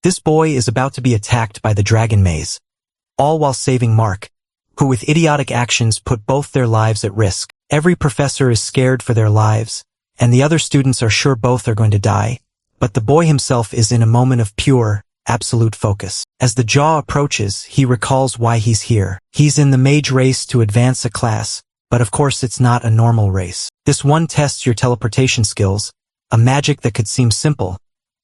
This boy is about to be attacked by the dragon maze, all while saving Mark, who with idiotic actions put both their lives at risk. Every professor is scared for their lives, and the other students are sure both are going to die, but the boy himself is in a moment of pure, absolute focus. As the jaw approaches, he recalls why he's here. He's in the mage race to advance a class, but of course it's not a normal race. This one tests your teleportation skills, a magic that could seem simple,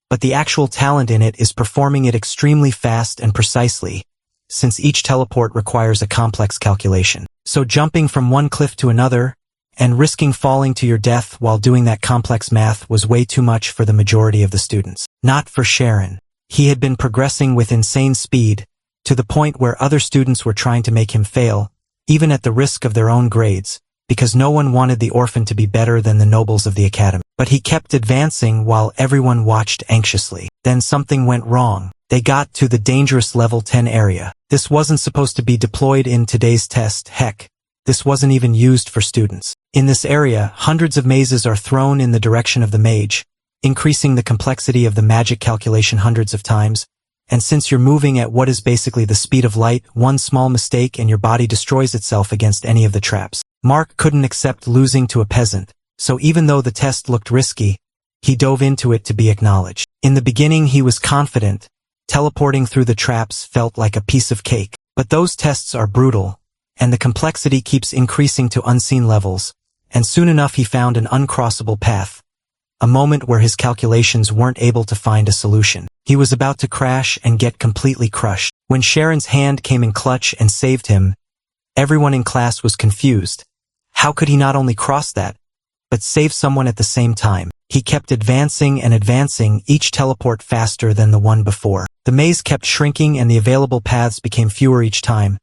but the actual talent in it is performing it extremely fast and precisely, since each teleport requires a complex calculation. So jumping from one cliff to another, and risking falling to your death while doing that complex math was way too much for the majority of the students. Not for Sharon. He had been progressing with insane speed, to the point where other students were trying to make him fail, even at the risk of their own grades, because no one wanted the orphan to be better than the nobles of the academy. But he kept advancing while everyone watched anxiously. Then something went wrong. They got to the dangerous level 10 area. This wasn't supposed to be deployed in today's test. Heck, this wasn't even used for students. In this area, hundreds of mazes are thrown in the direction of the mage, increasing the complexity of the magic calculation hundreds of times, and since you're moving at what is basically the speed of light, one small mistake and your body destroys itself against any of the traps. Mark couldn't accept losing to a peasant, so even though the test looked risky, he dove into it to be acknowledged. In the beginning he was confident. Teleporting through the traps felt like a piece of cake. But those tests are brutal, and the complexity keeps increasing to unseen levels, and soon enough he found an uncrossable path, a moment where his calculations weren't able to find a solution. He was about to crash and get completely crushed. When Sharon's hand came in clutch and saved him, everyone in class was confused. How could he not only cross that, but save someone at the same time? He kept advancing and advancing, each teleport faster than the one before. The maze kept shrinking and the available paths became fewer each time.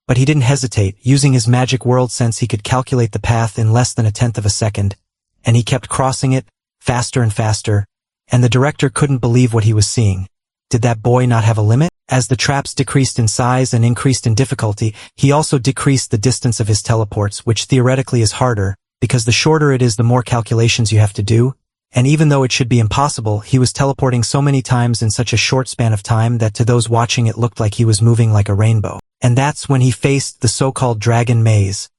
But he didn't hesitate. Using his magic world sense he could calculate the path in less than a tenth of a second, and he kept crossing it, faster and faster, and the director couldn't believe what he was seeing. Did that boy not have a limit? As the traps decreased in size and increased in difficulty, he also decreased the distance of his teleports, which theoretically is harder, because the shorter it is the more calculations you have to do. And even though it should be impossible, he was teleporting so many times in such a short span of time that to those watching it looked like he was moving like a rainbow. And that's when he faced the so-called dragon maze.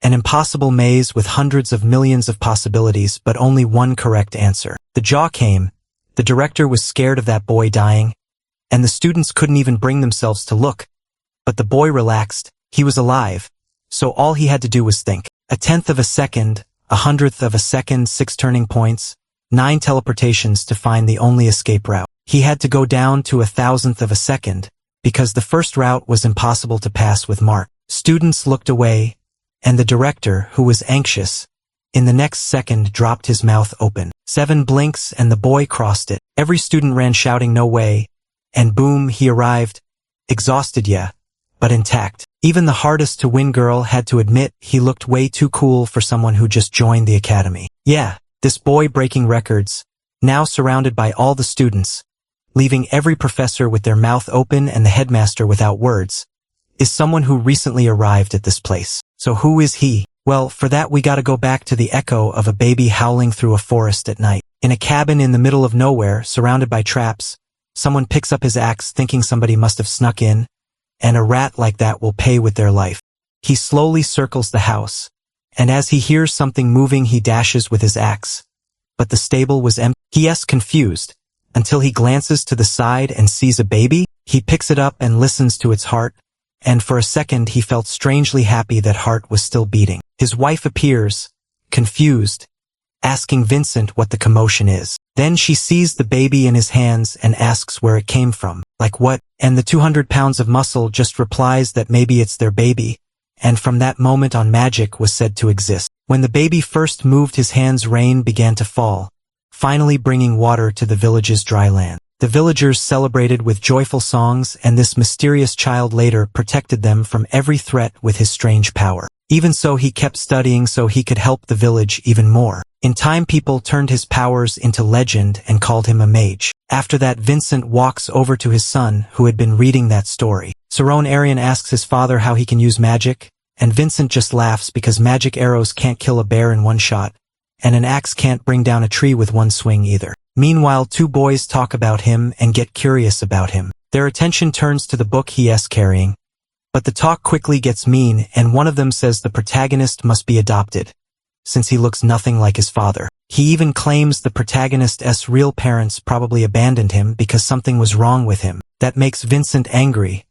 An impossible maze with hundreds of millions of possibilities, but only one correct answer. The jaw came. The director was scared of that boy dying, and the students couldn't even bring themselves to look. But the boy relaxed. He was alive. So all he had to do was think. A tenth of a second, a hundredth of a second, 6 turning points, 9 teleportations to find the only escape route. He had to go down to a thousandth of a second, because the first route was impossible to pass with Mark. Students looked away, and the director, who was anxious, in the next second dropped his mouth open. 7 blinks and the boy crossed it. Every student ran shouting no way, and boom, he arrived. Exhausted, yeah, but intact. Even the hardest to win girl had to admit he looked way too cool for someone who just joined the academy. Yeah, this boy breaking records, now surrounded by all the students, leaving every professor with their mouth open and the headmaster without words, is someone who recently arrived at this place. So who is he? Well, for that we gotta go back to the echo of a baby howling through a forest at night. In a cabin in the middle of nowhere, surrounded by traps, someone picks up his axe thinking somebody must have snuck in, and a rat like that will pay with their life. He slowly circles the house, and as he hears something moving he dashes with his axe. But the stable was empty. He is confused, until he glances to the side and sees a baby. He picks it up and listens to its heart, and for a second he felt strangely happy that heart was still beating. His wife appears, confused, asking Vincent what the commotion is. Then she sees the baby in his hands and asks where it came from. Like what? And the 200 pounds of muscle just replies that maybe it's their baby, and from that moment on magic was said to exist. When the baby first moved his hands, rain began to fall, finally bringing water to the village's dry land. The villagers celebrated with joyful songs, and this mysterious child later protected them from every threat with his strange power. Even so, he kept studying so he could help the village even more. In time, people turned his powers into legend and called him a mage. After that, Vincent walks over to his son, who had been reading that story. Saron Arian asks his father how he can use magic, and Vincent just laughs because magic arrows can't kill a bear in one shot, and an axe can't bring down a tree with one swing either. Meanwhile, two boys talk about him and get curious about him. Their attention turns to the book he is carrying. But the talk quickly gets mean, and one of them says the protagonist must be adopted, since he looks nothing like his father. He even claims the protagonist's real parents probably abandoned him because something was wrong with him. That makes Vincent angry.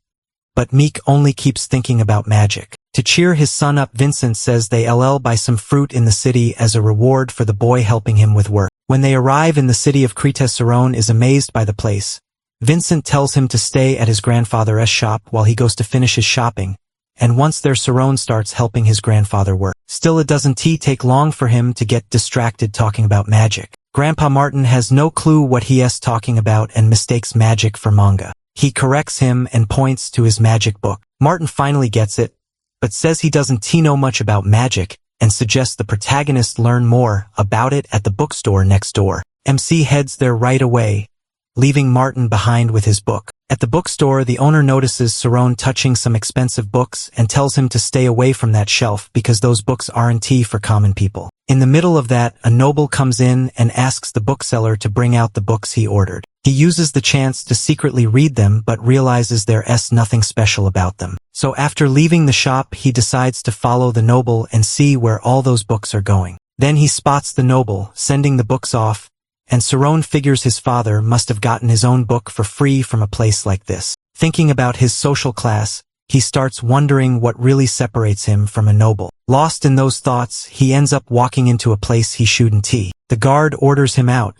But Meek only keeps thinking about magic. To cheer his son up, Vincent says they'll buy some fruit in the city as a reward for the boy helping him with work. When they arrive in the city of Crete, Saron is amazed by the place. Vincent tells him to stay at his grandfather's shop while he goes to finish his shopping, and once there, Saron starts helping his grandfather work. Still, it doesn't take long for him to get distracted talking about magic. Grandpa Martin has no clue what he is talking about and mistakes magic for manga. He corrects him and points to his magic book. Martin finally gets it, but says he doesn't know much about magic and suggests the protagonist learn more about it at the bookstore next door. MC heads there right away, leaving Martin behind with his book. At the bookstore, the owner notices Saron touching some expensive books and tells him to stay away from that shelf because those books aren't for common people. In the middle of that, a noble comes in and asks the bookseller to bring out the books he ordered. He uses the chance to secretly read them but realizes there's nothing special about them. So after leaving the shop, he decides to follow the noble and see where all those books are going. Then he spots the noble sending the books off, and Saron figures his father must have gotten his own book for free from a place like this. Thinking about his social class, he starts wondering what really separates him from a noble. Lost in those thoughts, he ends up walking into a place he shouldn't. The guard orders him out,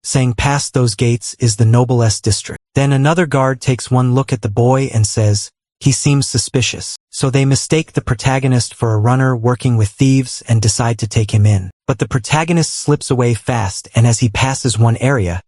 saying past those gates is the noble's district. Then another guard takes one look at the boy and says, he seems suspicious. So they mistake the protagonist for a runner working with thieves and decide to take him in. But the protagonist slips away fast, and as he passes one area,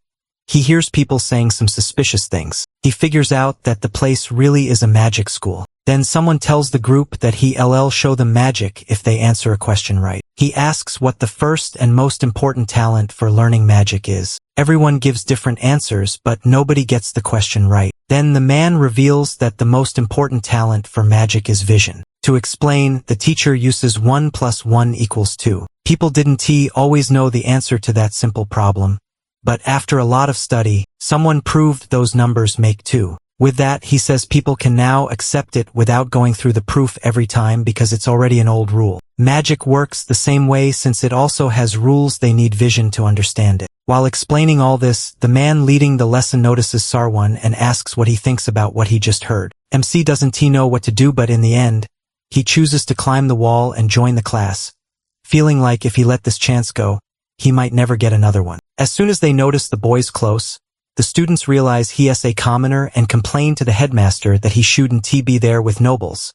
he hears people saying some suspicious things. He figures out that the place really is a magic school. Then someone tells the group that he'll show them magic if they answer a question right. He asks what the first and most important talent for learning magic is. Everyone gives different answers, but nobody gets the question right. Then the man reveals that the most important talent for magic is vision. To explain, the teacher uses 1 + 1 = 2. People didn't always know the answer to that simple problem, but after a lot of study, someone proved those numbers make 2. With that, he says people can now accept it without going through the proof every time because it's already an old rule. Magic works the same way since it also has rules. They need vision to understand it. While explaining all this, the man leading the lesson notices Sarwan and asks what he thinks about what he just heard. MC doesn't know what to do, but in the end, he chooses to climb the wall and join the class, feeling like if he let this chance go, he might never get another one. As soon as they notice the boys close, the students realize he is a commoner and complain to the headmaster that he shouldn't be there with nobles.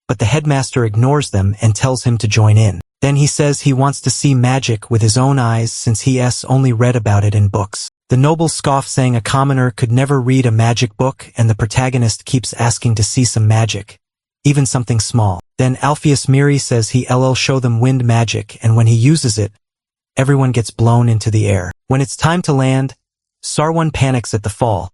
But the headmaster ignores them and tells him to join in. Then he says he wants to see magic with his own eyes since he has only read about it in books. The noble scoffs, saying a commoner could never read a magic book, and the protagonist keeps asking to see some magic, even something small. Then Alpheus Miri says he'll show them wind magic, and when he uses it, everyone gets blown into the air. When it's time to land, Sarwan panics at the fall,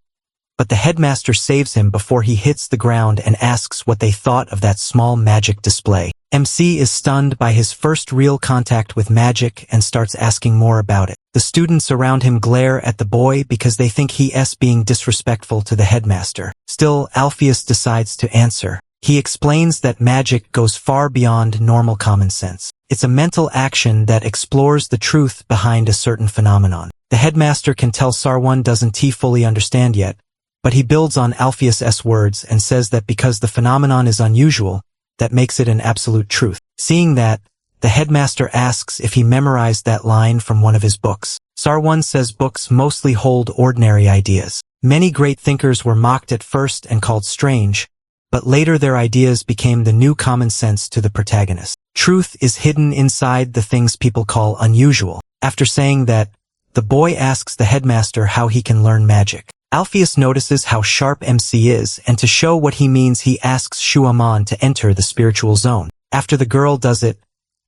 but the headmaster saves him before he hits the ground and asks what they thought of that small magic display. MC is stunned by his first real contact with magic and starts asking more about it. The students around him glare at the boy because they think he is being disrespectful to the headmaster. Still, Alpheus decides to answer. He explains that magic goes far beyond normal common sense. It's a mental action that explores the truth behind a certain phenomenon. The headmaster can tell Sarwan doesn't fully understand yet, but he builds on Alpheus's words and says that because the phenomenon is unusual, that makes it an absolute truth. Seeing that, the headmaster asks if he memorized that line from one of his books. Sarwan says books mostly hold ordinary ideas. Many great thinkers were mocked at first and called strange, but later their ideas became the new common sense to the protagonist. Truth is hidden inside the things people call unusual. After saying that, the boy asks the headmaster how he can learn magic. Alpheus notices how sharp MC is, and to show what he means he asks Shuaman to enter the spiritual zone. After the girl does it,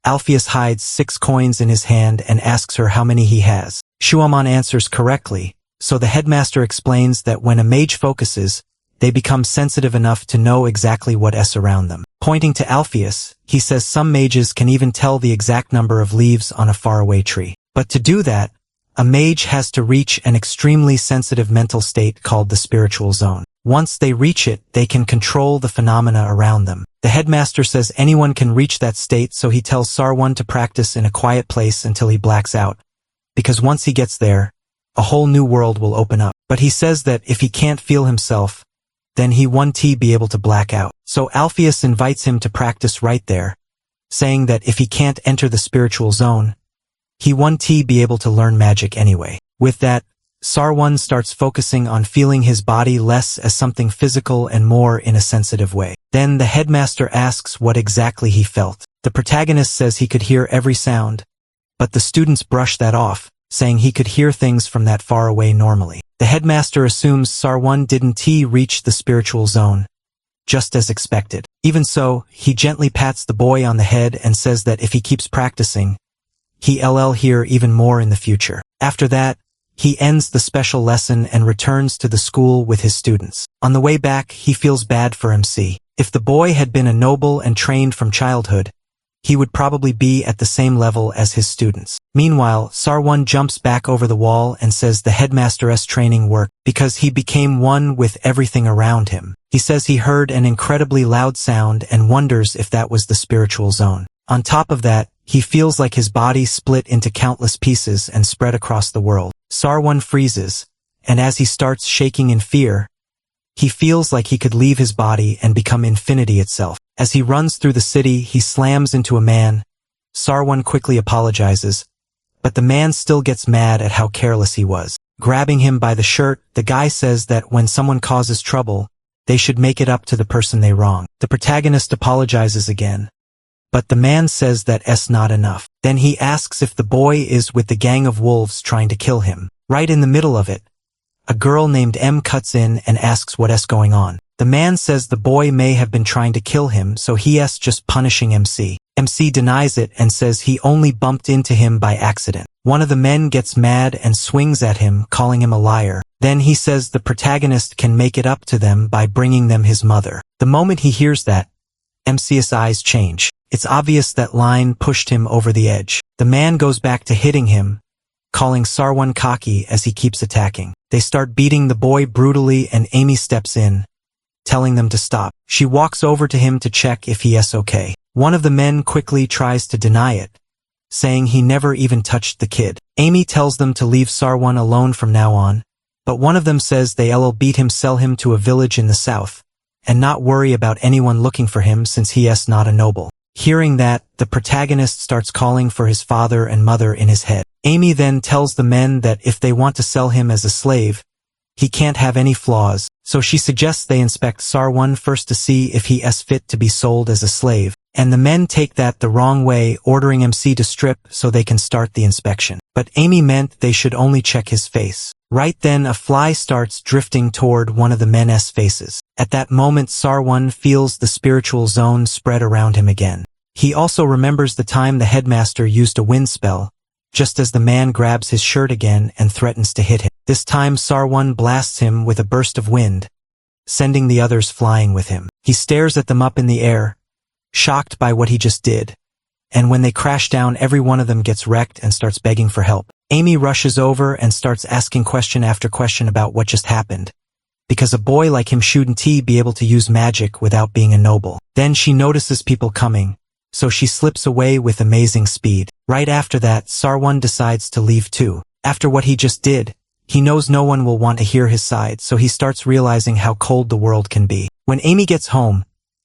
Alpheus hides 6 coins in his hand and asks her how many he has. Shuaman answers correctly, so the headmaster explains that when a mage focuses, they become sensitive enough to know exactly what is around them. Pointing to Alpheus, he says some mages can even tell the exact number of leaves on a faraway tree. But to do that, A mage has to reach an extremely sensitive mental state called the spiritual zone. Once they reach it, they can control the phenomena around them. The headmaster says anyone can reach that state, so he tells Sarwan to practice in a quiet place until he blacks out, because once he gets there, a whole new world will open up. But he says that if he can't feel himself, then he won't be able to black out. So Alpheus invites him to practice right there, saying that if he can't enter the spiritual zone, he won't be able to learn magic anyway. With that, Sarwan starts focusing on feeling his body less as something physical and more in a sensitive way. Then the headmaster asks what exactly he felt. The protagonist says he could hear every sound, but the students brush that off, saying he could hear things from that far away normally. The headmaster assumes Sarwan didn't reach the spiritual zone, just as expected. Even so, he gently pats the boy on the head and says that if he keeps practicing, he'll hear even more in the future. After that, he ends the special lesson and returns to the school with his students. On the way back, he feels bad for MC. If the boy had been a noble and trained from childhood, he would probably be at the same level as his students. Meanwhile, Sarwan jumps back over the wall and says the headmaster's training worked because he became one with everything around him. He says he heard an incredibly loud sound and wonders if that was the spiritual zone. On top of that, he feels like his body split into countless pieces and spread across the world. Sarwan freezes, and as he starts shaking in fear, he feels like he could leave his body and become infinity itself. As he runs through the city, he slams into a man. Sarwan quickly apologizes, but the man still gets mad at how careless he was. Grabbing him by the shirt, the guy says that when someone causes trouble, they should make it up to the person they wrong. The protagonist apologizes again, but the man says that it's not enough. Then he asks if the boy is with the gang of wolves trying to kill him. Right in the middle of it, a girl named M cuts in and asks what's going on. The man says the boy may have been trying to kill him, so he's just punishing MC. MC denies it and says he only bumped into him by accident. One of the men gets mad and swings at him, calling him a liar. Then he says the protagonist can make it up to them by bringing them his mother. The moment he hears that, MC's eyes change. It's obvious that line pushed him over the edge. The man goes back to hitting him, calling Sarwan cocky as he keeps attacking. They start beating the boy brutally and Amy steps in, telling them to stop. She walks over to him to check if he is okay. One of the men quickly tries to deny it, saying he never even touched the kid. Amy tells them to leave Sarwan alone from now on, but one of them says they'll beat him, sell him to a village in the south, and not worry about anyone looking for him since he is not a noble. Hearing that, the protagonist starts calling for his father and mother in his head. Amy then tells the men that if they want to sell him as a slave, he can't have any flaws, so she suggests they inspect Sarwan first to see if he is fit to be sold as a slave, and the men take that the wrong way, ordering MC to strip so they can start the inspection. But Amy meant they should only check his face. Right then a fly starts drifting toward one of the men's faces. At that moment Sarwan feels the spiritual zone spread around him again. He also remembers the time the headmaster used a wind spell, just as the man grabs his shirt again and threatens to hit him. This time Sarwan blasts him with a burst of wind, sending the others flying with him. He stares at them up in the air, shocked by what he just did, and when they crash down every one of them gets wrecked and starts begging for help. Amy rushes over and starts asking question after question about what just happened, because a boy like him shouldn't be able to use magic without being a noble. Then she notices people coming, so she slips away with amazing speed. Right after that, Sarwan decides to leave too. After what he just did, he knows no one will want to hear his side, so he starts realizing how cold the world can be. When Amy gets home,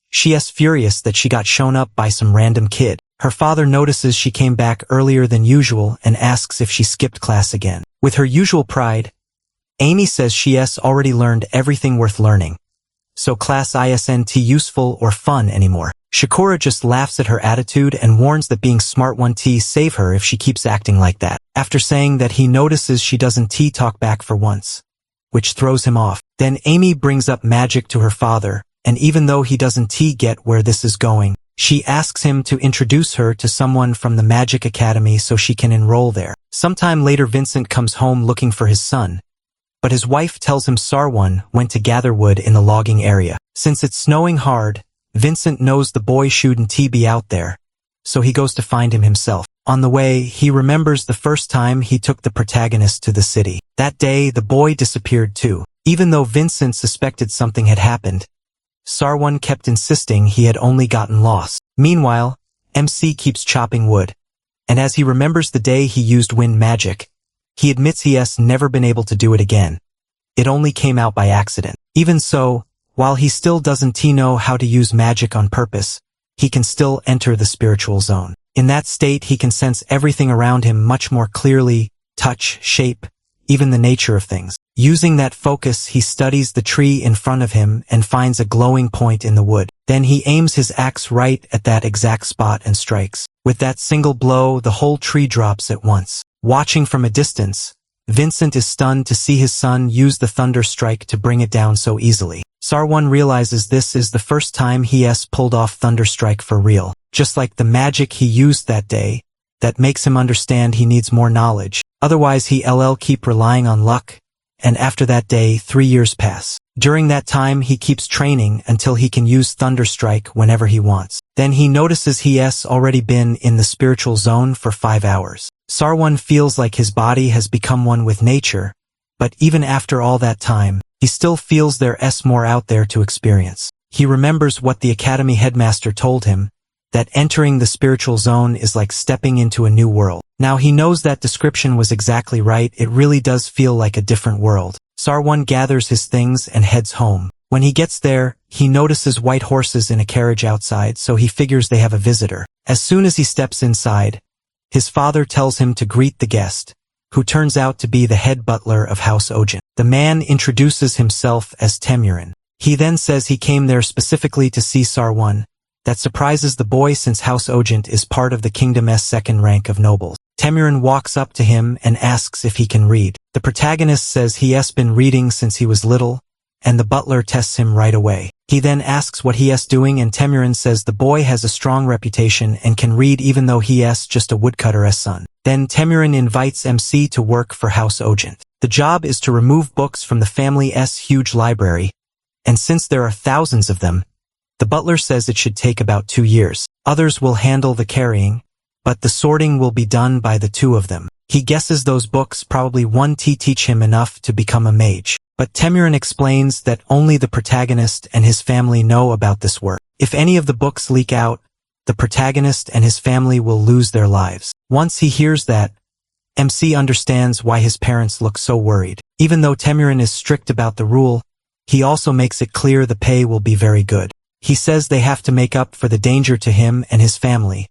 she is furious that she got shown up by some random kid. Her father notices she came back earlier than usual and asks if she skipped class again. With her usual pride, Amy says she has already learned everything worth learning, so class isn't useful or fun anymore. Shakura just laughs at her attitude and warns that being smart won't save her if she keeps acting like that. After saying that, he notices she doesn't talk back for once, which throws him off. Then Amy brings up magic to her father, and even though he doesn't get where this is going, she asks him to introduce her to someone from the Magic Academy so she can enroll there. Sometime later Vincent comes home looking for his son, but his wife tells him Sarwan went to gather wood in the logging area. Since it's snowing hard, Vincent knows the boy shouldn't be out there, so he goes to find him himself. On the way, he remembers the first time he took the protagonist to the city. That day, the boy disappeared too. Even though Vincent suspected something had happened, Sarwan kept insisting he had only gotten lost. Meanwhile, MC keeps chopping wood, and as he remembers the day he used wind magic, he admits he has never been able to do it again. It only came out by accident. Even so, while he still doesn't know how to use magic on purpose, he can still enter the spiritual zone. In that state, he can sense everything around him much more clearly, touch, shape, even the nature of things. Using that focus, he studies the tree in front of him and finds a glowing point in the wood. Then he aims his axe right at that exact spot and strikes. With that single blow, the whole tree drops at once. Watching from a distance, Vincent is stunned to see his son use the thunder strike to bring it down so easily. Sarwan realizes this is the first time he has pulled off thunder strike for real. Just like the magic he used that day, that makes him understand he needs more knowledge. Otherwise he'll keep relying on luck. And after that day, 3 years pass. During that time, he keeps training until he can use thunder strike whenever he wants. Then he notices he has already been in the spiritual zone for 5 hours. Sarwan feels like his body has become one with nature, but even after all that time, he still feels there's more out there to experience. He remembers what the academy headmaster told him, that entering the spiritual zone is like stepping into a new world. Now he knows that description was exactly right. It really does feel like a different world. Sarwan gathers his things and heads home. When he gets there, he notices white horses in a carriage outside, so he figures they have a visitor. As soon as he steps inside, his father tells him to greet the guest, who turns out to be the head butler of House Ojin. The man introduces himself as Temurin. He then says he came there specifically to see Sarwan. That surprises the boy since House Ojin is part of the kingdom's second rank of nobles. Temurin walks up to him and asks if he can read. The protagonist says he has been reading since he was little, and the butler tests him right away. He then asks what he is doing, and Temurin says the boy has a strong reputation and can read even though he is just a woodcutter's son. Then Temurin invites MC to work for House Ojin. The job is to remove books from the family's huge library, and since there are thousands of them, the butler says it should take about 2 years. Others will handle the carrying, but the sorting will be done by the 2 of them. He guesses those books probably won't teach him enough to become a mage. But Temurin explains that only the protagonist and his family know about this work. If any of the books leak out, the protagonist and his family will lose their lives. Once he hears that, MC understands why his parents look so worried. Even though Temurin is strict about the rule, he also makes it clear the pay will be very good. He says they have to make up for the danger to him and his family,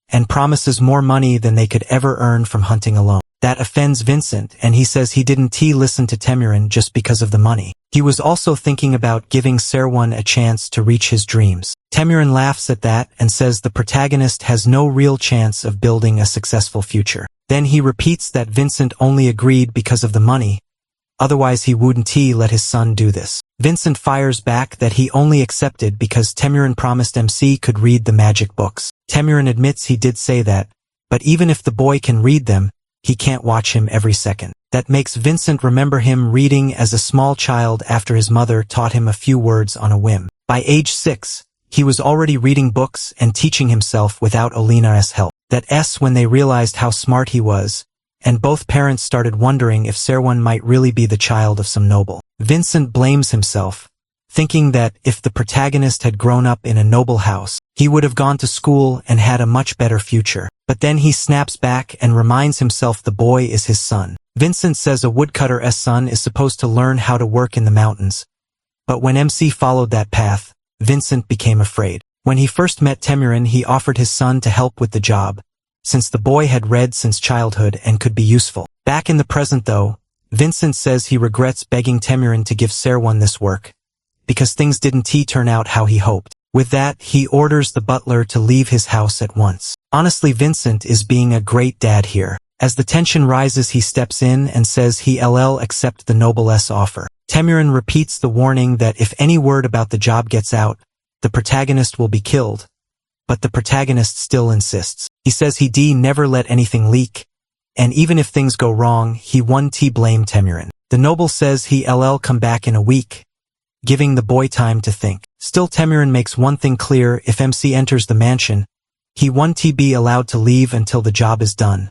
and promises more money than they could ever earn from hunting alone. That offends Vincent, and he says he didn't listen to Temurin just because of the money. He was also thinking about giving Sarwan a chance to reach his dreams. Temurin laughs at that and says the protagonist has no real chance of building a successful future. Then he repeats that Vincent only agreed because of the money, otherwise he wouldn't let his son do this. Vincent fires back that he only accepted because Temurin promised MC could read the magic books. Temurin admits he did say that, but even if the boy can read them, he can't watch him every second. That makes Vincent remember him reading as a small child after his mother taught him a few words on a whim. By age 6, he was already reading books and teaching himself without Olina's help. That's when they realized how smart he was, and both parents started wondering if Sarwan might really be the child of some noble. Vincent blames himself, thinking that if the protagonist had grown up in a noble house, he would have gone to school and had a much better future. But then he snaps back and reminds himself the boy is his son. Vincent says a woodcutter's son is supposed to learn how to work in the mountains. But when MC followed that path, Vincent became afraid. When he first met Temurin, he offered his son to help with the job, since the boy had read since childhood and could be useful. Back in the present though, Vincent says he regrets begging Temurin to give Sarwan this work, because things didn't turn out how he hoped. With that, he orders the butler to leave his house at once. Honestly, Vincent is being a great dad here. As the tension rises, he steps in and says he'll accept the noble's offer. Temurin repeats the warning that if any word about the job gets out, the protagonist will be killed. But the protagonist still insists. He says he never let anything leak, and even if things go wrong, he won't blame Temurin. The noble says he'll come back in a week, giving the boy time to think. Still, Temurin makes one thing clear: if MC enters the mansion, he won't be allowed to leave until the job is done.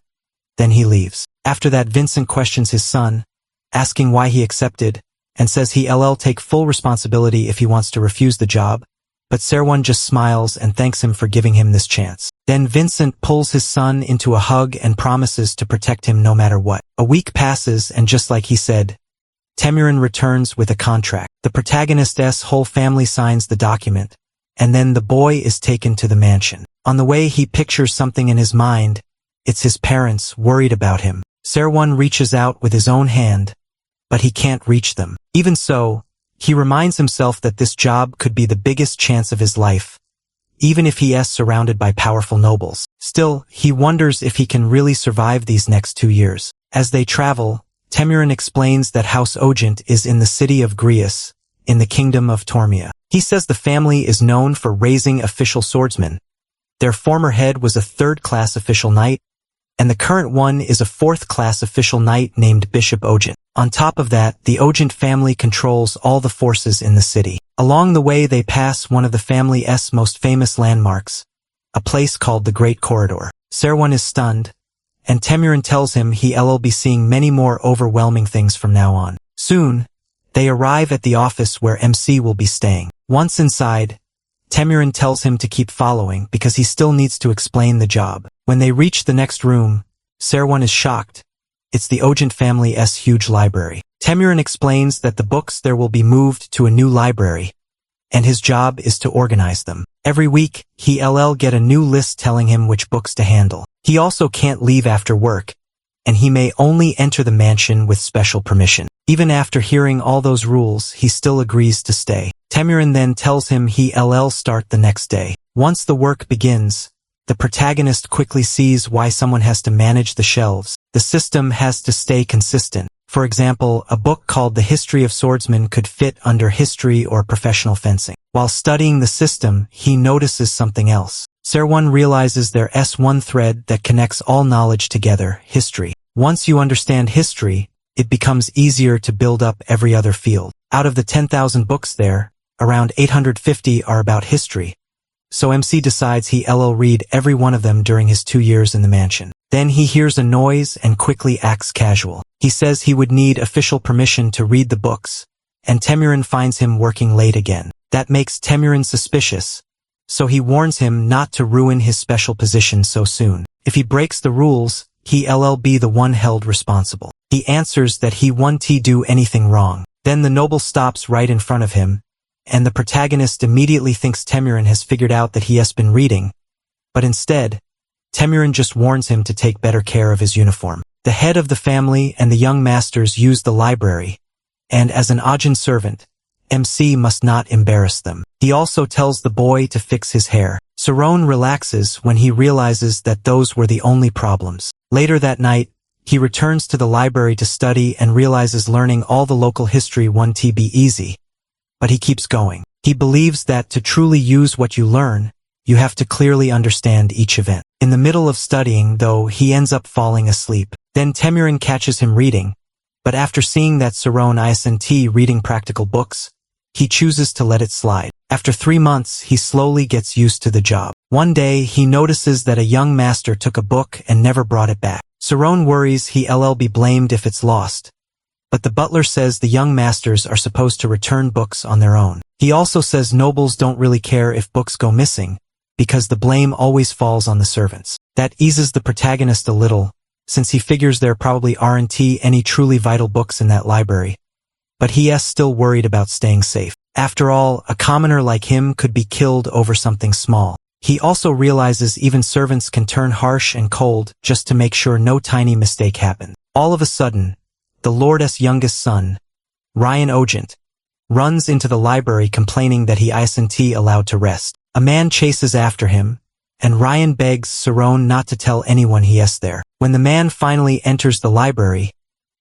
Then he leaves. After that, Vincent questions his son, asking why he accepted, and says he'll take full responsibility if he wants to refuse the job, but Serwon just smiles and thanks him for giving him this chance. Then Vincent pulls his son into a hug and promises to protect him no matter what. A week passes, and just like he said, Temurin returns with a contract. The protagonist's whole family signs the document, and then the boy is taken to the mansion. On the way, he pictures something in his mind. It's his parents worried about him. Serwon reaches out with his own hand, but he can't reach them. Even so, he reminds himself that this job could be the biggest chance of his life, even if he is surrounded by powerful nobles. Still, he wonders if he can really survive these next 2 years. As they travel, Temurin explains that House Ogent is in the city of Grius, in the kingdom of Tormia. He says the family is known for raising official swordsmen. Their former head was a third-class official knight, and the current one is a fourth-class official knight named Bishop Ogent. On top of that, the Ogent family controls all the forces in the city. Along the way, they pass one of the family's most famous landmarks, a place called the Great Corridor. Serwon is stunned, and Temurin tells him he'll be seeing many more overwhelming things from now on. Soon, they arrive at the office where MC will be staying. Once inside, Temurin tells him to keep following because he still needs to explain the job. When they reach the next room, Serwon is shocked. It's the Ogent family's huge library. Temurin explains that the books there will be moved to a new library, and his job is to organize them. Every week, he'll get a new list telling him which books to handle. He also can't leave after work, and he may only enter the mansion with special permission. Even after hearing all those rules, he still agrees to stay. Temurin then tells him he'll start the next day. Once the work begins, the protagonist quickly sees why someone has to manage the shelves. The system has to stay consistent. For example, a book called The History of Swordsmen could fit under history or professional fencing. While studying the system, he notices something else. Serwon realizes there's one thread that connects all knowledge together: history. Once you understand history, it becomes easier to build up every other field. Out of the 10,000 books there, around 850 are about history. So MC decides he'll read every one of them during his 2 years in the mansion. Then he hears a noise and quickly acts casual. He says he would need official permission to read the books, and Temurin finds him working late again. That makes Temurin suspicious, so he warns him not to ruin his special position so soon. If he breaks the rules, he'll be the one held responsible. He answers that he won't do anything wrong. Then the noble stops right in front of him, and the protagonist immediately thinks Temurin has figured out that he has been reading, but instead, Temurin just warns him to take better care of his uniform. The head of the family and the young masters use the library, and as an Ajin servant, MC must not embarrass them. He also tells the boy to fix his hair. Serwon relaxes when he realizes that those were the only problems. Later that night, he returns to the library to study and realizes learning all the local history won't be easy. But he keeps going. He believes that to truly use what you learn, you have to clearly understand each event. In the middle of studying, though, he ends up falling asleep. Then Temurin catches him reading, but after seeing that Serwon isn't reading practical books, he chooses to let it slide. After 3 months, he slowly gets used to the job. One day, he notices that a young master took a book and never brought it back. Serwon worries he'll be blamed if it's lost, but the butler says the young masters are supposed to return books on their own. He also says nobles don't really care if books go missing, because the blame always falls on the servants. That eases the protagonist a little, since he figures there probably aren't any truly vital books in that library. But he is still worried about staying safe. After all, a commoner like him could be killed over something small. He also realizes even servants can turn harsh and cold just to make sure no tiny mistake happens. All of a sudden, the Lord's youngest son, Ryan Ogent, runs into the library complaining that he isn't allowed to rest. A man chases after him, and Ryan begs Serwon not to tell anyone he is there. When the man finally enters the library,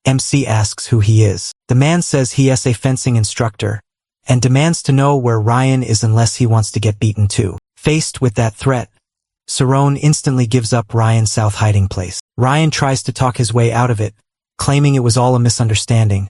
MC asks who he is. The man says he is a fencing instructor, and demands to know where Ryan is unless he wants to get beaten too. Faced with that threat, Serwon instantly gives up Ryan's south hiding place. Ryan tries to talk his way out of it, claiming it was all a misunderstanding,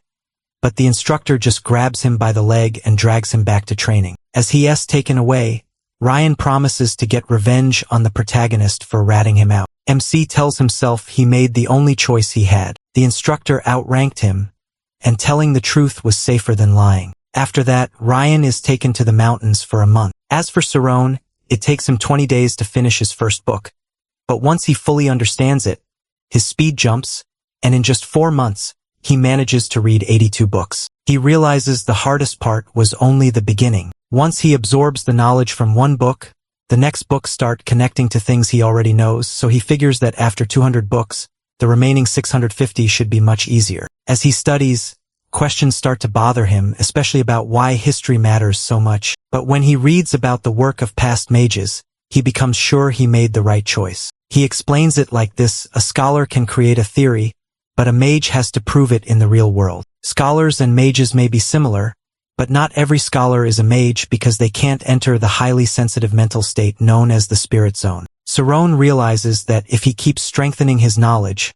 but the instructor just grabs him by the leg and drags him back to training. As he is taken away, Ryan promises to get revenge on the protagonist for ratting him out. MC tells himself he made the only choice he had. The instructor outranked him, and telling the truth was safer than lying. After that, Ryan is taken to the mountains for a month. As for Saron, it takes him 20 days to finish his first book. But once he fully understands it, his speed jumps, and in just 4 months, he manages to read 82 books. He realizes the hardest part was only the beginning. Once he absorbs the knowledge from one book, the next books start connecting to things he already knows, so he figures that after 200 books, the remaining 650 should be much easier. As he studies, questions start to bother him, especially about why history matters so much. But when he reads about the work of past mages, he becomes sure he made the right choice. He explains it like this: a scholar can create a theory, but a mage has to prove it in the real world. Scholars and mages may be similar, but not every scholar is a mage because they can't enter the highly sensitive mental state known as the spirit zone. Saron realizes that if he keeps strengthening his knowledge,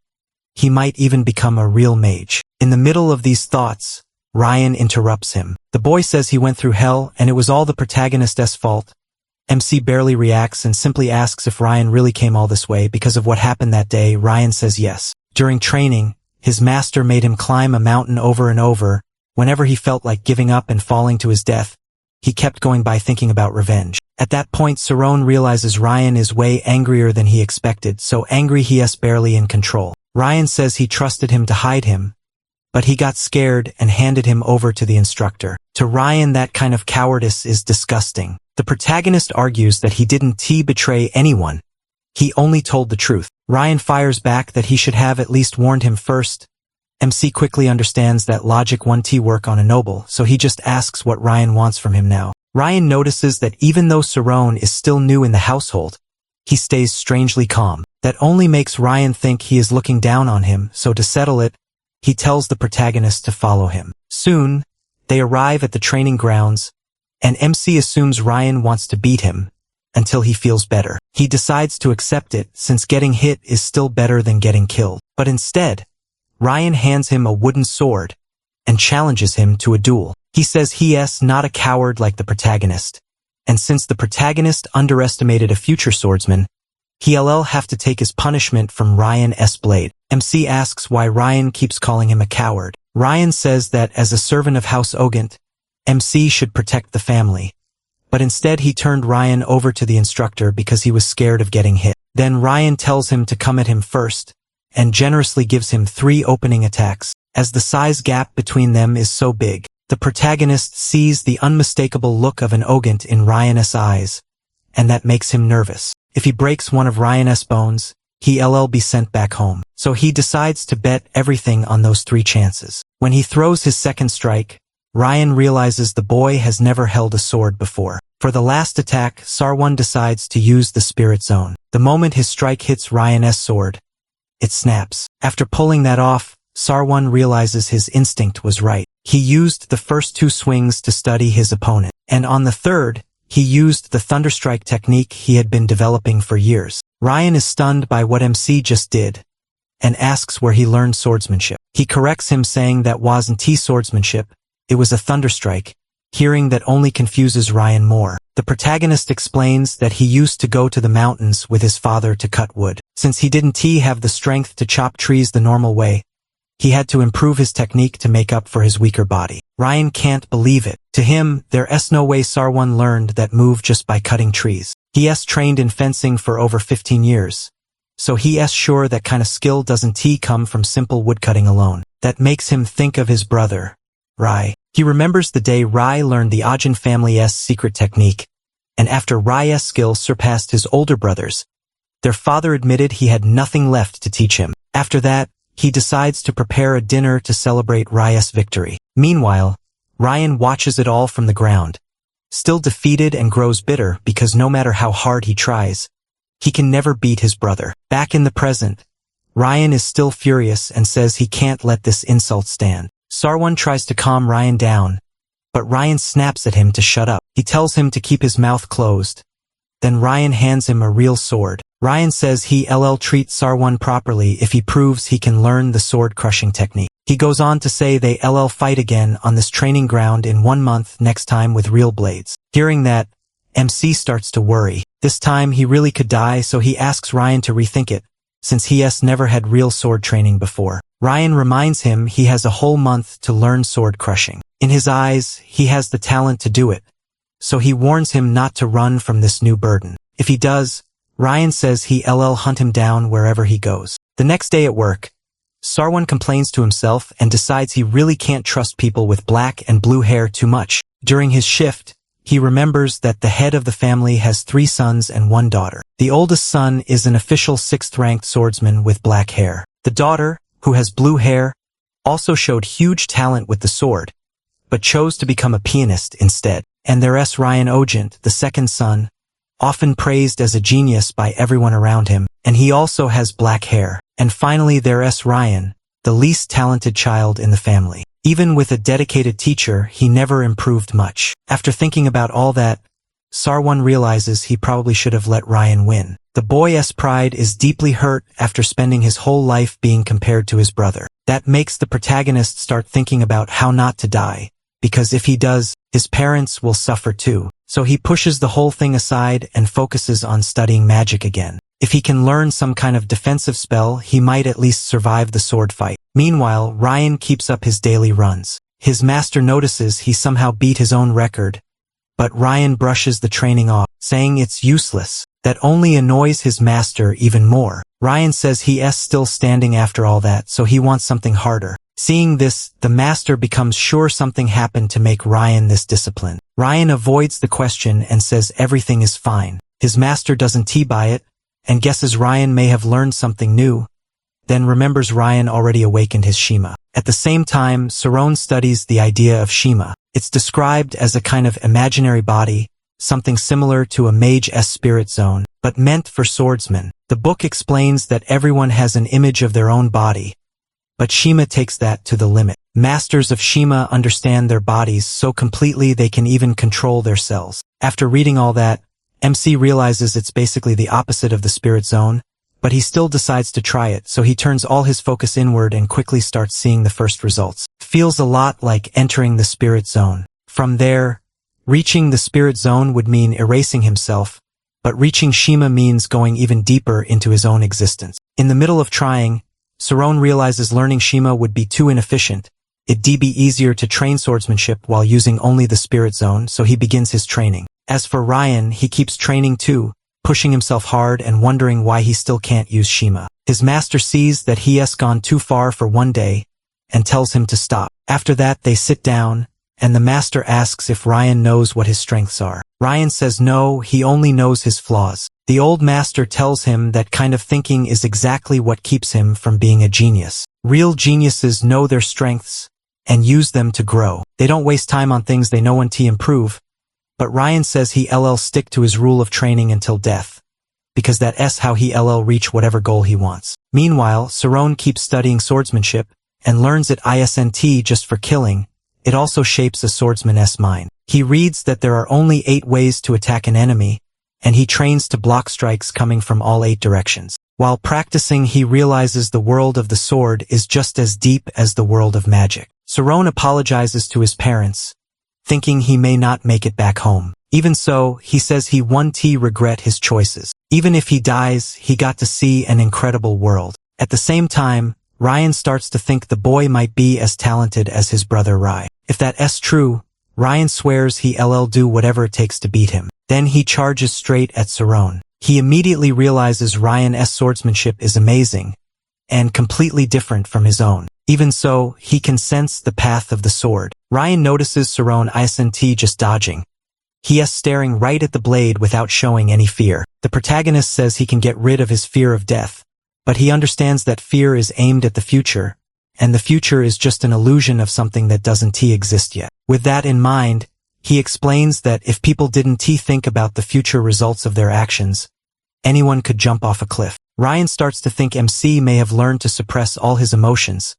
he might even become a real mage. In the middle of these thoughts, Ryan interrupts him. The boy says he went through hell and it was all the protagonist's fault. MC barely reacts and simply asks if Ryan really came all this way because of what happened that day. Ryan says yes. During training, his master made him climb a mountain over and over. Whenever he felt like giving up and falling to his death, he kept going by thinking about revenge. At that point, Saron realizes Ryan is way angrier than he expected, so angry he is barely in control. Ryan says he trusted him to hide him, but he got scared and handed him over to the instructor. To Ryan, that kind of cowardice is disgusting. The protagonist argues that he didn't betray anyone. He only told the truth. Ryan fires back that he should have at least warned him first. MC quickly understands that logic won't work on a noble, so he just asks what Ryan wants from him now. Ryan notices that even though Saron is still new in the household, he stays strangely calm. That only makes Ryan think he is looking down on him, so to settle it, he tells the protagonist to follow him. Soon, they arrive at the training grounds, and MC assumes Ryan wants to beat him until he feels better. He decides to accept it since getting hit is still better than getting killed. But instead, Ryan hands him a wooden sword and challenges him to a duel. He says he is not a coward like the protagonist, and since the protagonist underestimated a future swordsman, he'll have to take his punishment from Ryan's blade. MC asks why Ryan keeps calling him a coward. Ryan says that as a servant of House Ogent, MC should protect the family, but instead he turned Ryan over to the instructor because he was scared of getting hit. Then Ryan tells him to come at him first, and generously gives him 3 opening attacks. As the size gap between them is so big, the protagonist sees the unmistakable look of an Ogent in Ryan's eyes, and that makes him nervous. If he breaks one of Ryan's bones, he'll be sent back home. So he decides to bet everything on those 3 chances. When he throws his second strike, Ryan realizes the boy has never held a sword before. For the last attack, Sarwan decides to use the spirit zone. The moment his strike hits Ryan's sword, it snaps. After pulling that off, Sarwan realizes his instinct was right. He used the first 2 swings to study his opponent, and on the third, he used the Thunderstrike technique he had been developing for years. Ryan is stunned by what MC just did, and asks where he learned swordsmanship. He corrects him saying that wasn't swordsmanship, it was a Thunderstrike. Hearing that only confuses Ryan more. The protagonist explains that he used to go to the mountains with his father to cut wood. Since he didn't have the strength to chop trees the normal way, he had to improve his technique to make up for his weaker body. Ryan can't believe it. To him, there's no way Sarwan learned that move just by cutting trees. He's trained in fencing for over 15 years, so he's sure that kind of skill doesn't come from simple woodcutting alone. That makes him think of his brother, Rai. He remembers the day Rai learned the Ajin family's secret technique, and after Rai's skill surpassed his older brothers, their father admitted he had nothing left to teach him. After that, he decides to prepare a dinner to celebrate Rai's victory. Meanwhile, Ryan watches it all from the ground, still defeated, and grows bitter because no matter how hard he tries, he can never beat his brother. Back in the present, Ryan is still furious and says he can't let this insult stand. Sarwan tries to calm Ryan down, but Ryan snaps at him to shut up. He tells him to keep his mouth closed. Then Ryan hands him a real sword. Ryan says he'll treat Sarwan properly if he proves he can learn the sword-crushing technique. He goes on to say they'll fight again on this training ground in 1 month, next time with real blades. Hearing that, MC starts to worry. This time he really could die, so he asks Ryan to rethink it, since he's never had real sword training before. Ryan reminds him he has a whole month to learn sword crushing. In his eyes, he has the talent to do it, so he warns him not to run from this new burden. If he does, Ryan says he'll hunt him down wherever he goes. The next day at work, Sarwan complains to himself and decides he really can't trust people with black and blue hair too much. During his shift, he remembers that the head of the family has 3 sons and 1 daughter. The oldest son is an official 6th-ranked swordsman with black hair. The daughter, who has blue hair, also showed huge talent with the sword, but chose to become a pianist instead. And there's Ryan Ogent, the 2nd son, often praised as a genius by everyone around him, and he also has black hair. And finally there's Ryan, the least talented child in the family. Even with a dedicated teacher, he never improved much. After thinking about all that, Sarwan realizes he probably should have let Ryan win. The boy's pride is deeply hurt after spending his whole life being compared to his brother. That makes the protagonist start thinking about how not to die, because if he does, his parents will suffer too. So he pushes the whole thing aside and focuses on studying magic again. If he can learn some kind of defensive spell, he might at least survive the sword fight. Meanwhile, Ryan keeps up his daily runs. His master notices he somehow beat his own record, but Ryan brushes the training off, saying it's useless. That only annoys his master even more. Ryan says he's still standing after all that, so he wants something harder. Seeing this, the master becomes sure something happened to make Ryan this disciplined. Ryan avoids the question and says everything is fine. His master doesn't buy it, and guesses Ryan may have learned something new, then remembers Ryan already awakened his Shima. At the same time, Saron studies the idea of Shima. It's described as a kind of imaginary body, something similar to a mage's spirit zone, but meant for swordsmen. The book explains that everyone has an image of their own body, but Shima takes that to the limit. Masters of Shima understand their bodies so completely they can even control their cells. After reading all that, MC realizes it's basically the opposite of the spirit zone, but he still decides to try it, so he turns all his focus inward and quickly starts seeing the first results. Feels a lot like entering the spirit zone. From there, reaching the spirit zone would mean erasing himself, but reaching Shima means going even deeper into his own existence. In the middle of trying, Saron realizes learning Shima would be too inefficient. It'd be easier to train swordsmanship while using only the spirit zone, so he begins his training. As for Ryan, he keeps training too, pushing himself hard and wondering why he still can't use Shima. His master sees that he's gone too far for one day and tells him to stop. After that, they sit down, and the master asks if Ryan knows what his strengths are. Ryan says no, he only knows his flaws. The old master tells him that kind of thinking is exactly what keeps him from being a genius. Real geniuses know their strengths and use them to grow. They don't waste time on things they know when to improve. But Ryan says he'll stick to his rule of training until death, because that's how he'll reach whatever goal he wants. Meanwhile, Saron keeps studying swordsmanship and learns it isn't just for killing. It also shapes a swordsman's mind. He reads that there are only 8 ways to attack an enemy, and he trains to block strikes coming from all 8 directions. While practicing, he realizes the world of the sword is just as deep as the world of magic. Saron apologizes to his parents, thinking he may not make it back home. Even so, he says he won't regret his choices. Even if he dies, he got to see an incredible world. At the same time, Ryan starts to think the boy might be as talented as his brother Rai. If that's true, Ryan swears he'll do whatever it takes to beat him. Then he charges straight at Saron. He immediately realizes Ryan's swordsmanship is amazing and completely different from his own. Even so, he can sense the path of the sword. Ryan notices Saron isn't just dodging. He is staring right at the blade without showing any fear. The protagonist says he can get rid of his fear of death, but he understands that fear is aimed at the future, and the future is just an illusion of something that doesn't exist yet. With that in mind, he explains that if people didn't think about the future results of their actions, anyone could jump off a cliff. Ryan starts to think MC may have learned to suppress all his emotions,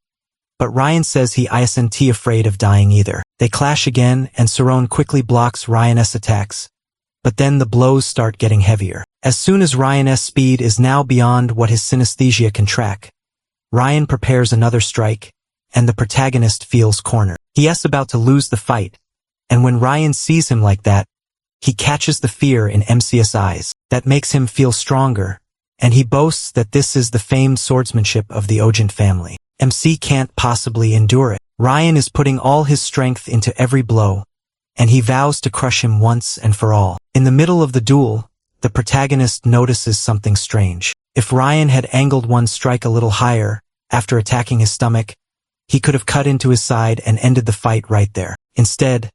but Ryan says he isn't afraid of dying either. They clash again, and Saron quickly blocks Ryan's attacks, but then the blows start getting heavier. As soon as Ryan's speed is now beyond what his synesthesia can track, Ryan prepares another strike, and the protagonist feels cornered. He is about to lose the fight, and when Ryan sees him like that, he catches the fear in MC's eyes. That makes him feel stronger, and he boasts that this is the famed swordsmanship of the Ojent family. MC can't possibly endure it. Ryan is putting all his strength into every blow, and he vows to crush him once and for all. In the middle of the duel, the protagonist notices something strange. If Ryan had angled one strike a little higher, after attacking his stomach, he could have cut into his side and ended the fight right there. Instead,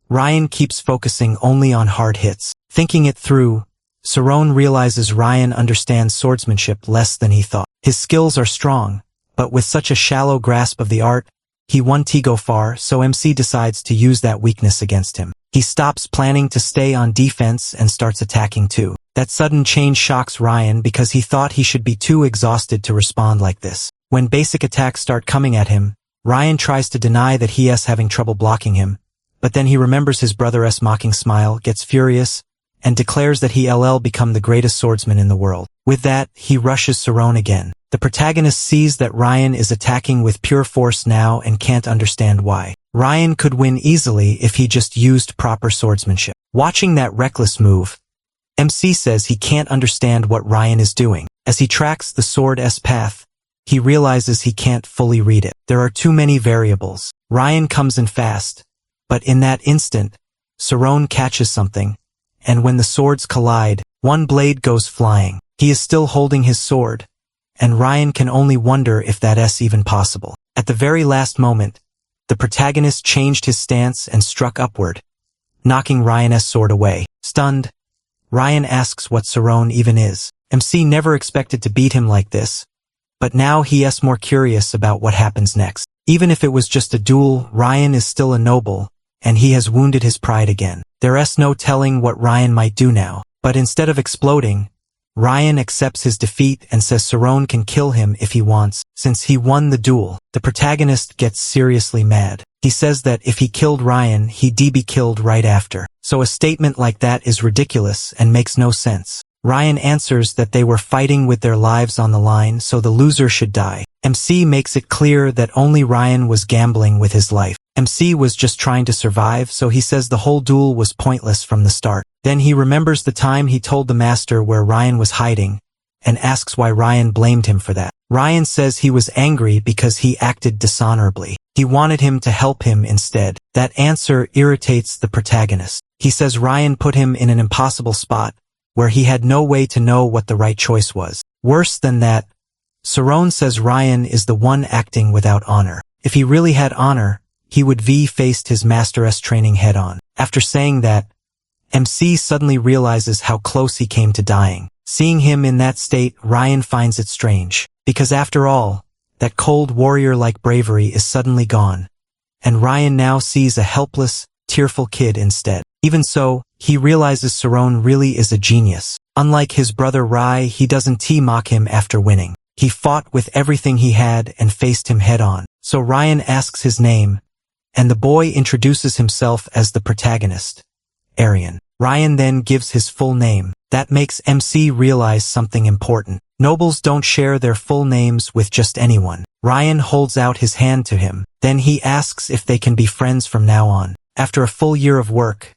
Ryan keeps focusing only on hard hits. Thinking it through, Saron realizes Ryan understands swordsmanship less than he thought. His skills are strong, but with such a shallow grasp of the art, he won't go far, so MC decides to use that weakness against him. He stops planning to stay on defense and starts attacking too. That sudden change shocks Ryan because he thought he should be too exhausted to respond like this. When basic attacks start coming at him, Ryan tries to deny that he's having trouble blocking him, but then he remembers his brother's mocking smile, gets furious, and declares that he'll become the greatest swordsman in the world. With that, he rushes Saron again. The protagonist sees that Ryan is attacking with pure force now and can't understand why. Ryan could win easily if he just used proper swordsmanship. Watching that reckless move, MC says he can't understand what Ryan is doing. As he tracks the sword's path, he realizes he can't fully read it. There are too many variables. Ryan comes in fast, but in that instant, Saron catches something, and when the swords collide, one blade goes flying. He is still holding his sword, and Ryan can only wonder if that's even possible. At the very last moment, the protagonist changed his stance and struck upward, knocking Ryan's sword away. Stunned, Ryan asks what Saron even is. MC never expected to beat him like this, but now he's more curious about what happens next. Even if it was just a duel, Ryan is still a noble, and he has wounded his pride again. There's no telling what Ryan might do now, but instead of exploding, Ryan accepts his defeat and says Saron can kill him if he wants, since he won the duel. The protagonist gets seriously mad. He says that if he killed Ryan, he'd be killed right after. So a statement like that is ridiculous and makes no sense. Ryan answers that they were fighting with their lives on the line, so the loser should die. MC makes it clear that only Ryan was gambling with his life. MC was just trying to survive, so he says the whole duel was pointless from the start. Then he remembers the time he told the master where Ryan was hiding, and asks why Ryan blamed him for that. Ryan says he was angry because he acted dishonorably. He wanted him to help him instead. That answer irritates the protagonist. He says Ryan put him in an impossible spot, where he had no way to know what the right choice was. Worse than that, Saron says Ryan is the one acting without honor. If he really had honor, he would faced his master's training head-on. After saying that, MC suddenly realizes how close he came to dying. Seeing him in that state, Ryan finds it strange, because after all, that cold warrior-like bravery is suddenly gone, and Ryan now sees a helpless, tearful kid instead. Even so, he realizes Saron really is a genius. Unlike his brother Rai, he doesn't mock him after winning. He fought with everything he had and faced him head-on. So Ryan asks his name, and the boy introduces himself as the protagonist, Aryan. Ryan then gives his full name. That makes MC realize something important. Nobles don't share their full names with just anyone. Ryan holds out his hand to him. Then he asks if they can be friends from now on. After a full year of work,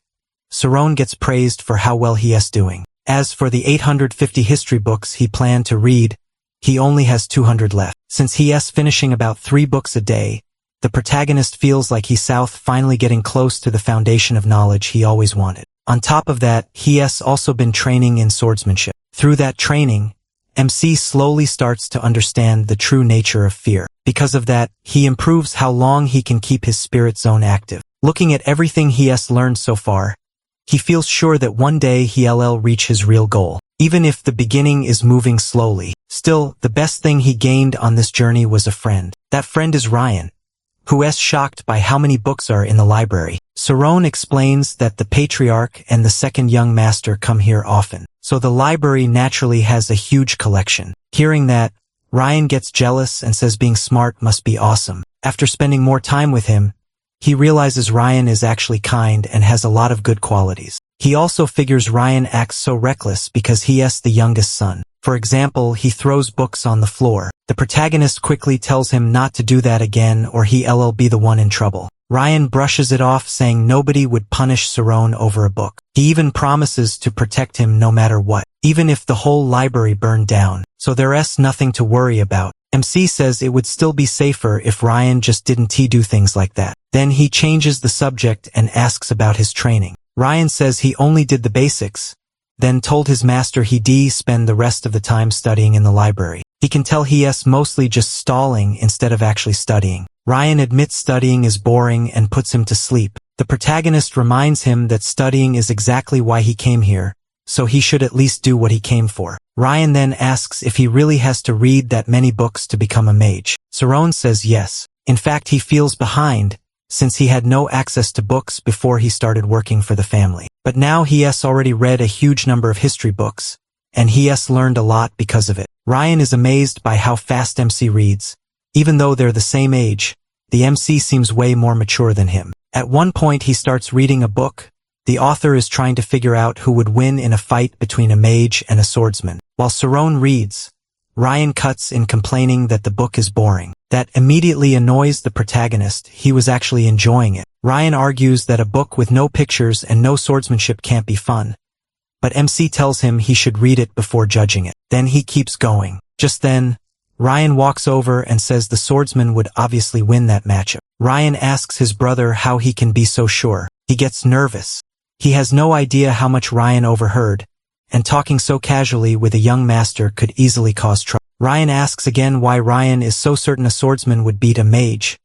Saron gets praised for how well he is doing. As for the 850 history books he planned to read, he only has 200 left. Since he is finishing about 3 books a day, the protagonist feels like he's finally getting close to the foundation of knowledge he always wanted. On top of that, he has also been training in swordsmanship. Through that training, MC slowly starts to understand the true nature of fear. Because of that, he improves how long he can keep his spirit zone active. Looking at everything he has learned so far, he feels sure that one day he'll reach his real goal. Even if the beginning is moving slowly, still, the best thing he gained on this journey was a friend. That friend is Ryan, who is shocked by how many books are in the library. Saron explains that the patriarch and the second young master come here often, so the library naturally has a huge collection. Hearing that, Ryan gets jealous and says being smart must be awesome. After spending more time with him, he realizes Ryan is actually kind and has a lot of good qualities. He also figures Ryan acts so reckless because he is the youngest son. For example, he throws books on the floor. The protagonist quickly tells him not to do that again or he'll be the one in trouble. Ryan brushes it off, saying nobody would punish Saron over a book. He even promises to protect him no matter what, even if the whole library burned down, so there's nothing to worry about. MC says it would still be safer if Ryan just didn't do things like that. Then he changes the subject and asks about his training. Ryan says he only did the basics, then told his master he'd spend the rest of the time studying in the library. He can tell he's mostly just stalling instead of actually studying. Ryan admits studying is boring and puts him to sleep. The protagonist reminds him that studying is exactly why he came here, so he should at least do what he came for. Ryan then asks if he really has to read that many books to become a mage. Saron says yes. In fact, he feels behind, since he had no access to books before he started working for the family. But now he has already read a huge number of history books, and he has learned a lot because of it. Ryan is amazed by how fast MC reads. Even though they're the same age, the MC seems way more mature than him. At one point he starts reading a book. The author is trying to figure out who would win in a fight between a mage and a swordsman. While Saron reads, Ryan cuts in complaining that the book is boring. That immediately annoys the protagonist. He was actually enjoying it. Ryan argues that a book with no pictures and no swordsmanship can't be fun, but MC tells him he should read it before judging it. Then he keeps going. Just then, Ryan walks over and says the swordsman would obviously win that matchup. Ryan asks his brother how he can be so sure. He gets nervous. He has no idea how much Ryan overheard, and talking so casually with a young master could easily cause trouble. Ryan asks again why Ryan is so certain a swordsman would beat a mage,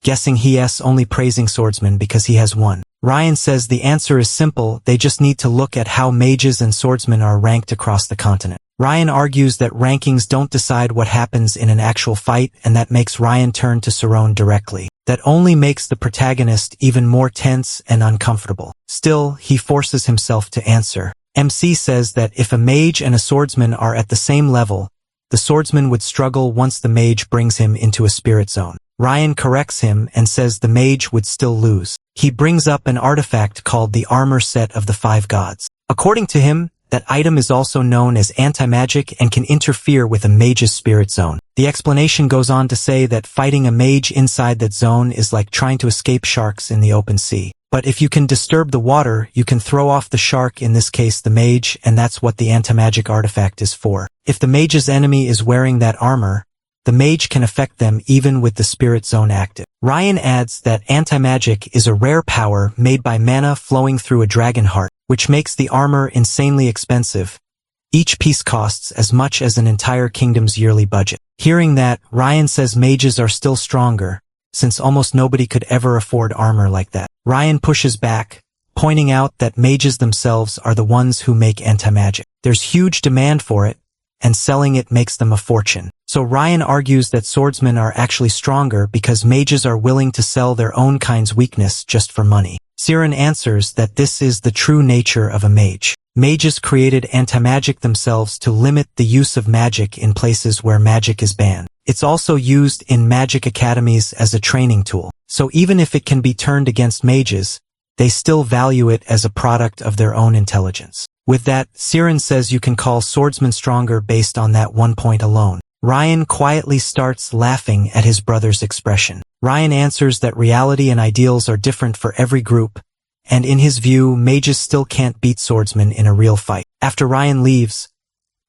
guessing he's only praising swordsmen because he has won. Ryan says the answer is simple, they just need to look at how mages and swordsmen are ranked across the continent. Ryan argues that rankings don't decide what happens in an actual fight, and that makes Ryan turn to Saron directly. That only makes the protagonist even more tense and uncomfortable. Still, he forces himself to answer. MC says that if a mage and a swordsman are at the same level, the swordsman would struggle once the mage brings him into a spirit zone. Ryan corrects him and says the mage would still lose. He brings up an artifact called the armor set of the 5 gods. According to him, that item is also known as anti-magic and can interfere with a mage's spirit zone. The explanation goes on to say that fighting a mage inside that zone is like trying to escape sharks in the open sea. But if you can disturb the water, you can throw off the shark, in this case the mage, and that's what the anti-magic artifact is for. If the mage's enemy is wearing that armor, the mage can affect them even with the spirit zone active. Ryan adds that anti-magic is a rare power made by mana flowing through a dragon heart, which makes the armor insanely expensive. Each piece costs as much as an entire kingdom's yearly budget. Hearing that, Ryan says mages are still stronger, since almost nobody could ever afford armor like that. Ryan pushes back, pointing out that mages themselves are the ones who make anti-magic. There's huge demand for it, and selling it makes them a fortune. So Ryan argues that swordsmen are actually stronger because mages are willing to sell their own kind's weakness just for money. Siren answers that this is the true nature of a mage. Mages created anti-magic themselves to limit the use of magic in places where magic is banned. It's also used in magic academies as a training tool. So even if it can be turned against mages, they still value it as a product of their own intelligence. With that, Siren says you can call swordsmen stronger based on that one point alone. Ryan quietly starts laughing at his brother's expression. Ryan answers that reality and ideals are different for every group, and in his view, mages still can't beat swordsmen in a real fight. After Ryan leaves,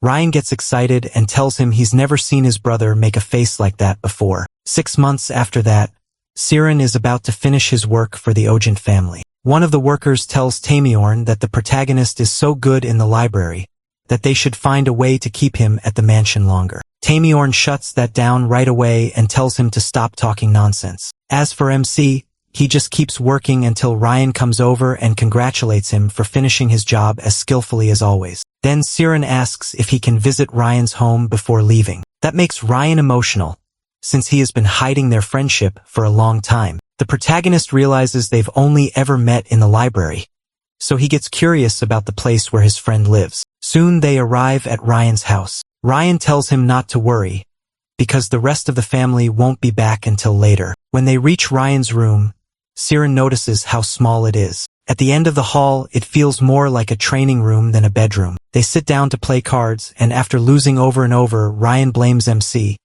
Ryan gets excited and tells him he's never seen his brother make a face like that before. 6 months after that, Siren is about to finish his work for the Ogent family. One of the workers tells Tamiorn that the protagonist is so good in the library that they should find a way to keep him at the mansion longer. Tamiorn shuts that down right away and tells him to stop talking nonsense. As for MC, he just keeps working until Ryan comes over and congratulates him for finishing his job as skillfully as always. Then Siren asks if he can visit Ryan's home before leaving. That makes Ryan emotional, since he has been hiding their friendship for a long time. The protagonist realizes they've only ever met in the library, so he gets curious about the place where his friend lives. Soon they arrive at Ryan's house. Ryan tells him not to worry, because the rest of the family won't be back until later. When they reach Ryan's room, Siren notices how small it is. At the end of the hall, it feels more like a training room than a bedroom. They sit down to play cards, and after losing over and over, Ryan blames MC,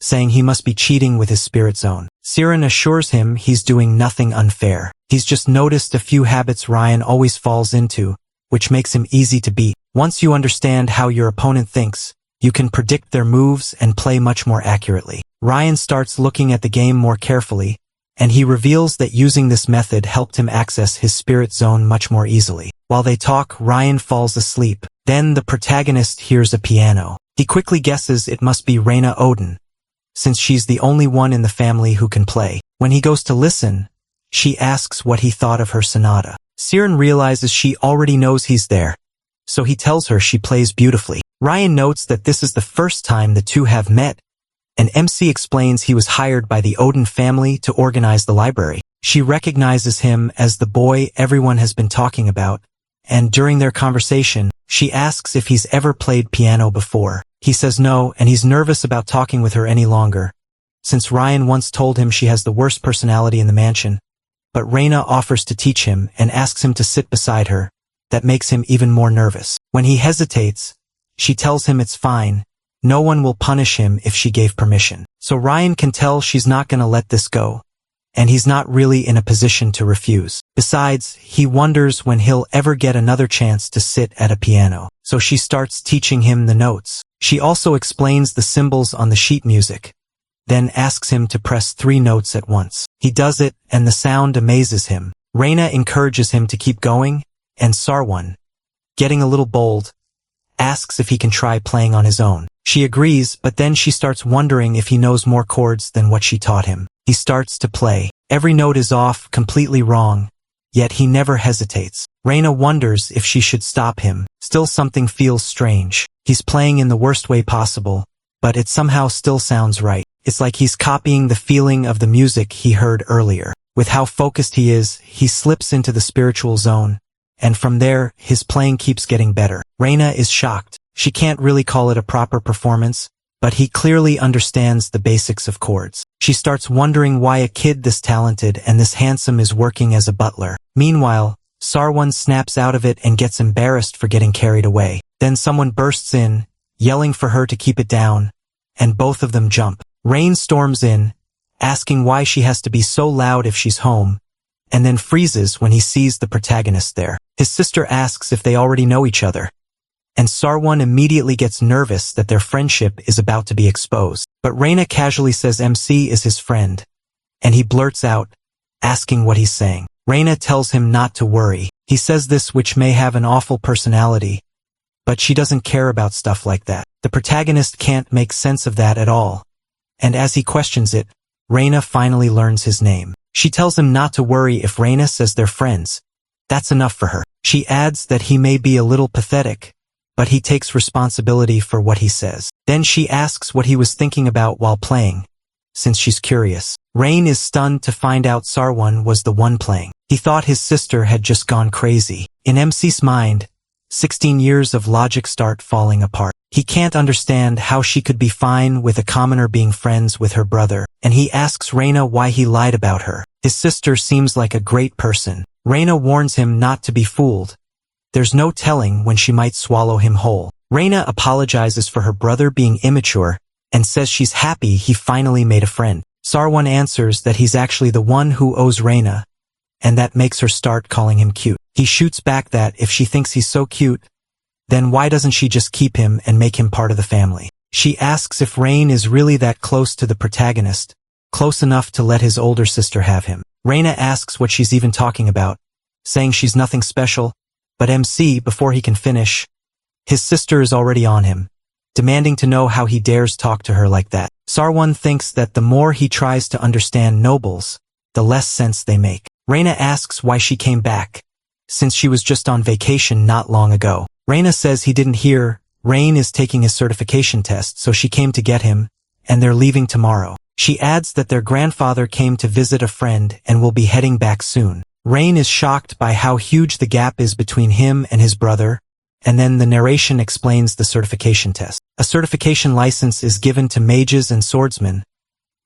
saying he must be cheating with his spirit zone. Siren assures him he's doing nothing unfair. He's just noticed a few habits Ryan always falls into, which makes him easy to beat. Once you understand how your opponent thinks, you can predict their moves and play much more accurately. Ryan starts looking at the game more carefully, and he reveals that using this method helped him access his spirit zone much more easily. While they talk, Ryan falls asleep. Then the protagonist hears a piano. He quickly guesses it must be Reina Odin, since she's the only one in the family who can play. When he goes to listen, she asks what he thought of her sonata. Siren realizes she already knows he's there, so he tells her she plays beautifully. Ryan notes that this is the first time the two have met, and MC explains he was hired by the Odin family to organize the library. She recognizes him as the boy everyone has been talking about, and during their conversation, she asks if he's ever played piano before. He says no, and he's nervous about talking with her any longer, since Ryan once told him she has the worst personality in the mansion. But Reina offers to teach him and asks him to sit beside her. That makes him even more nervous. When he hesitates, she tells him it's fine. No one will punish him if she gave permission. So Ryan can tell she's not gonna let this go, and he's not really in a position to refuse. Besides, he wonders when he'll ever get another chance to sit at a piano. So she starts teaching him the notes. She also explains the symbols on the sheet music, then asks him to press 3 notes at once. He does it, and the sound amazes him. Reina encourages him to keep going, and Sarwan, getting a little bold, asks if he can try playing on his own. She agrees, but then she starts wondering if he knows more chords than what she taught him. He starts to play. Every note is off, completely wrong, yet he never hesitates. Reina wonders if she should stop him. Still, something feels strange. He's playing in the worst way possible, but it somehow still sounds right. It's like he's copying the feeling of the music he heard earlier. With how focused he is, he slips into the spiritual zone, and from there, his playing keeps getting better. Reina is shocked. She can't really call it a proper performance, but he clearly understands the basics of chords. She starts wondering why a kid this talented and this handsome is working as a butler. Meanwhile, Sarwan snaps out of it and gets embarrassed for getting carried away. Then someone bursts in, yelling for her to keep it down, and both of them jump. Rain storms in, asking why she has to be so loud if she's home, and then freezes when he sees the protagonist there. His sister asks if they already know each other, and Sarwan immediately gets nervous that their friendship is about to be exposed. But Reina casually says MC is his friend, and he blurts out, asking what he's saying. Reina tells him not to worry. He says this, which may have an awful personality, but she doesn't care about stuff like that. The protagonist can't make sense of that at all, and as he questions it, Reina finally learns his name. She tells him not to worry if Reina says they're friends. That's enough for her. She adds that he may be a little pathetic, but he takes responsibility for what he says. Then she asks what he was thinking about while playing, since she's curious. Rain is stunned to find out Sarwan was the one playing. He thought his sister had just gone crazy. In MC's mind, 16 years of logic start falling apart. He can't understand how she could be fine with a commoner being friends with her brother, and he asks Reina why he lied about her. His sister seems like a great person. Reina warns him not to be fooled. There's no telling when she might swallow him whole. Reina apologizes for her brother being immature and says she's happy he finally made a friend. Sarwan answers that he's actually the one who owes Reina, and that makes her start calling him cute. He shoots back that if she thinks he's so cute, then why doesn't she just keep him and make him part of the family? She asks if Rain is really that close to the protagonist, close enough to let his older sister have him. Reina asks what she's even talking about, saying she's nothing special, but MC, before he can finish, his sister is already on him, demanding to know how he dares talk to her like that. Sarwan thinks that the more he tries to understand nobles, the less sense they make. Reina asks why she came back, since she was just on vacation not long ago. Reina says he didn't hear. Rain is taking his certification test, so she came to get him, and they're leaving tomorrow. She adds that their grandfather came to visit a friend and will be heading back soon. Rain is shocked by how huge the gap is between him and his brother, and then the narration explains the certification test. A certification license is given to mages and swordsmen,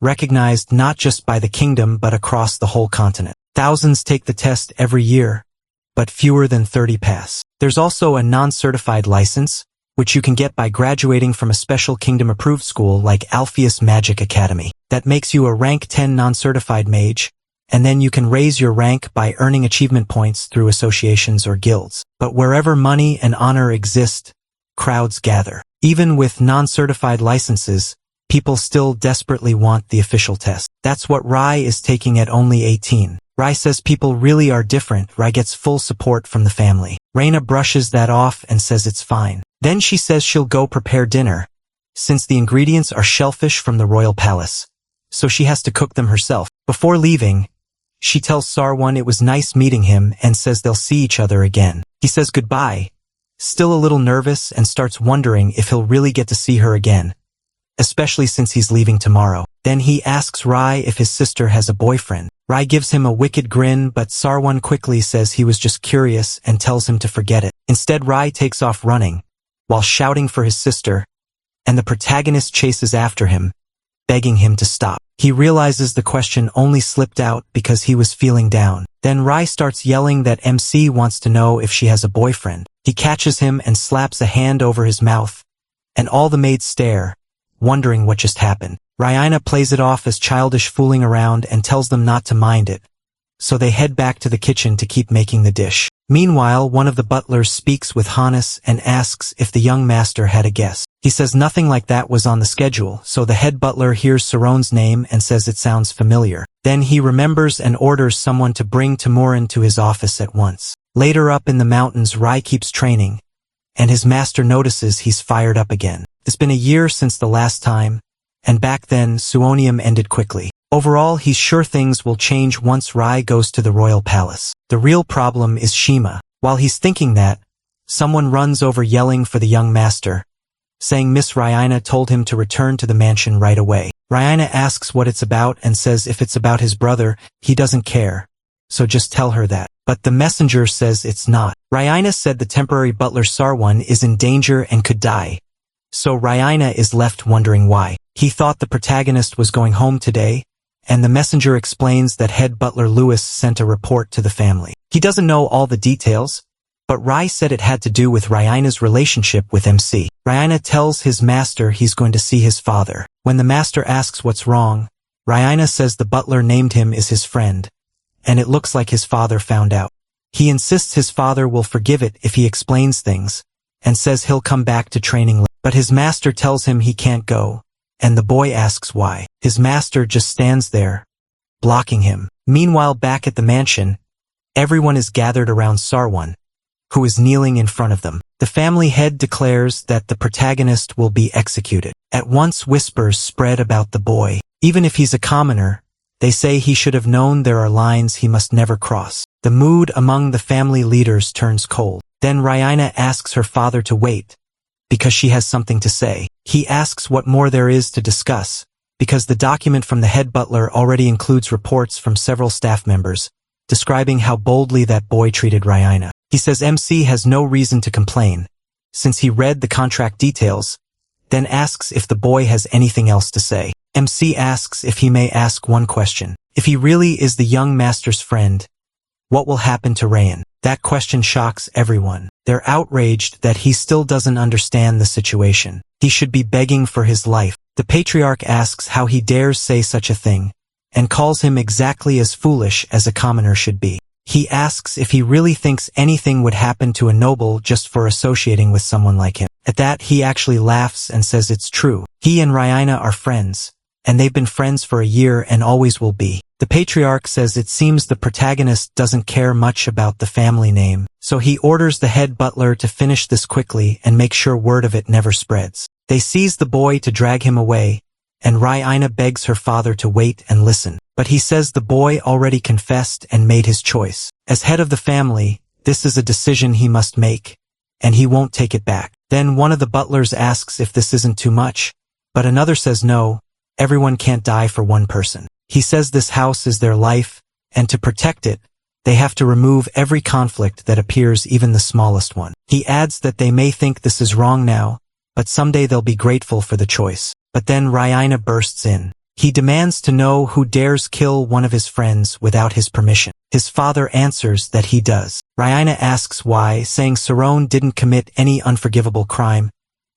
recognized not just by the kingdom but across the whole continent. Thousands take the test every year, but fewer than 30 pass. There's also a non-certified license, which you can get by graduating from a special kingdom-approved school like Alpheus Magic Academy. That makes you a rank 10 non-certified mage, and then you can raise your rank by earning achievement points through associations or guilds. But wherever money and honor exist, crowds gather. Even with non-certified licenses, people still desperately want the official test. That's what Rai is taking at only 18. Rai says people really are different. Rai gets full support from the family. Reina brushes that off and says it's fine. Then she says she'll go prepare dinner, since the ingredients are shellfish from the royal palace, so she has to cook them herself. Before leaving, she tells Sarwan it was nice meeting him and says they'll see each other again. He says goodbye, still a little nervous, and starts wondering if he'll really get to see her again, especially since he's leaving tomorrow. Then he asks Rai if his sister has a boyfriend. Rai gives him a wicked grin, but Sarwan quickly says he was just curious and tells him to forget it. Instead, Rai takes off running, while shouting for his sister, and the protagonist chases after him, begging him to stop. He realizes the question only slipped out because he was feeling down. Then Rai starts yelling that MC wants to know if she has a boyfriend. He catches him and slaps a hand over his mouth, and all the maids stare, wondering what just happened. Raina plays it off as childish fooling around and tells them not to mind it, so they head back to the kitchen to keep making the dish. Meanwhile, one of the butlers speaks with Hannes and asks if the young master had a guest. He says nothing like that was on the schedule, so the head butler hears Saron's name and says it sounds familiar. Then he remembers and orders someone to bring Timurin to his office at once. Later up in the mountains, Rai keeps training, and his master notices he's fired up again. It's been a year since the last time, and back then Suonium ended quickly. Overall, he's sure things will change once Rai goes to the royal palace. The real problem is Shima. While he's thinking that, someone runs over yelling for the young master, saying Miss Raina told him to return to the mansion right away. Raina asks what it's about and says if it's about his brother, he doesn't care, so just tell her that. But the messenger says it's not. Raina said the temporary butler Sarwan is in danger and could die, so Raina is left wondering why. He thought the protagonist was going home today, and the messenger explains that head butler Lewis sent a report to the family. He doesn't know all the details, but Rai said it had to do with Raina's relationship with MC. Raina tells his master he's going to see his father. When the master asks what's wrong, Raina says the butler named him is his friend, and it looks like his father found out. He insists his father will forgive it if he explains things, and says he'll come back to training, but his master tells him he can't go, and the boy asks why. His master just stands there, blocking him. Meanwhile, back at the mansion, everyone is gathered around Sarwan, who is kneeling in front of them. The family head declares that the protagonist will be executed. At once whispers spread about the boy. Even if he's a commoner, they say he should have known there are lines he must never cross. The mood among the family leaders turns cold. Then Raina asks her father to wait, because she has something to say. He asks what more there is to discuss, because the document from the head butler already includes reports from several staff members, describing how boldly that boy treated Raina. He says MC has no reason to complain, since he read the contract details, then asks if the boy has anything else to say. MC asks if he may ask one question. If he really is the young master's friend, what will happen to Rayan? That question shocks everyone. They're outraged that he still doesn't understand the situation. He should be begging for his life. The patriarch asks how he dares say such a thing, and calls him exactly as foolish as a commoner should be. He asks if he really thinks anything would happen to a noble just for associating with someone like him. At that, he actually laughs and says it's true. He and Raina are friends, and they've been friends for a year and always will be. The patriarch says it seems the protagonist doesn't care much about the family name, so he orders the head butler to finish this quickly and make sure word of it never spreads. They seize the boy to drag him away, and Raina begs her father to wait and listen. But he says the boy already confessed and made his choice. As head of the family, this is a decision he must make, and he won't take it back. Then one of the butlers asks if this isn't too much, but another says no, everyone can't die for one person. He says this house is their life, and to protect it, they have to remove every conflict that appears, even the smallest one. He adds that they may think this is wrong now, but someday they'll be grateful for the choice. But then Raina bursts in. He demands to know who dares kill one of his friends without his permission. His father answers that he does. Raina asks why, saying Saron didn't commit any unforgivable crime,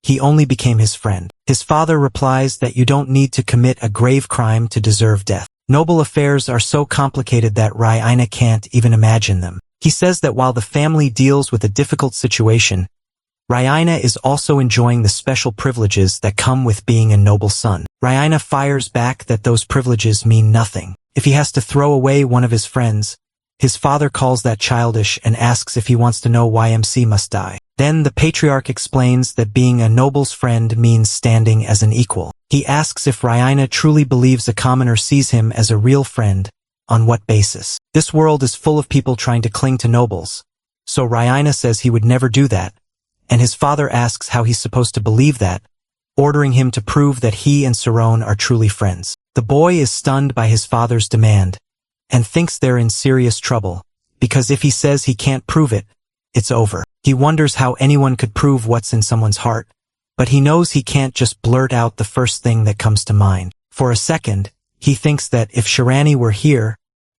he only became his friend. His father replies that you don't need to commit a grave crime to deserve death. Noble affairs are so complicated that Raina can't even imagine them. He says that while the family deals with a difficult situation, Raina is also enjoying the special privileges that come with being a noble son. Raina fires back that those privileges mean nothing. If he has to throw away one of his friends, his father calls that childish and asks if he wants to know why MC must die. Then the patriarch explains that being a noble's friend means standing as an equal. He asks if Raina truly believes a commoner sees him as a real friend. On what basis? This world is full of people trying to cling to nobles. So Raina says he would never do that, and his father asks how he's supposed to believe that, ordering him to prove that he and Sarone are truly friends. The boy is stunned by his father's demand, and thinks they're in serious trouble, because if he says he can't prove it, it's over. He wonders how anyone could prove what's in someone's heart, but he knows he can't just blurt out the first thing that comes to mind. For a second, he thinks that if Shirani were here,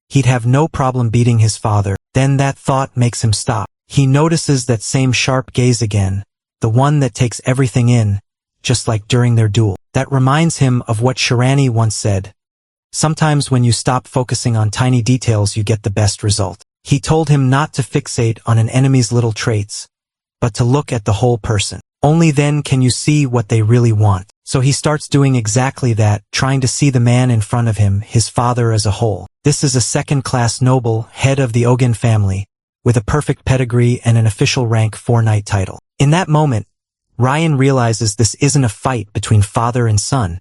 he'd have no problem beating his father. Then that thought makes him stop. He notices that same sharp gaze again, the one that takes everything in, just like during their duel. That reminds him of what Shirani once said. Sometimes when you stop focusing on tiny details you get the best result. He told him not to fixate on an enemy's little traits, but to look at the whole person. Only then can you see what they really want. So he starts doing exactly that, trying to see the man in front of him, his father as a whole. This is a second-class noble, head of the Ogen family, with a perfect pedigree and an official rank 4-knight title. In that moment, Ryan realizes this isn't a fight between father and son.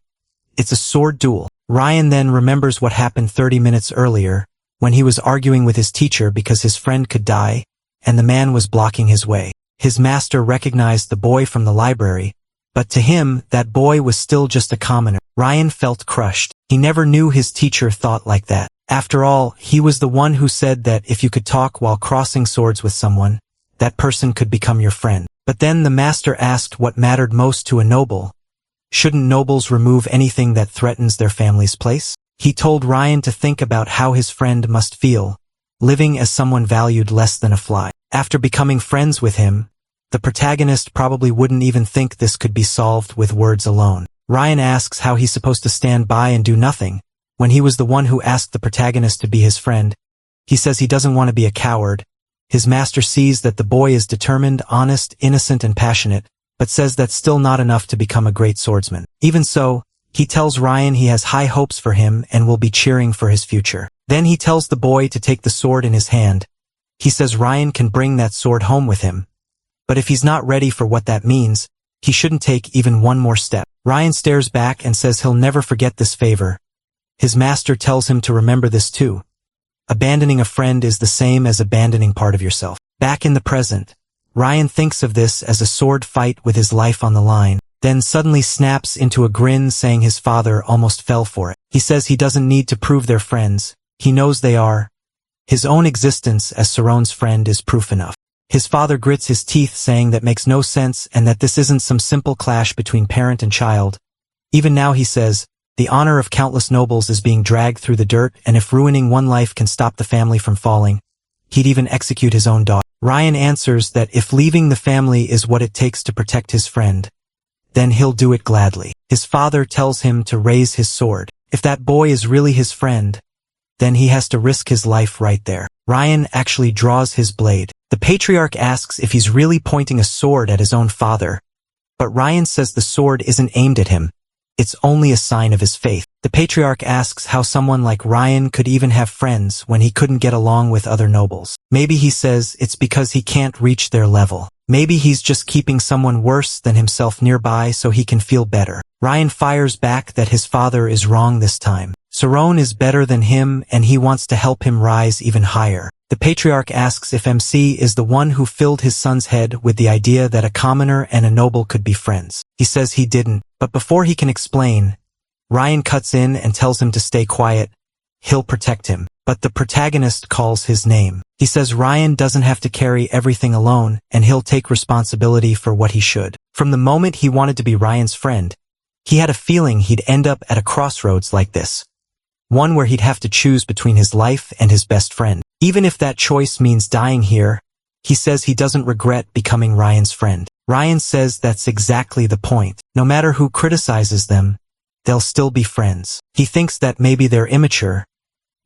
It's a sword duel. Ryan then remembers what happened 30 minutes earlier, when he was arguing with his teacher because his friend could die, and the man was blocking his way. His master recognized the boy from the library, but to him, that boy was still just a commoner. Ryan felt crushed. He never knew his teacher thought like that. After all, he was the one who said that if you could talk while crossing swords with someone, that person could become your friend. But then the master asked what mattered most to a noble. Shouldn't nobles remove anything that threatens their family's place? He told Ryan to think about how his friend must feel, living as someone valued less than a fly. After becoming friends with him, the protagonist probably wouldn't even think this could be solved with words alone. Ryan asks how he's supposed to stand by and do nothing, when he was the one who asked the protagonist to be his friend. He says he doesn't want to be a coward. His master sees that the boy is determined, honest, innocent, and passionate, but says that's still not enough to become a great swordsman. Even so, he tells Ryan he has high hopes for him and will be cheering for his future. Then he tells the boy to take the sword in his hand. He says Ryan can bring that sword home with him, but if he's not ready for what that means, he shouldn't take even one more step. Ryan stares back and says he'll never forget this favor. His master tells him to remember this too. Abandoning a friend is the same as abandoning part of yourself. Back in the present, Ryan thinks of this as a sword fight with his life on the line, then suddenly snaps into a grin saying his father almost fell for it. He says he doesn't need to prove they're friends. He knows they are. His own existence as Sarone's friend is proof enough. His father grits his teeth saying that makes no sense and that this isn't some simple clash between parent and child. Even now he says, the honor of countless nobles is being dragged through the dirt, and if ruining one life can stop the family from falling, he'd even execute his own daughter. Ryan answers that if leaving the family is what it takes to protect his friend, then he'll do it gladly. His father tells him to raise his sword. If that boy is really his friend, then he has to risk his life right there. Ryan actually draws his blade. The patriarch asks if he's really pointing a sword at his own father, but Ryan says the sword isn't aimed at him. It's only a sign of his faith. The patriarch asks how someone like Ryan could even have friends when he couldn't get along with other nobles. Maybe he says it's because he can't reach their level. Maybe he's just keeping someone worse than himself nearby so he can feel better. Ryan fires back that his father is wrong this time. Sarone is better than him and he wants to help him rise even higher. The patriarch asks if MC is the one who filled his son's head with the idea that a commoner and a noble could be friends. He says he didn't, but before he can explain, Ryan cuts in and tells him to stay quiet. He'll protect him. But the protagonist calls his name. He says Ryan doesn't have to carry everything alone and he'll take responsibility for what he should. From the moment he wanted to be Ryan's friend, he had a feeling he'd end up at a crossroads like this. One where he'd have to choose between his life and his best friend. Even if that choice means dying here, he says he doesn't regret becoming Ryan's friend. Ryan says that's exactly the point. No matter who criticizes them, they'll still be friends. He thinks that maybe they're immature,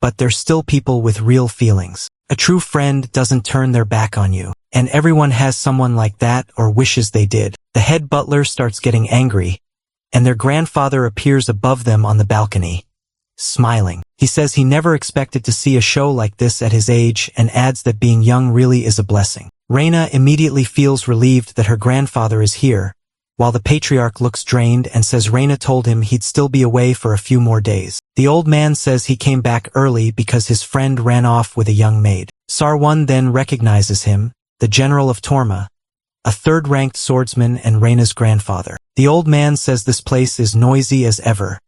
but they're still people with real feelings. A true friend doesn't turn their back on you, and everyone has someone like that or wishes they did. The head butler starts getting angry, and their grandfather appears above them on the balcony, smiling. He says he never expected to see a show like this at his age and adds that being young really is a blessing. Reina immediately feels relieved that her grandfather is here, while the patriarch looks drained and says Reina told him he'd still be away for a few more days. The old man says he came back early because his friend ran off with a young maid. Sarwan then recognizes him, the general of Torma, a third-ranked swordsman and Reina's grandfather. The old man says this place is noisy as ever,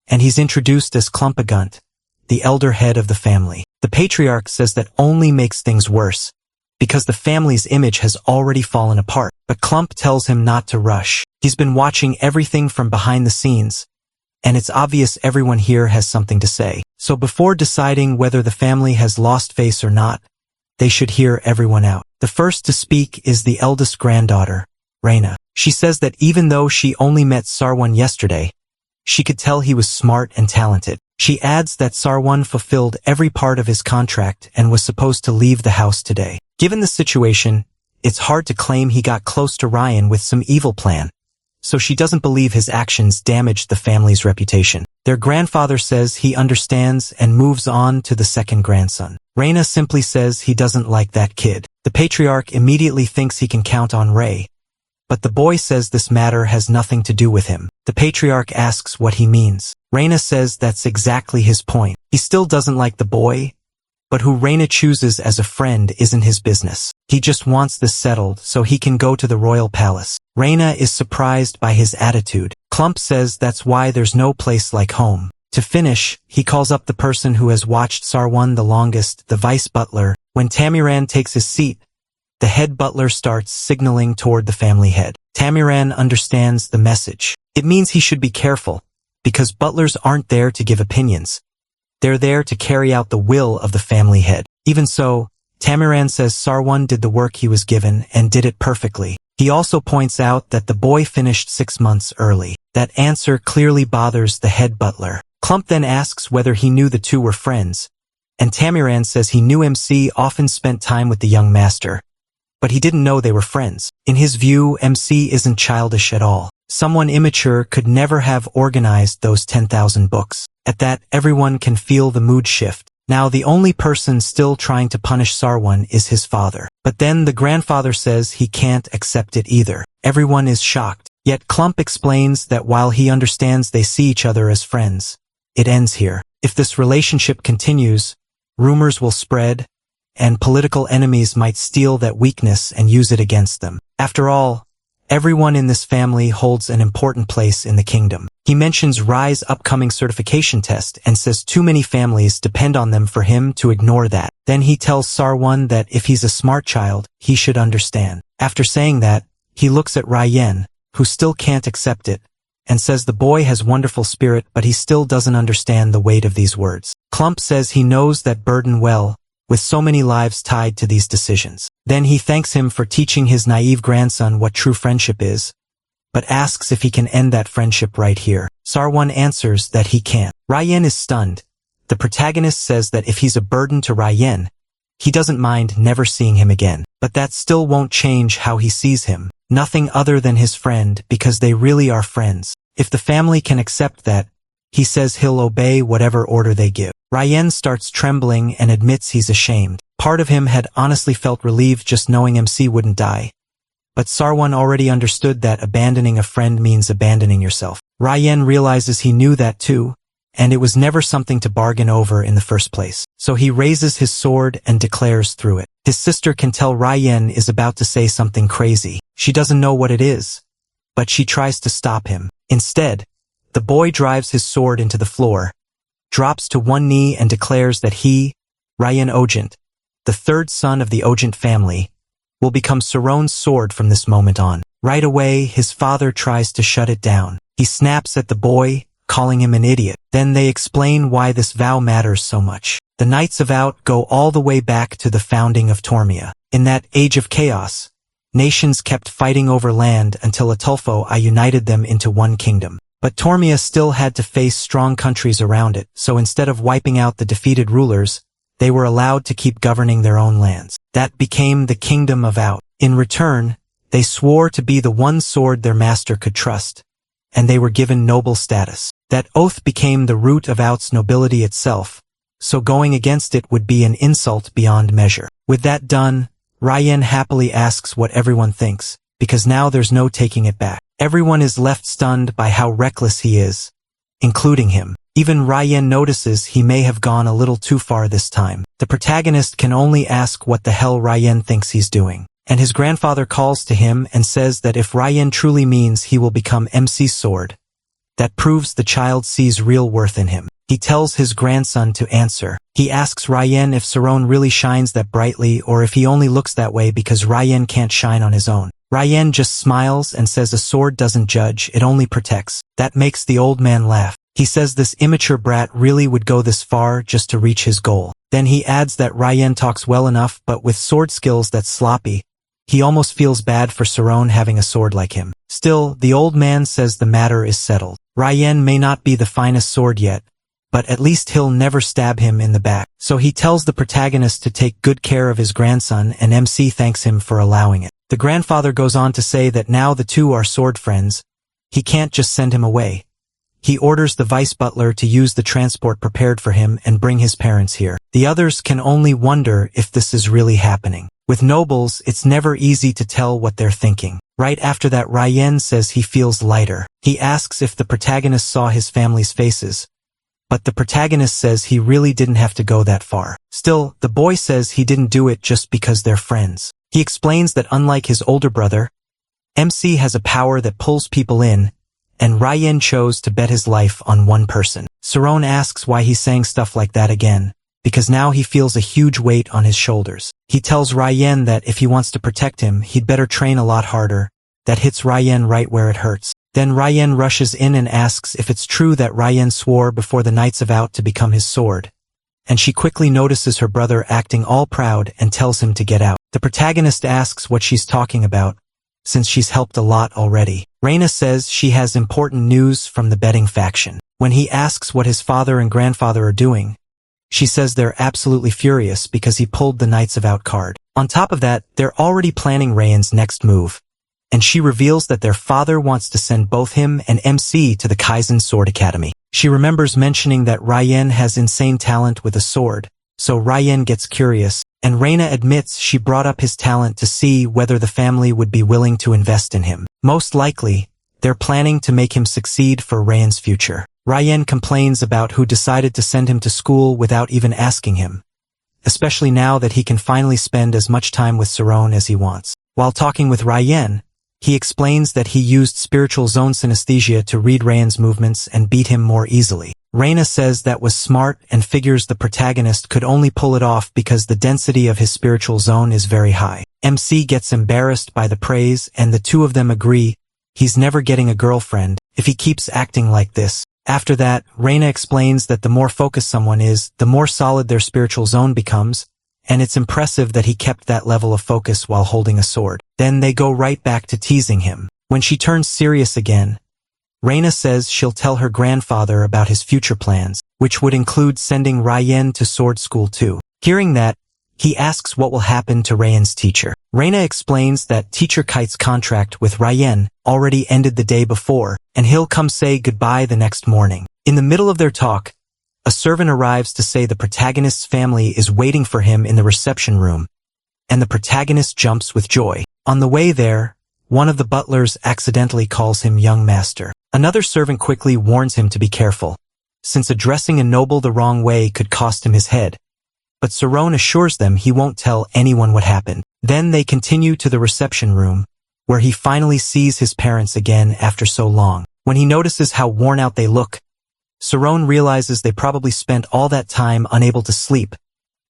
and he's introduced as Klumpagunt, the elder head of the family. The patriarch says that only makes things worse, because the family's image has already fallen apart. But Klump tells him not to rush. He's been watching everything from behind the scenes, and it's obvious everyone here has something to say. So before deciding whether the family has lost face or not, they should hear everyone out. The first to speak is the eldest granddaughter, Reina. She says that even though she only met Sarwan yesterday, she could tell he was smart and talented. She adds that Sarwan fulfilled every part of his contract and was supposed to leave the house today. Given the situation, it's hard to claim he got close to Ryan with some evil plan, so she doesn't believe his actions damaged the family's reputation. Their grandfather says he understands and moves on to the second grandson. Reina simply says he doesn't like that kid. The patriarch immediately thinks he can count on Ray, but the boy says this matter has nothing to do with him. The patriarch asks what he means. Reina says that's exactly his point. He still doesn't like the boy, but who Reina chooses as a friend isn't his business. He just wants this settled so he can go to the royal palace. Reina is surprised by his attitude. Klump says that's why there's no place like home. To finish, he calls up the person who has watched Sarwan the longest, the vice butler. When Tamiran takes his seat, the head butler starts signaling toward the family head. Tamiran understands the message. It means he should be careful, because butlers aren't there to give opinions. They're there to carry out the will of the family head. Even so, Tamiran says Sarwan did the work he was given and did it perfectly. He also points out that the boy finished 6 months early. That answer clearly bothers the head butler. Klump then asks whether he knew the two were friends, and Tamiran says he knew MC often spent time with the young master, but he didn't know they were friends. In his view, MC isn't childish at all. Someone immature could never have organized those 10,000 books. At that, everyone can feel the mood shift. Now the only person still trying to punish Sarwan is his father. But then the grandfather says he can't accept it either. Everyone is shocked. Yet Klump explains that while he understands they see each other as friends, it ends here. If this relationship continues, rumors will spread, and political enemies might steal that weakness and use it against them. After all, everyone in this family holds an important place in the kingdom. He mentions Rai's upcoming certification test and says too many families depend on them for him to ignore that. Then he tells Sarwan that if he's a smart child, he should understand. After saying that, he looks at Ryan, who still can't accept it, and says the boy has wonderful spirit but he still doesn't understand the weight of these words. Klump says he knows that burden well, with so many lives tied to these decisions. Then he thanks him for teaching his naive grandson what true friendship is, but asks if he can end that friendship right here. Sarwan answers that he can't. Ryan is stunned. The protagonist says that if he's a burden to Ryan, he doesn't mind never seeing him again. But that still won't change how he sees him. Nothing other than his friend, because they really are friends. If the family can accept that, he says he'll obey whatever order they give. Ryan starts trembling and admits he's ashamed. Part of him had honestly felt relieved just knowing MC wouldn't die. But Sarwan already understood that abandoning a friend means abandoning yourself. Ryan realizes he knew that too, and it was never something to bargain over in the first place. So he raises his sword and declares through it. His sister can tell Ryan is about to say something crazy. She doesn't know what it is, but she tries to stop him. Instead, the boy drives his sword into the floor, drops to one knee and declares that he, Ryan Ojent, the third son of the Ojent family, will become Saron's sword from this moment on. Right away, his father tries to shut it down. He snaps at the boy, calling him an idiot. Then they explain why this vow matters so much. The Knights of Out go all the way back to the founding of Tormia. In that age of chaos, nations kept fighting over land until Atulfo I united them into one kingdom. But Tormia still had to face strong countries around it, so instead of wiping out the defeated rulers, they were allowed to keep governing their own lands. That became the Kingdom of Out. In return, they swore to be the one sword their master could trust, and they were given noble status. That oath became the root of Out's nobility itself, so going against it would be an insult beyond measure. With that done, Ryan happily asks what everyone thinks, because now there's no taking it back. Everyone is left stunned by how reckless he is, including him. Even Ryan notices he may have gone a little too far this time. The protagonist can only ask what the hell Ryan thinks he's doing, and his grandfather calls to him and says that if Ryan truly means he will become MC's sword, that proves the child sees real worth in him. He tells his grandson to answer. He asks Ryan if Saron really shines that brightly or if he only looks that way because Ryan can't shine on his own. Ryan just smiles and says a sword doesn't judge, it only protects. That makes the old man laugh. He says this immature brat really would go this far just to reach his goal. Then he adds that Ryan talks well enough, but with sword skills that's sloppy. He almost feels bad for Saron having a sword like him. Still, the old man says the matter is settled. Ryan may not be the finest sword yet, but at least he'll never stab him in the back. So he tells the protagonist to take good care of his grandson, and MC thanks him for allowing it. The grandfather goes on to say that now the two are sword friends, he can't just send him away. He orders the vice butler to use the transport prepared for him and bring his parents here. The others can only wonder if this is really happening. With nobles, it's never easy to tell what they're thinking. Right after that, Ryan says he feels lighter. He asks if the protagonist saw his family's faces, but the protagonist says he really didn't have to go that far. Still, the boy says he didn't do it just because they're friends. He explains that unlike his older brother, MC has a power that pulls people in, and Ryan chose to bet his life on one person. Saron asks why he's saying stuff like that again, because now he feels a huge weight on his shoulders. He tells Ryan that if he wants to protect him, he'd better train a lot harder. That hits Ryan right where it hurts. Then Ryan rushes in and asks if it's true that Ryan swore before the Knights of Out to become his sword, and she quickly notices her brother acting all proud and tells him to get out. The protagonist asks what she's talking about, since she's helped a lot already. Reina says she has important news from the betting faction. When he asks what his father and grandfather are doing, she says they're absolutely furious because he pulled the Knights of Out card. On top of that, they're already planning Ryan's next move, and she reveals that their father wants to send both him and MC to the Kaizen Sword Academy. She remembers mentioning that Ryan has insane talent with a sword, so Ryan gets curious, and Reina admits she brought up his talent to see whether the family would be willing to invest in him. Most likely, they're planning to make him succeed for Ryan's future. Ryan complains about who decided to send him to school without even asking him, especially now that he can finally spend as much time with Saron as he wants. While talking with Ryan, he explains that he used spiritual zone synesthesia to read Ryan's movements and beat him more easily. Reina says that was smart and figures the protagonist could only pull it off because the density of his spiritual zone is very high. MC gets embarrassed by the praise, and the two of them agree he's never getting a girlfriend if he keeps acting like this. After that, Reina explains that the more focused someone is, the more solid their spiritual zone becomes, and it's impressive that he kept that level of focus while holding a sword. Then they go right back to teasing him. When she turns serious again, Reina says she'll tell her grandfather about his future plans, which would include sending Ryan to sword school too. Hearing that, he asks what will happen to Ryan's teacher. Reina explains that Teacher Kite's contract with Ryan already ended the day before, and he'll come say goodbye the next morning. In the middle of their talk, a servant arrives to say the protagonist's family is waiting for him in the reception room, and the protagonist jumps with joy. On the way there, one of the butlers accidentally calls him young master. Another servant quickly warns him to be careful, since addressing a noble the wrong way could cost him his head. But Saron assures them he won't tell anyone what happened. Then they continue to the reception room, where he finally sees his parents again after so long. When he notices how worn out they look, Saron realizes they probably spent all that time unable to sleep,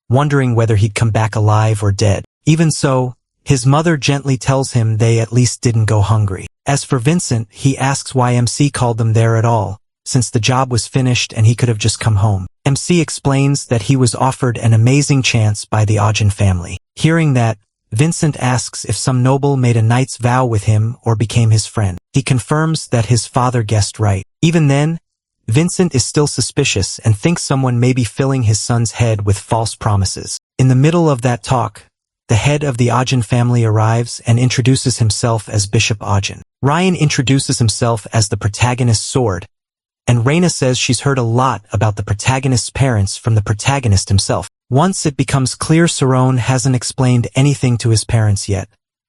wondering whether he'd come back alive or dead. Even so, his mother gently tells him they at least didn't go hungry. As for Vincent, he asks why MC called them there at all, since the job was finished and he could have just come home. MC explains that he was offered an amazing chance by the Ajin family. Hearing that, Vincent asks if some noble made a knight's vow with him or became his friend. He confirms that his father guessed right. Even then, Vincent is still suspicious and thinks someone may be filling his son's head with false promises. In the middle of that talk, the head of the Ajin family arrives and introduces himself as Bishop Ajin. Ryan introduces himself as the protagonist's sword, and Reina says she's heard a lot about the protagonist's parents from the protagonist himself. Once it becomes clear Saron hasn't explained anything to his parents yet,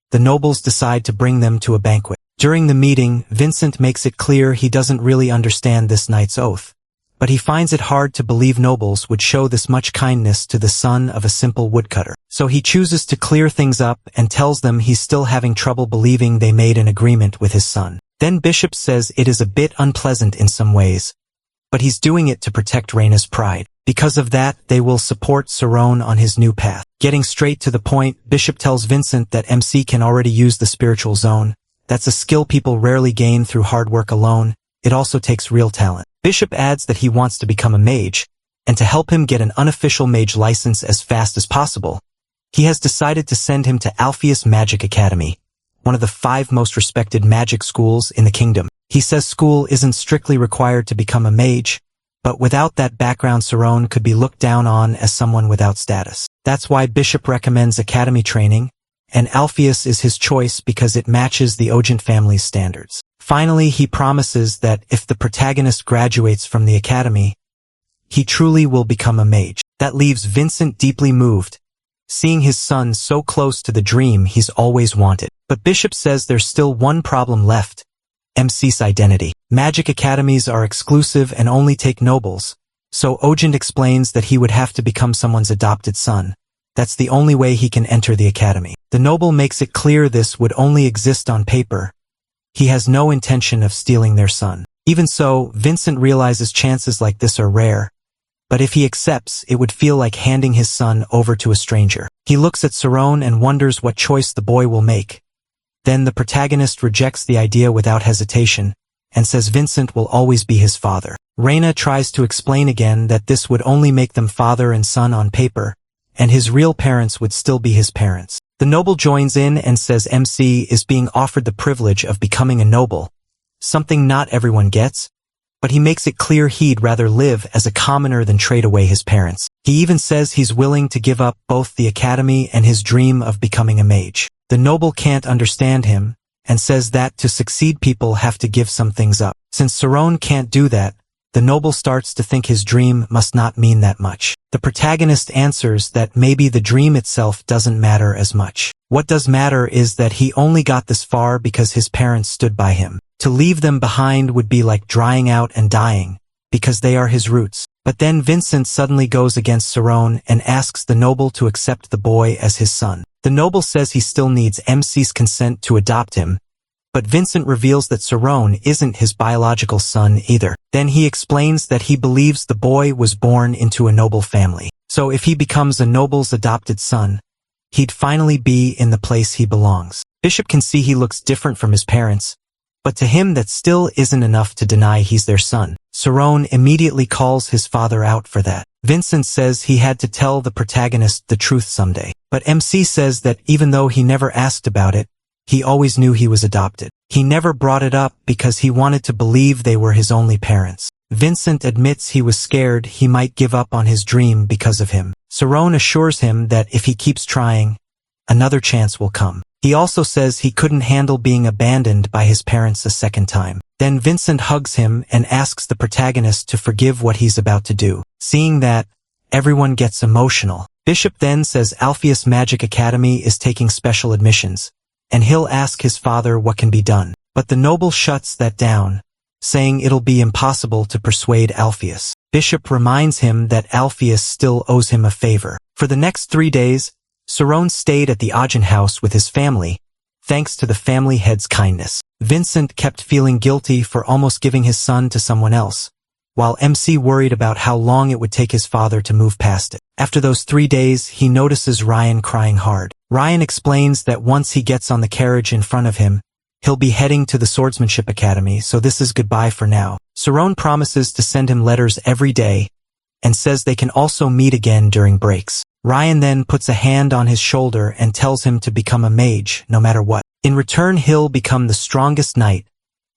the nobles decide to bring them to a banquet. During the meeting, Vincent makes it clear he doesn't really understand this knight's oath, but he finds it hard to believe nobles would show this much kindness to the son of a simple woodcutter. So he chooses to clear things up and tells them he's still having trouble believing they made an agreement with his son. Then Bishop says it is a bit unpleasant in some ways, but he's doing it to protect Reina's pride. Because of that, they will support Saron on his new path. Getting straight to the point, Bishop tells Vincent that MC can already use the spiritual zone. That's a skill people rarely gain through hard work alone. It also takes real talent. Bishop adds that he wants to become a mage, and to help him get an unofficial mage license as fast as possible, he has decided to send him to Alpheus Magic Academy, one of the 5 most respected magic schools in the kingdom. He says school isn't strictly required to become a mage, but without that background Saron could be looked down on as someone without status. That's why Bishop recommends academy training, and Alpheus is his choice because it matches the Ojent family's standards. Finally, he promises that if the protagonist graduates from the academy, he truly will become a mage. That leaves Vincent deeply moved, seeing his son so close to the dream he's always wanted. But Bishop says there's still one problem left: MC's identity. Magic academies are exclusive and only take nobles, so Ojent explains that he would have to become someone's adopted son. That's the only way he can enter the academy. The noble makes it clear this would only exist on paper. He has no intention of stealing their son. Even so, Vincent realizes chances like this are rare, but if he accepts, it would feel like handing his son over to a stranger. He looks at Saron and wonders what choice the boy will make. Then the protagonist rejects the idea without hesitation, and says Vincent will always be his father. Reina tries to explain again that this would only make them father and son on paper, and his real parents would still be his parents. The noble joins in and says MC is being offered the privilege of becoming a noble, something not everyone gets, but he makes it clear he'd rather live as a commoner than trade away his parents. He even says he's willing to give up both the academy and his dream of becoming a mage. The noble can't understand him, and says that to succeed people have to give some things up. Since Saron can't do that, the noble starts to think his dream must not mean that much. The protagonist answers that maybe the dream itself doesn't matter as much. What does matter is that he only got this far because his parents stood by him. To leave them behind would be like drying out and dying, because they are his roots. But then Vincent suddenly goes against Saron and asks the noble to accept the boy as his son. The noble says he still needs MC's consent to adopt him, but Vincent reveals that Saron isn't his biological son either. Then he explains that he believes the boy was born into a noble family. So if he becomes a noble's adopted son, he'd finally be in the place he belongs. Bishop can see he looks different from his parents, but to him that still isn't enough to deny he's their son. Saron immediately calls his father out for that. Vincent says he had to tell the protagonist the truth someday, but MC says that even though he never asked about it, he always knew he was adopted. He never brought it up because he wanted to believe they were his only parents. Vincent admits he was scared he might give up on his dream because of him. Saron assures him that if he keeps trying, another chance will come. He also says he couldn't handle being abandoned by his parents a second time. Then Vincent hugs him and asks the protagonist to forgive what he's about to do. Seeing that, everyone gets emotional. Bishop then says Alpheus Magic Academy is taking special admissions, and he'll ask his father what can be done. But the noble shuts that down, saying it'll be impossible to persuade Alpheus. Bishop reminds him that Alpheus still owes him a favor. For the next 3 days, Saron stayed at the Ajin house with his family, thanks to the family head's kindness. Vincent kept feeling guilty for almost giving his son to someone else, while MC worried about how long it would take his father to move past it. After those 3 days, he notices Ryan crying hard. Ryan explains that once he gets on the carriage in front of him, he'll be heading to the Swordsmanship Academy, so this is goodbye for now. Saron promises to send him letters every day, and says they can also meet again during breaks. Ryan then puts a hand on his shoulder and tells him to become a mage, no matter what. In return, he'll become the strongest knight,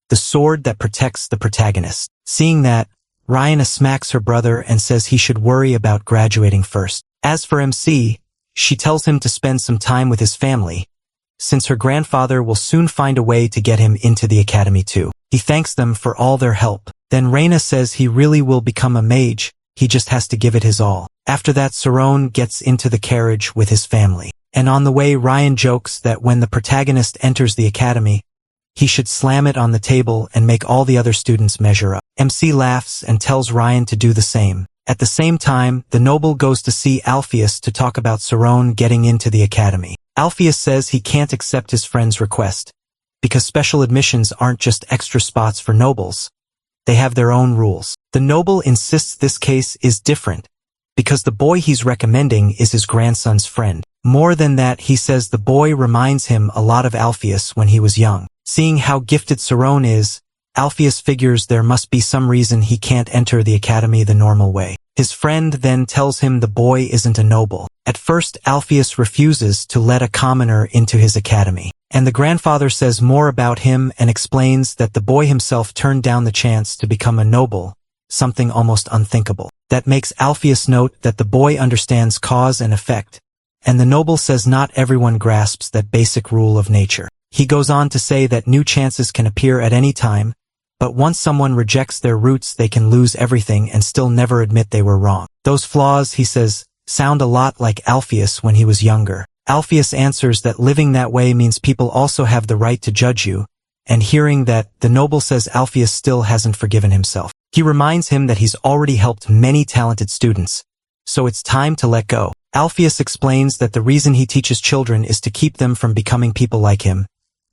the sword that protects the protagonist. Seeing that, Ryan smacks her brother and says he should worry about graduating first. As for MC, she tells him to spend some time with his family, since her grandfather will soon find a way to get him into the academy too. He thanks them for all their help. Then Reina says he really will become a mage, he just has to give it his all. After that, Saron gets into the carriage with his family. And on the way, Ryan jokes that when the protagonist enters the academy, he should slam it on the table and make all the other students measure up. MC laughs and tells Ryan to do the same. At the same time, the noble goes to see Alpheus to talk about Saron getting into the academy. Alpheus says he can't accept his friend's request, because special admissions aren't just extra spots for nobles. They have their own rules. The noble insists this case is different, because the boy he's recommending is his grandson's friend. More than that, he says the boy reminds him a lot of Alpheus when he was young. Seeing how gifted Saron is, Alpheus figures there must be some reason he can't enter the academy the normal way. His friend then tells him the boy isn't a noble. At first, Alpheus refuses to let a commoner into his academy, and the grandfather says more about him and explains that the boy himself turned down the chance to become a noble, something almost unthinkable. That makes Alpheus note that the boy understands cause and effect, and the noble says not everyone grasps that basic rule of nature. He goes on to say that new chances can appear at any time, but once someone rejects their roots, they can lose everything and still never admit they were wrong. Those flaws, he says, sound a lot like Alpheus when he was younger. Alpheus answers that living that way means people also have the right to judge you, and hearing that, the noble says Alpheus still hasn't forgiven himself. He reminds him that he's already helped many talented students, so it's time to let go. Alpheus explains that the reason he teaches children is to keep them from becoming people like him,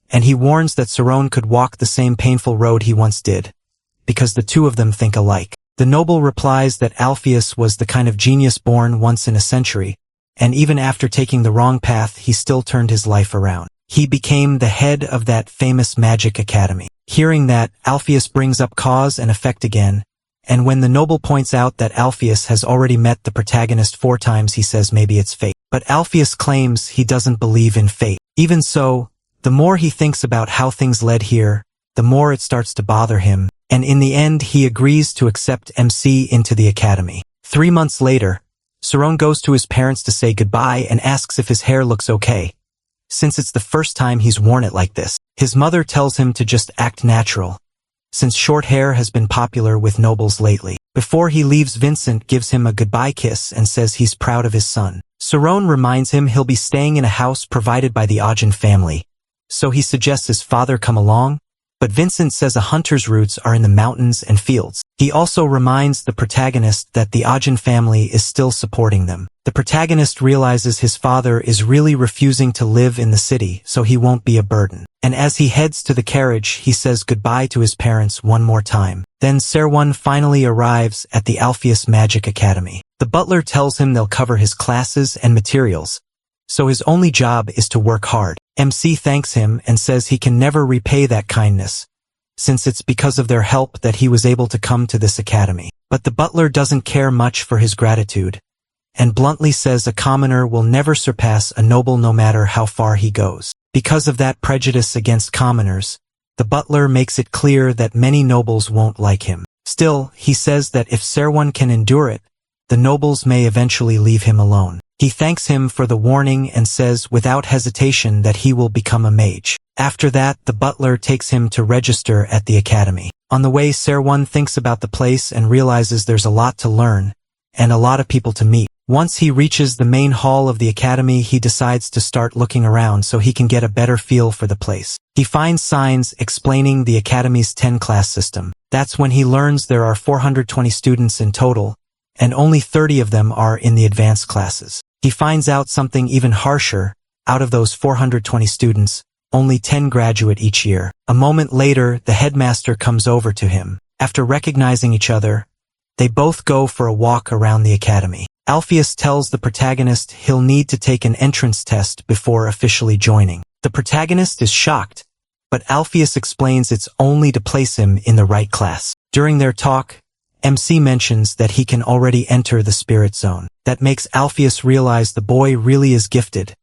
and he warns that Saron could walk the same painful road he once did, because the two of them think alike. The noble replies that Alpheus was the kind of genius born once in a century, and even after taking the wrong path, he still turned his life around. He became the head of that famous magic academy. Hearing that, Alpheus brings up cause and effect again, and when the noble points out that Alpheus has already met the protagonist 4 times, he says maybe it's fate. But Alpheus claims he doesn't believe in fate. Even so, the more he thinks about how things led here, the more it starts to bother him, and in the end he agrees to accept MC into the academy. 3 months later, Saron goes to his parents to say goodbye and asks if his hair looks okay, since it's the first time he's worn it like this. His mother tells him to just act natural, since short hair has been popular with nobles lately. Before he leaves, Vincent gives him a goodbye kiss and says he's proud of his son. Saron reminds him he'll be staying in a house provided by the Ajin family, so he suggests his father come along, but Vincent says a hunter's roots are in the mountains and fields. He also reminds the protagonist that the Ajin family is still supporting them. The protagonist realizes his father is really refusing to live in the city, so he won't be a burden. And as he heads to the carriage, he says goodbye to his parents one more time. Then Serwan finally arrives at the Alpheus Magic Academy. The butler tells him they'll cover his classes and materials, so his only job is to work hard. MC thanks him and says he can never repay that kindness, since it's because of their help that he was able to come to this academy. But the butler doesn't care much for his gratitude, and bluntly says a commoner will never surpass a noble no matter how far he goes. Because of that prejudice against commoners, the butler makes it clear that many nobles won't like him. Still, he says that if Serwan can endure it, the nobles may eventually leave him alone. He thanks him for the warning and says without hesitation that he will become a mage. After that, the butler takes him to register at the academy. On the way, Serwan thinks about the place and realizes there's a lot to learn, and a lot of people to meet. Once he reaches the main hall of the academy, he decides to start looking around so he can get a better feel for the place. He finds signs explaining the academy's 10-class system. That's when he learns there are 420 students in total, and only 30 of them are in the advanced classes. He finds out something even harsher: out of those 420 students, only 10 graduate each year. A moment later, the headmaster comes over to him. After recognizing each other, they both go for a walk around the academy. Alpheus tells the protagonist he'll need to take an entrance test before officially joining. The protagonist is shocked, but Alpheus explains it's only to place him in the right class. During their talk, MC mentions that he can already enter the spirit zone. That makes Alpheus realize the boy really is gifted,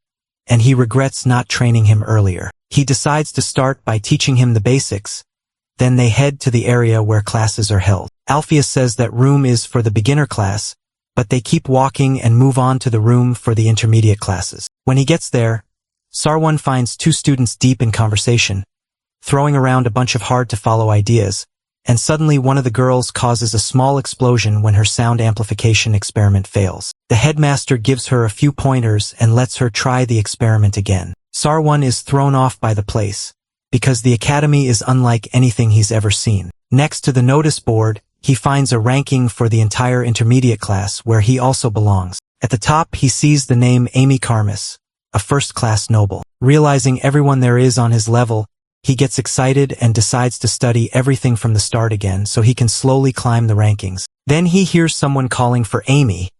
and he regrets not training him earlier. He decides to start by teaching him the basics. Then they head to the area where classes are held. Alpheus says that room is for the beginner class, but they keep walking and move on to the room for the intermediate classes. When he gets there, Sarwan finds two students deep in conversation, throwing around a bunch of hard-to-follow ideas, and suddenly one of the girls causes a small explosion when her sound amplification experiment fails. The headmaster gives her a few pointers and lets her try the experiment again. Sarwan is thrown off by the place, because the academy is unlike anything he's ever seen. Next to the notice board, he finds a ranking for the entire intermediate class where he also belongs. At the top, he sees the name Amy Karmas, a first-class noble. Realizing everyone there is on his level, he gets excited and decides to study everything from the start again so he can slowly climb the rankings. Then he hears someone calling for Amy,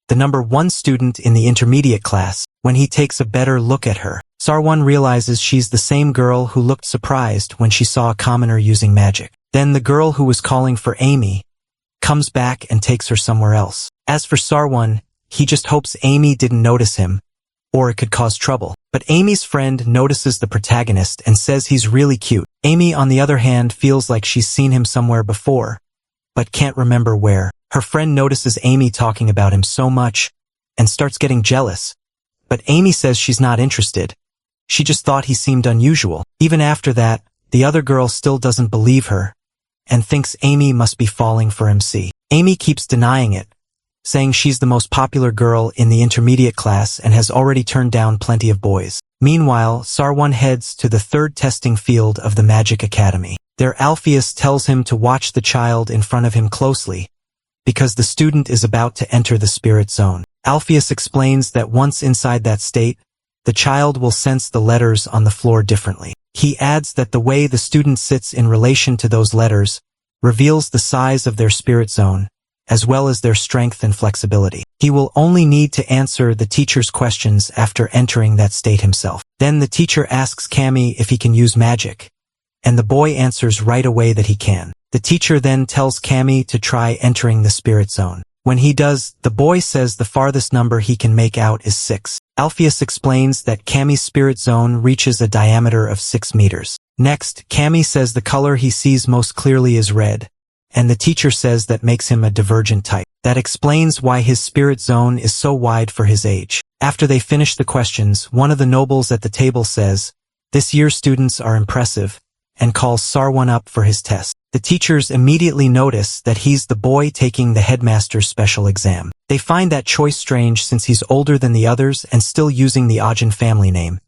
the number 1 student in the intermediate class. When he takes a better look at her, Sarwan realizes she's the same girl who looked surprised when she saw a commoner using magic. Then the girl who was calling for Amy comes back and takes her somewhere else. As for Sarwan, he just hopes Amy didn't notice him, or it could cause trouble. But Amy's friend notices the protagonist and says he's really cute. Amy, on the other hand, feels like she's seen him somewhere before, but can't remember where. Her friend notices Amy talking about him so much and starts getting jealous. But Amy says she's not interested. She just thought he seemed unusual. Even after that, the other girl still doesn't believe her and thinks Amy must be falling for MC. Amy keeps denying it, saying she's the most popular girl in the intermediate class and has already turned down plenty of boys. Meanwhile, Sarwan heads to the third testing field of the Magic Academy. There Alpheus tells him to watch the child in front of him closely, because the student is about to enter the spirit zone. Alpheus explains that once inside that state, the child will sense the letters on the floor differently. He adds that the way the student sits in relation to those letters reveals the size of their spirit zone, as well as their strength and flexibility. He will only need to answer the teacher's questions after entering that state himself. Then the teacher asks Cammy if he can use magic, and the boy answers right away that he can. The teacher then tells Cammy to try entering the spirit zone. When he does, the boy says the farthest number he can make out is 6. Alpheus explains that Cammy's spirit zone reaches a diameter of 6 meters. Next, Cammy says the color he sees most clearly is red, and the teacher says that makes him a divergent type. That explains why his spirit zone is so wide for his age. After they finish the questions, one of the nobles at the table says, "This year's students are impressive," and calls Sarwan up for his test. The teachers immediately notice that he's the boy taking the headmaster's special exam. They find that choice strange since he's older than the others and still using the Ajin family name,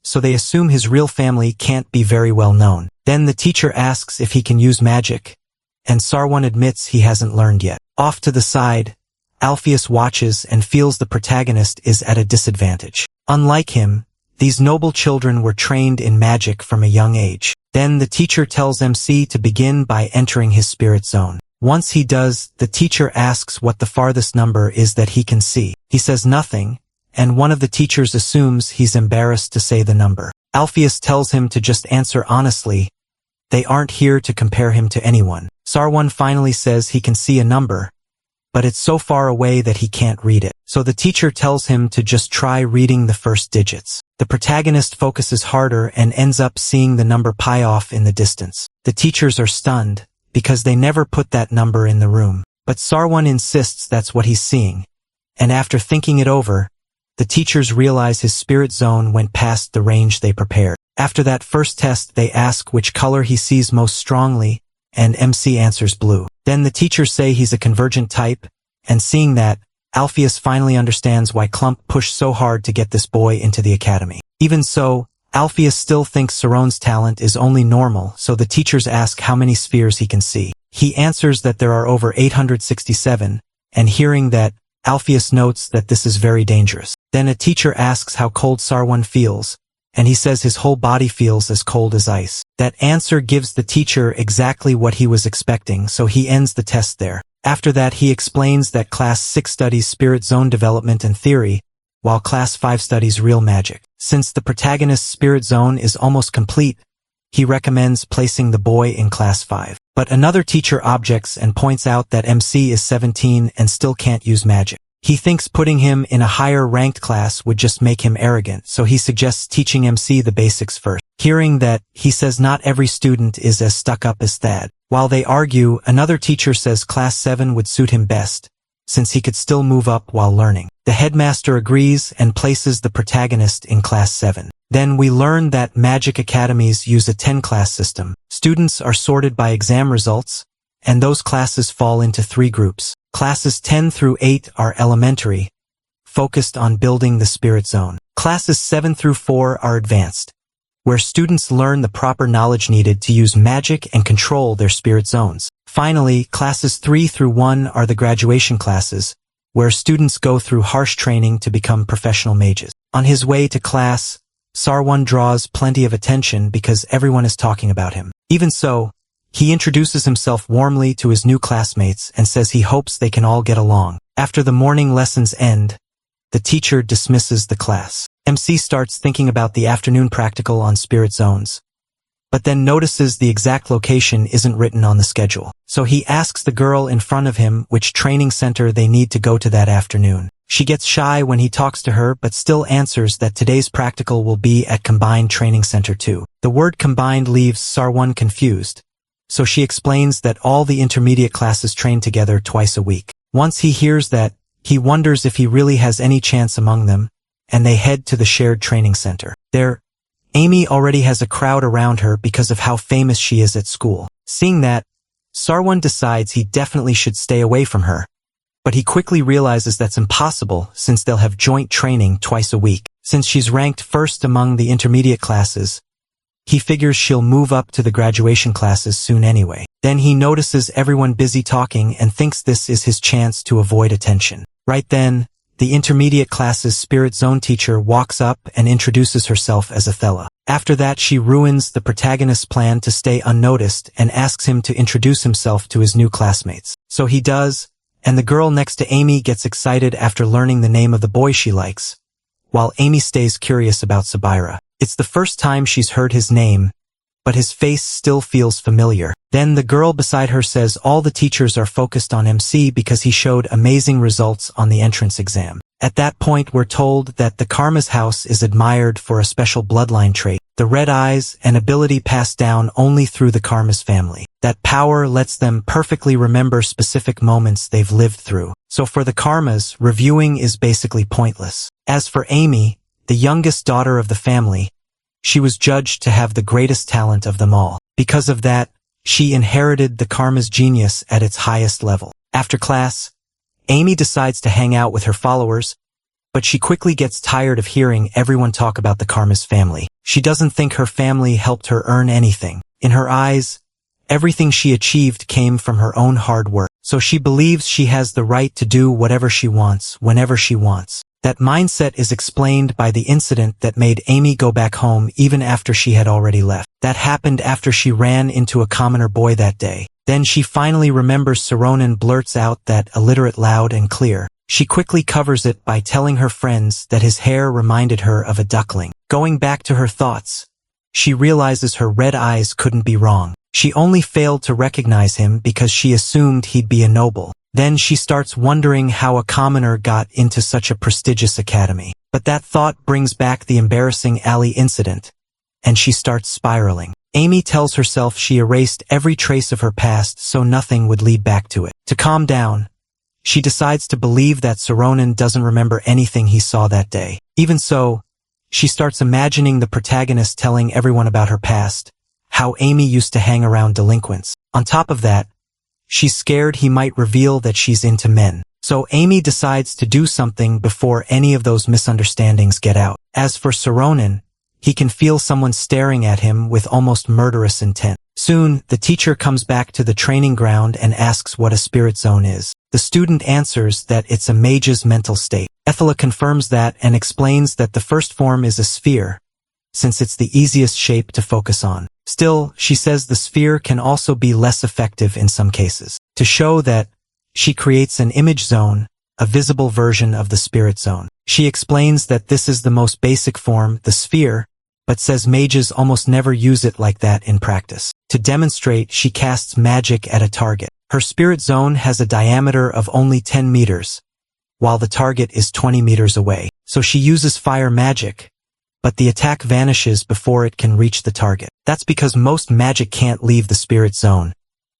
so they assume his real family can't be very well known. Then the teacher asks if he can use magic, and Sarwan admits he hasn't learned yet. Off to the side, Alpheus watches and feels the protagonist is at a disadvantage. Unlike him, these noble children were trained in magic from a young age. Then the teacher tells MC to begin by entering his spirit zone. Once he does, the teacher asks what the farthest number is that he can see. He says nothing, and one of the teachers assumes he's embarrassed to say the number. Alpheus tells him to just answer honestly. They aren't here to compare him to anyone. Sarwan finally says he can see a number, but it's so far away that he can't read it. So the teacher tells him to just try reading the first digits. The protagonist focuses harder and ends up seeing the number pi off in the distance. The teachers are stunned, because they never put that number in the room. But Sarwan insists that's what he's seeing, and after thinking it over, the teachers realize his spirit zone went past the range they prepared. After that first test, they ask which color he sees most strongly, and MC answers blue. Then the teachers say he's a convergent type, and seeing that, Alpheus finally understands why Clump pushed so hard to get this boy into the academy. Even so, Alpheus still thinks Saron's talent is only normal, so the teachers ask how many spheres he can see. He answers that there are over 867, and hearing that, Alpheus notes that this is very dangerous. Then a teacher asks how cold Sarwan feels, and he says his whole body feels as cold as ice. That answer gives the teacher exactly what he was expecting, so he ends the test there. After that, he explains that Class 6 studies spirit zone development and theory, while Class 5 studies real magic. Since the protagonist's spirit zone is almost complete, he recommends placing the boy in class 5. But another teacher objects and points out that MC is 17 and still can't use magic. He thinks putting him in a higher ranked class would just make him arrogant, so he suggests teaching MC the basics first. Hearing that, he says not every student is as stuck up as Thad. While they argue, another teacher says class 7 would suit him best, since he could still move up while learning. The headmaster agrees and places the protagonist in class 7. Then we learn that magic academies use a 10-class system. Students are sorted by exam results, and those classes fall into 3 groups. Classes 10 through 8 are elementary, focused on building the spirit zone. Classes 7 through 4 are advanced, where students learn the proper knowledge needed to use magic and control their spirit zones. Finally, classes 3 through 1 are the graduation classes, where students go through harsh training to become professional mages. On his way to class, Sarwan draws plenty of attention because everyone is talking about him. Even so, he introduces himself warmly to his new classmates and says he hopes they can all get along. After the morning lessons end, the teacher dismisses the class. MC starts thinking about the afternoon practical on spirit zones, but then notices the exact location isn't written on the schedule. So he asks the girl in front of him which training center they need to go to that afternoon. She gets shy when he talks to her but still answers that today's practical will be at Combined Training Center 2. The word combined leaves Sarwan confused, so she explains that all the intermediate classes train together twice a week. Once he hears that, he wonders if he really has any chance among them, and they head to the shared training center. There, Amy already has a crowd around her because of how famous she is at school. Seeing that, Sarwan decides he definitely should stay away from her, but he quickly realizes that's impossible since they'll have joint training twice a week. Since she's ranked first among the intermediate classes, he figures she'll move up to the graduation classes soon anyway. Then he notices everyone busy talking and thinks this is his chance to avoid attention. Right then, the intermediate classes spirit zone teacher walks up and introduces herself as Athela. After that, she ruins the protagonist's plan to stay unnoticed and asks him to introduce himself to his new classmates. So he does, and the girl next to Amy gets excited after learning the name of the boy she likes, while Amy stays curious about Sabira. It's the first time she's heard his name, but his face still feels familiar. Then the girl beside her says all the teachers are focused on MC because he showed amazing results on the entrance exam. At that point, we're told that the Karma's house is admired for a special bloodline trait, the red eyes, an ability passed down only through the Karma's family. That power lets them perfectly remember specific moments they've lived through. So for the Karmas, reviewing is basically pointless. As for Amy, the youngest daughter of the family, she was judged to have the greatest talent of them all. Because of that, she inherited the Karma's genius at its highest level. After class, Amy decides to hang out with her followers, but she quickly gets tired of hearing everyone talk about the Karma's family. She doesn't think her family helped her earn anything. In her eyes, everything she achieved came from her own hard work, so she believes she has the right to do whatever she wants, whenever she wants. That mindset is explained by the incident that made Amy go back home even after she had already left. That happened after she ran into a commoner boy that day. Then she finally remembers Saronan blurts out that illiterate loud and clear. She quickly covers it by telling her friends that his hair reminded her of a duckling. Going back to her thoughts, she realizes her red eyes couldn't be wrong. She only failed to recognize him because she assumed he'd be a noble. Then she starts wondering how a commoner got into such a prestigious academy. But that thought brings back the embarrassing alley incident, and she starts spiraling. Amy tells herself she erased every trace of her past so nothing would lead back to it. To calm down, she decides to believe that Saronan doesn't remember anything he saw that day. Even so, she starts imagining the protagonist telling everyone about her past, how Amy used to hang around delinquents. On top of that, she's scared he might reveal that she's into men. So Amy decides to do something before any of those misunderstandings get out. As for Saronan, he can feel someone staring at him with almost murderous intent. Soon, the teacher comes back to the training ground and asks what a spirit zone is. The student answers that it's a mage's mental state. Ethela confirms that and explains that the first form is a sphere, since it's the easiest shape to focus on. Still, she says the sphere can also be less effective in some cases. To show that, she creates an image zone, a visible version of the spirit zone. She explains that this is the most basic form, the sphere, but says mages almost never use it like that in practice. To demonstrate, she casts magic at a target. Her spirit zone has a diameter of only 10 meters, while the target is 20 meters away. So she uses fire magic, but the attack vanishes before it can reach the target. That's because most magic can't leave the spirit zone.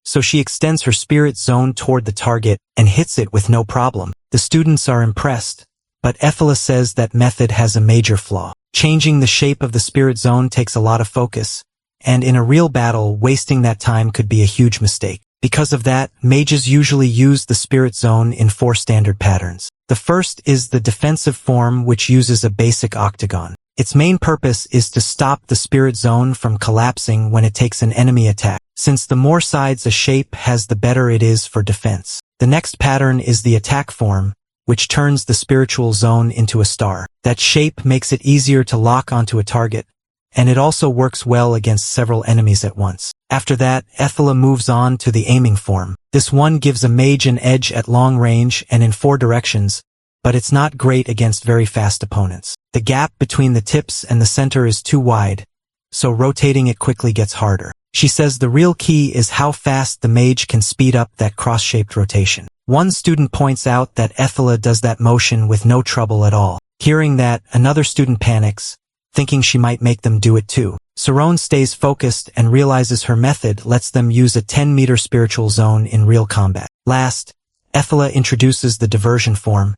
So she extends her spirit zone toward the target and hits it with no problem. The students are impressed, but Ethela says that method has a major flaw. Changing the shape of the spirit zone takes a lot of focus, and in a real battle, wasting that time could be a huge mistake. Because of that, mages usually use the spirit zone in 4 standard patterns. The first is the defensive form, which uses a basic octagon. Its main purpose is to stop the spirit zone from collapsing when it takes an enemy attack, since the more sides a shape has, the better it is for defense. The next pattern is the attack form, which turns the spiritual zone into a star. That shape makes it easier to lock onto a target, and it also works well against several enemies at once. After that, Ethela moves on to the aiming form. This one gives a mage an edge at long range and in 4 directions, but it's not great against very fast opponents. The gap between the tips and the center is too wide, so rotating it quickly gets harder. She says the real key is how fast the mage can speed up that cross-shaped rotation. One student points out that Ethela does that motion with no trouble at all. Hearing that, another student panics, thinking she might make them do it too. Sarone stays focused and realizes her method lets them use a 10-meter spiritual zone in real combat. Last, Ethela introduces the diversion form,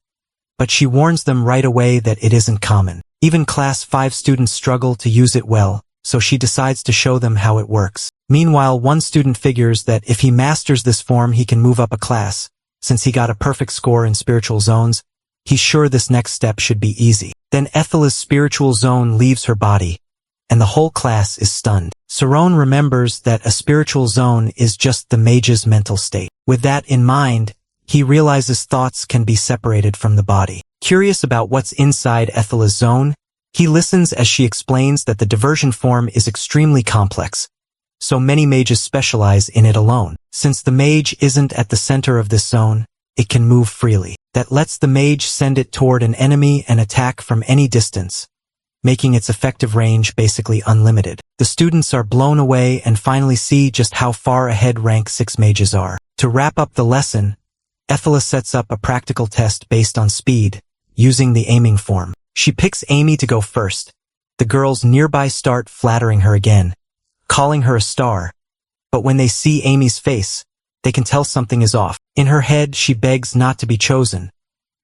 but she warns them right away that it isn't common. Even Class 5 students struggle to use it well, so she decides to show them how it works. Meanwhile, one student figures that if he masters this form he can move up a class. Since he got a perfect score in spiritual zones, he's sure this next step should be easy. Then Ethela's spiritual zone leaves her body, and the whole class is stunned. Sarone remembers that a spiritual zone is just the mage's mental state. With that in mind, he realizes thoughts can be separated from the body. Curious about what's inside Ethela's zone, he listens as she explains that the diversion form is extremely complex, so many mages specialize in it alone. Since the mage isn't at the center of this zone, it can move freely. That lets the mage send it toward an enemy and attack from any distance, making its effective range basically unlimited. The students are blown away and finally see just how far ahead rank 6 mages are. To wrap up the lesson, Ethela sets up a practical test based on speed, using the aiming form. She picks Amy to go first. The girls nearby start flattering her again, calling her a star, but when they see Amy's face, they can tell something is off. In her head, she begs not to be chosen,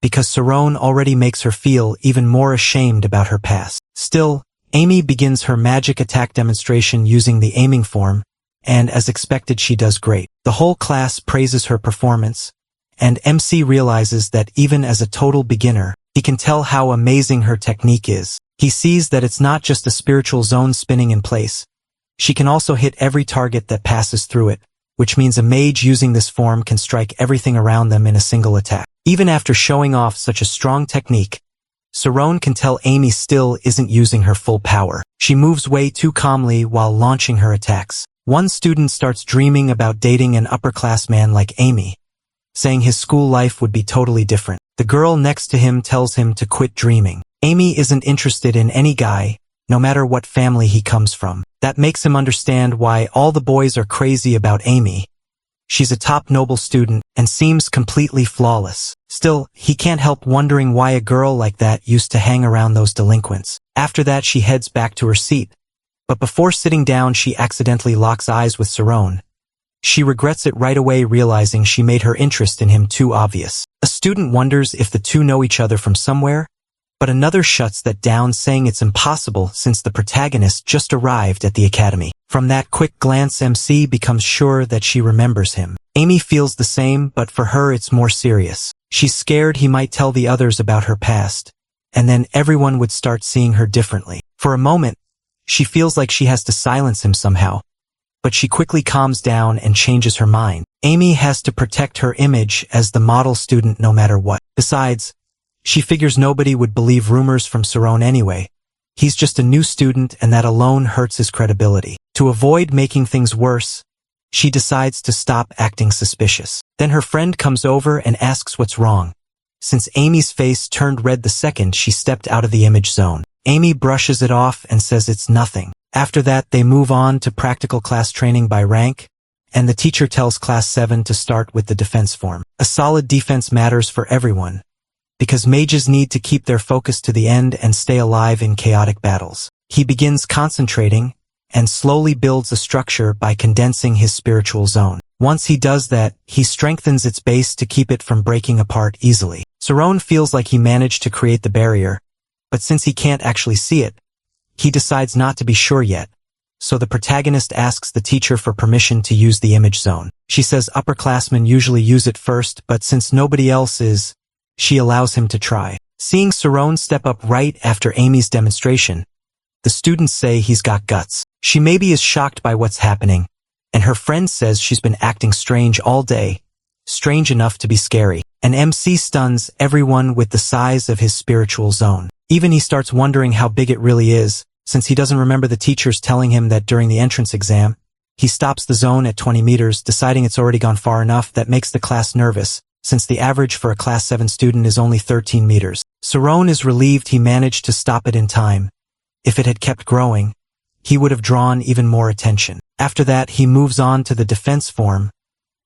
because Sarone already makes her feel even more ashamed about her past. Still, Amy begins her magic attack demonstration using the aiming form, and as expected she does great. The whole class praises her performance, and MC realizes that even as a total beginner, he can tell how amazing her technique is. He sees that it's not just a spiritual zone spinning in place. She can also hit every target that passes through it, which means a mage using this form can strike everything around them in a single attack. Even after showing off such a strong technique, Sarone can tell Amy still isn't using her full power. She moves way too calmly while launching her attacks. One student starts dreaming about dating an upperclassman like Amy, saying his school life would be totally different. The girl next to him tells him to quit dreaming. Amy isn't interested in any guy, no matter what family he comes from. That makes him understand why all the boys are crazy about Amy. She's a top noble student and seems completely flawless. Still, he can't help wondering why a girl like that used to hang around those delinquents. After that, she heads back to her seat, but before sitting down she accidentally locks eyes with Sarone. She regrets it right away, realizing she made her interest in him too obvious. A student wonders if the two know each other from somewhere, but another shuts that down, saying it's impossible since the protagonist just arrived at the academy. From that quick glance, MC becomes sure that she remembers him. Amy feels the same, but for her it's more serious. She's scared he might tell the others about her past, and then everyone would start seeing her differently. For a moment, she feels like she has to silence him somehow, but she quickly calms down and changes her mind. Amy has to protect her image as the model student no matter what. Besides, she figures nobody would believe rumors from Sarone anyway. He's just a new student and that alone hurts his credibility. To avoid making things worse, she decides to stop acting suspicious. Then her friend comes over and asks what's wrong, since Amy's face turned red the second she stepped out of the image zone. Amy brushes it off and says it's nothing. After that, they move on to practical class training by rank, and the teacher tells class 7 to start with the defense form. A solid defense matters for everyone, because mages need to keep their focus to the end and stay alive in chaotic battles. He begins concentrating, and slowly builds a structure by condensing his spiritual zone. Once he does that, he strengthens its base to keep it from breaking apart easily. Saron feels like he managed to create the barrier, but since he can't actually see it, he decides not to be sure yet. So the protagonist asks the teacher for permission to use the image zone. She says upperclassmen usually use it first, but since nobody else is, she allows him to try. Seeing Saron step up right after Amy's demonstration, the students say he's got guts. She maybe is shocked by what's happening, and her friend says she's been acting strange all day, strange enough to be scary. An MC stuns everyone with the size of his spiritual zone. Even he starts wondering how big it really is, since he doesn't remember the teachers telling him that during the entrance exam. He stops the zone at 20 meters, deciding it's already gone far enough. That makes the class nervous, since the average for a class 7 student is only 13 meters. Saron is relieved he managed to stop it in time. If it had kept growing, he would have drawn even more attention. After that, he moves on to the defense form,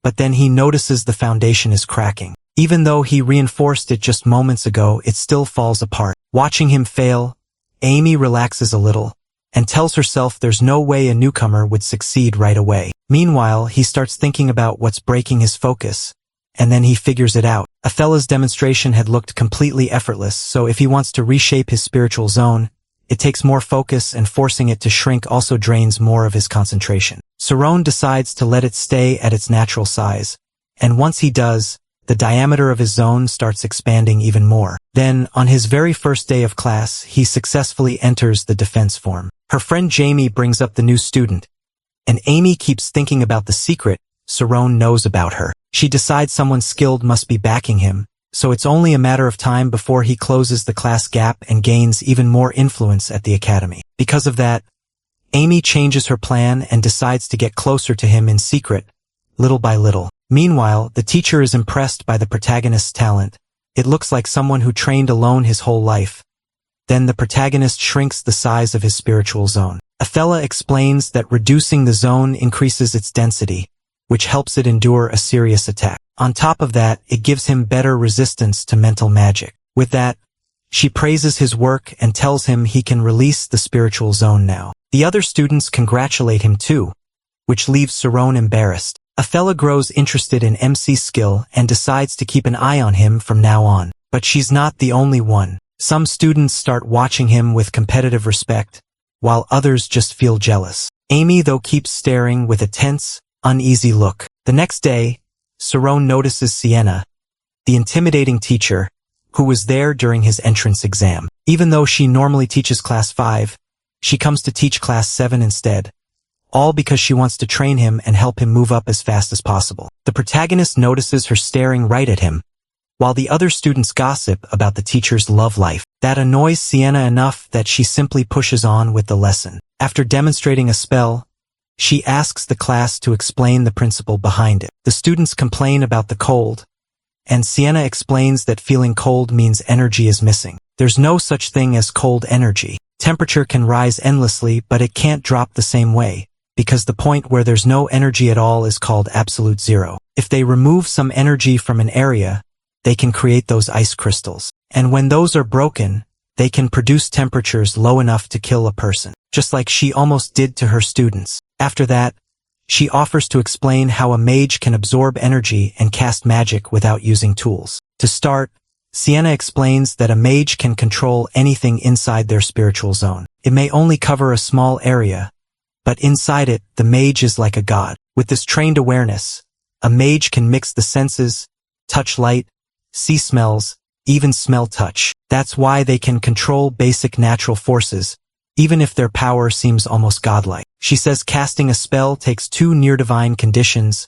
but then he notices the foundation is cracking. Even though he reinforced it just moments ago, it still falls apart. Watching him fail, Amy relaxes a little and tells herself there's no way a newcomer would succeed right away. Meanwhile, he starts thinking about what's breaking his focus, and then he figures it out. Athela's demonstration had looked completely effortless, so if he wants to reshape his spiritual zone, it takes more focus, and forcing it to shrink also drains more of his concentration. Saron decides to let it stay at its natural size, and once he does, the diameter of his zone starts expanding even more. Then, on his very first day of class, he successfully enters the defense form. Her friend Jamie brings up the new student, and Amy keeps thinking about the secret Saron knows about her. She decides someone skilled must be backing him, so it's only a matter of time before he closes the class gap and gains even more influence at the academy. Because of that, Amy changes her plan and decides to get closer to him in secret, little by little. Meanwhile, the teacher is impressed by the protagonist's talent. It looks like someone who trained alone his whole life. Then the protagonist shrinks the size of his spiritual zone. Athela explains that reducing the zone increases its density, which helps it endure a serious attack. On top of that, it gives him better resistance to mental magic. With that, she praises his work and tells him he can release the spiritual zone now. The other students congratulate him too, which leaves Saron embarrassed. Athela grows interested in MC's skill and decides to keep an eye on him from now on. But she's not the only one. Some students start watching him with competitive respect, while others just feel jealous. Amy, though, keeps staring with a tense, uneasy look. The next day, Saron notices Sienna, the intimidating teacher, who was there during his entrance exam. Even though she normally teaches class 5, she comes to teach class 7 instead, all because she wants to train him and help him move up as fast as possible. The protagonist notices her staring right at him, while the other students gossip about the teacher's love life. That annoys Sienna enough that she simply pushes on with the lesson. After demonstrating a spell, she asks the class to explain the principle behind it. The students complain about the cold, and Sienna explains that feeling cold means energy is missing. There's no such thing as cold energy. Temperature can rise endlessly, but it can't drop the same way, because the point where there's no energy at all is called absolute zero. If they remove some energy from an area, they can create those ice crystals. And when those are broken, they can produce temperatures low enough to kill a person, just like she almost did to her students. After that, she offers to explain how a mage can absorb energy and cast magic without using tools. To start, Sienna explains that a mage can control anything inside their spiritual zone. It may only cover a small area, but inside it, the mage is like a god. With this trained awareness, a mage can mix the senses, touch light, see smells, even smell touch. That's why they can control basic natural forces, even if their power seems almost godlike. She says casting a spell takes 2 near-divine conditions,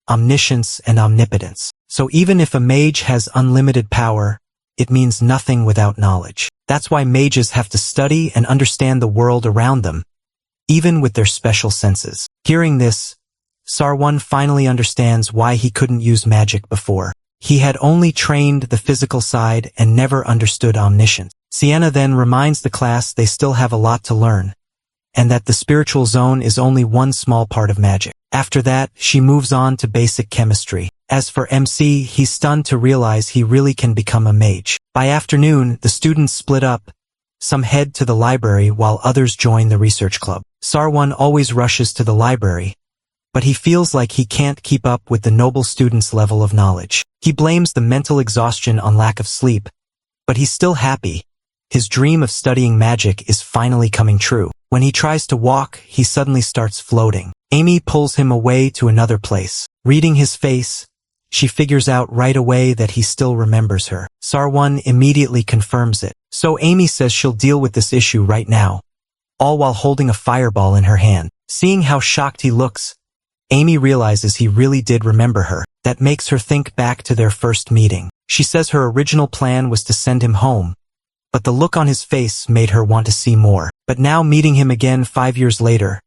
omniscience and omnipotence. So even if a mage has unlimited power, it means nothing without knowledge. That's why mages have to study and understand the world around them, even with their special senses. Hearing this, Sarwan finally understands why he couldn't use magic before. He had only trained the physical side and never understood omniscience. Sienna then reminds the class they still have a lot to learn, and that the spiritual zone is only one small part of magic. After that, she moves on to basic chemistry. As for MC, he's stunned to realize he really can become a mage. By afternoon, the students split up. Some head to the library while others join the research club. Sarwan always rushes to the library, but he feels like he can't keep up with the noble students' level of knowledge. He blames the mental exhaustion on lack of sleep, but he's still happy. His dream of studying magic is finally coming true. When he tries to walk, he suddenly starts floating. Amy pulls him away to another place. Reading his face, she figures out right away that he still remembers her. Sarwan immediately confirms it. So Amy says she'll deal with this issue right now, all while holding a fireball in her hand. Seeing how shocked he looks, Amy realizes he really did remember her. That makes her think back to their first meeting. She says her original plan was to send him home, but the look on his face made her want to see more. But now meeting him again 5 years later,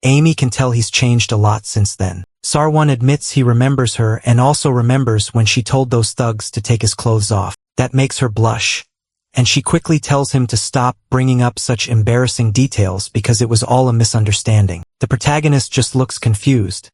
Amy can tell he's changed a lot since then. Sarwan admits he remembers her and also remembers when she told those thugs to take his clothes off. That makes her blush, and she quickly tells him to stop bringing up such embarrassing details because it was all a misunderstanding. The protagonist just looks confused,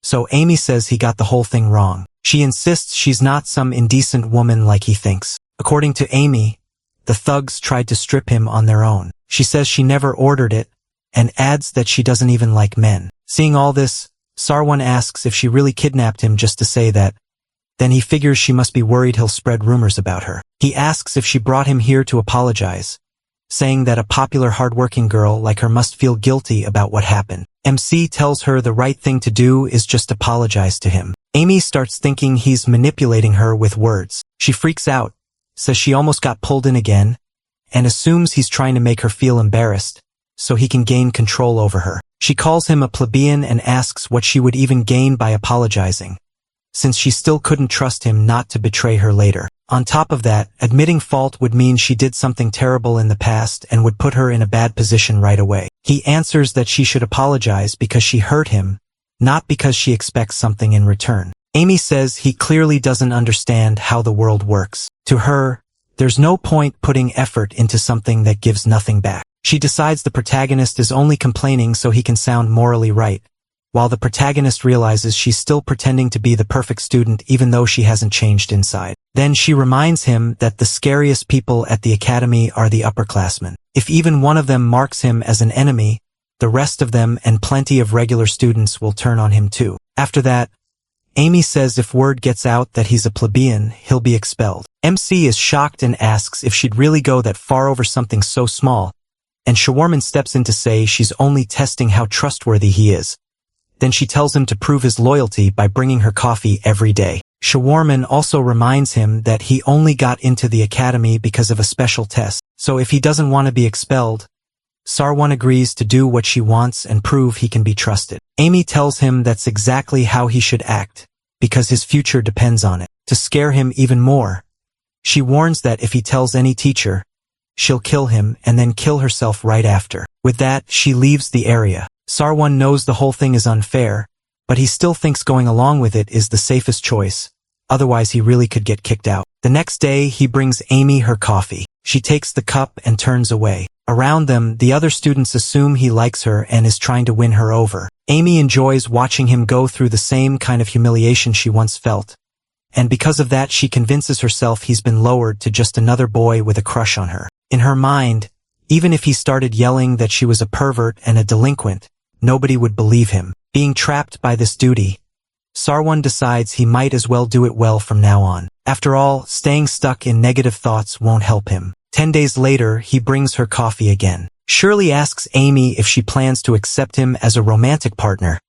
so Amy says he got the whole thing wrong. She insists she's not some indecent woman like he thinks. According to Amy, the thugs tried to strip him on their own. She says she never ordered it, and adds that she doesn't even like men. Seeing all this, Sarwan asks if she really kidnapped him just to say that. Then he figures she must be worried he'll spread rumors about her. He asks if she brought him here to apologize, saying that a popular hardworking girl like her must feel guilty about what happened. MC tells her the right thing to do is just apologize to him. Amy starts thinking he's manipulating her with words. She freaks out, says she almost got pulled in again, and assumes he's trying to make her feel embarrassed, so he can gain control over her. She calls him a plebeian and asks what she would even gain by apologizing, since she still couldn't trust him not to betray her later. On top of that, admitting fault would mean she did something terrible in the past and would put her in a bad position right away. He answers that she should apologize because she hurt him, not because she expects something in return. Amy says he clearly doesn't understand how the world works. To her, there's no point putting effort into something that gives nothing back. She decides the protagonist is only complaining so he can sound morally right, while the protagonist realizes she's still pretending to be the perfect student even though she hasn't changed inside. Then she reminds him that the scariest people at the academy are the upperclassmen. If even one of them marks him as an enemy, the rest of them and plenty of regular students will turn on him too. After that, Amy says if word gets out that he's a plebeian, he'll be expelled. MC is shocked and asks if she'd really go that far over something so small, and Shawarman steps in to say she's only testing how trustworthy he is. Then she tells him to prove his loyalty by bringing her coffee every day. Shawarman also reminds him that he only got into the academy because of a special test, so if he doesn't want to be expelled, Sarwan agrees to do what she wants and prove he can be trusted. Amy tells him that's exactly how he should act, because his future depends on it. To scare him even more, she warns that if he tells any teacher, she'll kill him and then kill herself right after. With that, she leaves the area. Sarwan knows the whole thing is unfair, but he still thinks going along with it is the safest choice, otherwise he really could get kicked out. The next day, he brings Amy her coffee. She takes the cup and turns away. Around them, the other students assume he likes her and is trying to win her over. Amy enjoys watching him go through the same kind of humiliation she once felt, and because of that she convinces herself he's been lowered to just another boy with a crush on her. In her mind, even if he started yelling that she was a pervert and a delinquent, nobody would believe him. Being trapped by this duty, Sarwan decides he might as well do it well from now on. After all, staying stuck in negative thoughts won't help him. 10 days later, he brings her coffee again. Shirley asks Amy if she plans to accept him as a romantic partner,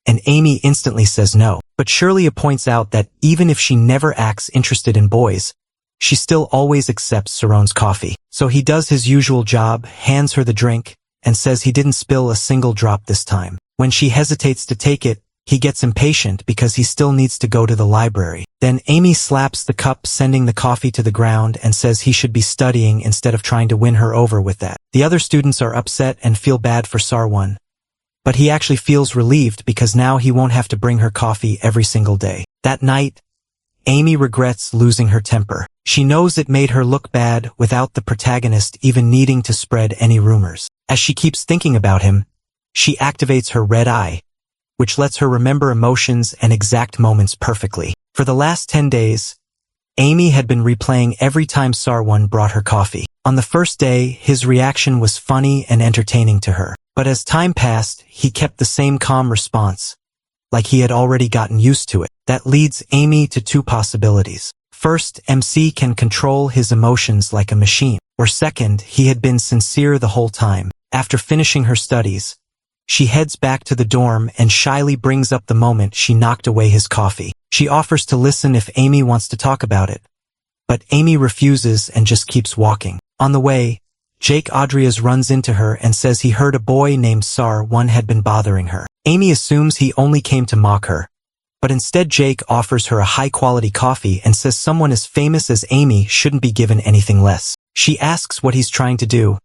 and Amy instantly says no. But Shirley points out that even if she never acts interested in boys, she still always accepts Saron's coffee. So he does his usual job, hands her the drink, and says he didn't spill a single drop this time. When she hesitates to take it, he gets impatient because he still needs to go to the library. Then Amy slaps the cup, sending the coffee to the ground, and says he should be studying instead of trying to win her over with that. The other students are upset and feel bad for Sarwan, but he actually feels relieved because now he won't have to bring her coffee every single day. That night, Amy regrets losing her temper. She knows it made her look bad without the protagonist even needing to spread any rumors. As she keeps thinking about him, she activates her red eye, which lets her remember emotions and exact moments perfectly. For the last 10 days, Amy had been replaying every time Sarwan brought her coffee. On the first day, his reaction was funny and entertaining to her. But as time passed, he kept the same calm response, like he had already gotten used to it. That leads Amy to two possibilities. First, MC can control his emotions like a machine. Or second, he had been sincere the whole time. After finishing her studies, she heads back to the dorm and shyly brings up the moment she knocked away his coffee. She offers to listen if Amy wants to talk about it, but Amy refuses and just keeps walking. On the way, Jake Adrias runs into her and says he heard a boy named Sarwan had been bothering her. Amy assumes he only came to mock her, but instead Jake offers her a high-quality coffee and says someone as famous as Amy shouldn't be given anything less. She asks what he's trying to do,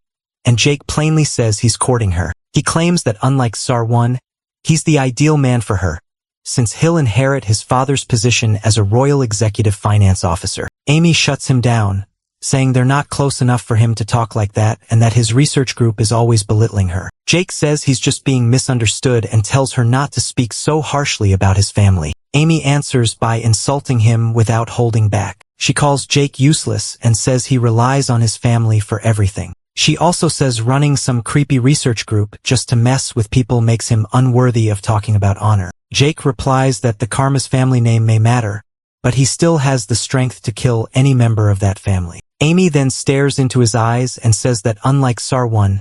and Jake plainly says he's courting her. He claims that unlike Sarwan, he's the ideal man for her, since he'll inherit his father's position as a royal executive finance officer. Amy shuts him down, saying they're not close enough for him to talk like that and that his research group is always belittling her. Jake says he's just being misunderstood and tells her not to speak so harshly about his family. Amy answers by insulting him without holding back. She calls Jake useless and says he relies on his family for everything. She also says running some creepy research group just to mess with people makes him unworthy of talking about honor. Jake replies that the Karma's family name may matter, but he still has the strength to kill any member of that family. Amy then stares into his eyes and says that unlike Sarwan,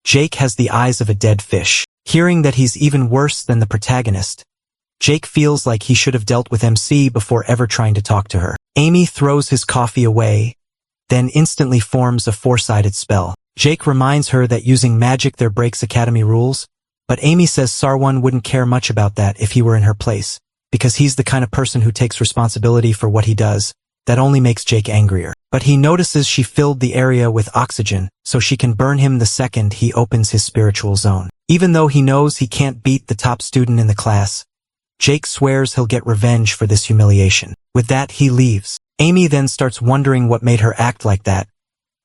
Jake has the eyes of a dead fish. Hearing that he's even worse than the protagonist, Jake feels like he should have dealt with MC before ever trying to talk to her. Amy throws his coffee away, then instantly forms a four-sided spell. Jake reminds her that using magic there breaks Academy rules, but Amy says Sarwan wouldn't care much about that if he were in her place, because he's the kind of person who takes responsibility for what he does. That only makes Jake angrier. But he notices she filled the area with oxygen, so she can burn him the second he opens his spiritual zone. Even though he knows he can't beat the top student in the class, Jake swears he'll get revenge for this humiliation. With that, he leaves. Amy then starts wondering what made her act like that,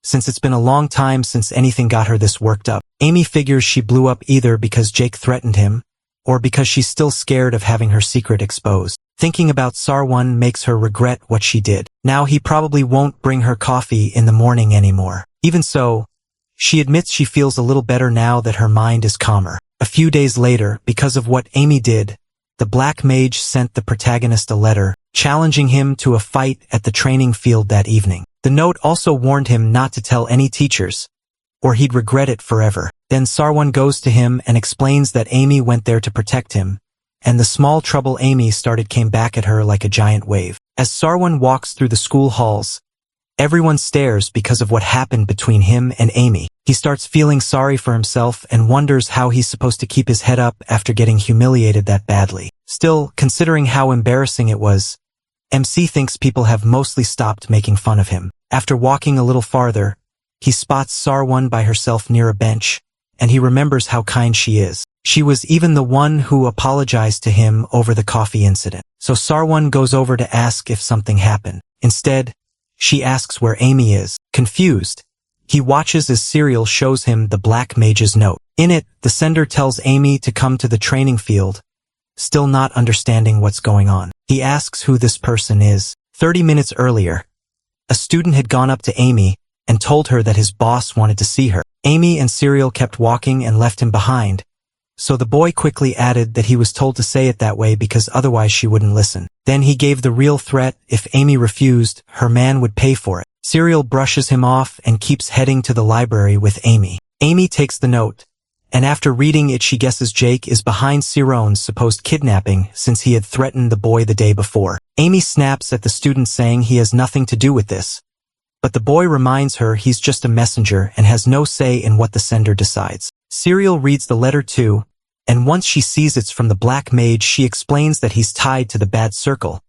since it's been a long time since anything got her this worked up. Amy figures she blew up either because Jake threatened him, or because she's still scared of having her secret exposed. Thinking about Sarwan makes her regret what she did. Now he probably won't bring her coffee in the morning anymore. Even so, she admits she feels a little better now that her mind is calmer. A few days later, because of what Amy did, the Black Mage sent the protagonist a letter, challenging him to a fight at the training field that evening. The note also warned him not to tell any teachers, or he'd regret it forever. Then Sarwan goes to him and explains that Amy went there to protect him, and the small trouble Amy started came back at her like a giant wave. As Sarwan walks through the school halls, everyone stares because of what happened between him and Amy. He starts feeling sorry for himself and wonders how he's supposed to keep his head up after getting humiliated that badly. Still, considering how embarrassing it was, MC thinks people have mostly stopped making fun of him. After walking a little farther, he spots Sarwan by herself near a bench, and he remembers how kind she is. She was even the one who apologized to him over the coffee incident. So Sarwan goes over to ask if something happened. Instead, she asks where Amy is. Confused, he watches as Serial shows him the Black Mage's note. In it, the sender tells Amy to come to the training field, still not understanding what's going on. He asks who this person is. 30 minutes earlier, a student had gone up to Amy and told her that his boss wanted to see her. Amy and Serial kept walking and left him behind, so the boy quickly added that he was told to say it that way because otherwise she wouldn't listen. Then he gave the real threat: if Amy refused, her man would pay for it. Serial brushes him off and keeps heading to the library with Amy. Amy takes the note, and after reading it she guesses Jake is behind Siron's supposed kidnapping since he had threatened the boy the day before. Amy snaps at the student saying he has nothing to do with this, but the boy reminds her he's just a messenger and has no say in what the sender decides. Serial reads the letter too, and once she sees it's from the Black Mage, she explains that he's tied to the Bad Circle,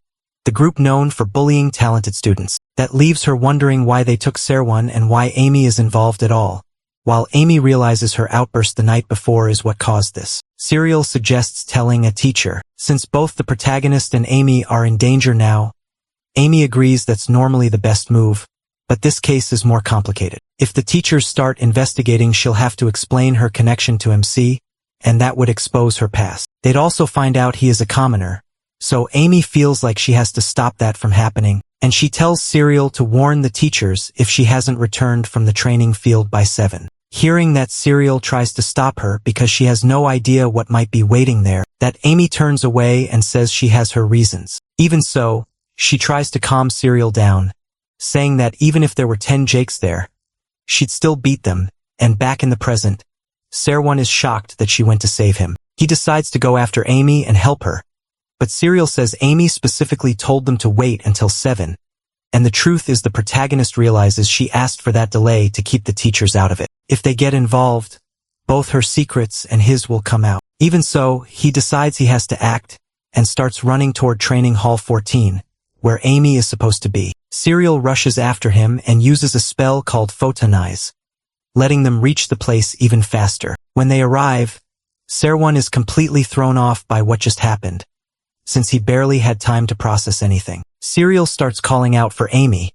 the group known for bullying talented students. That leaves her wondering why they took Sarwan and why Amy is involved at all, while Amy realizes her outburst the night before is what caused this. Serial suggests telling a teacher. Since both the protagonist and Amy are in danger now, Amy agrees that's normally the best move, but this case is more complicated. If the teachers start investigating, she'll have to explain her connection to MC, and that would expose her past. They'd also find out he is a commoner, so Amy feels like she has to stop that from happening, and she tells Serial to warn the teachers if she hasn't returned from the training field by 7. Hearing that, Serial tries to stop her because she has no idea what might be waiting there, that Amy turns away and says she has her reasons. Even so, she tries to calm Serial down, saying that even if there were 10 Jakes there, she'd still beat them, and back in the present, Serwon is shocked that she went to save him. He decides to go after Amy and help her, but Serial says Amy specifically told them to wait until 7, and the truth is the protagonist realizes she asked for that delay to keep the teachers out of it. If they get involved, both her secrets and his will come out. Even so, he decides he has to act, and starts running toward Training Hall 14, where Amy is supposed to be. Serial rushes after him and uses a spell called Photonize, letting them reach the place even faster. When they arrive, Serwon is completely thrown off by what just happened, since he barely had time to process anything. Serial starts calling out for Amy,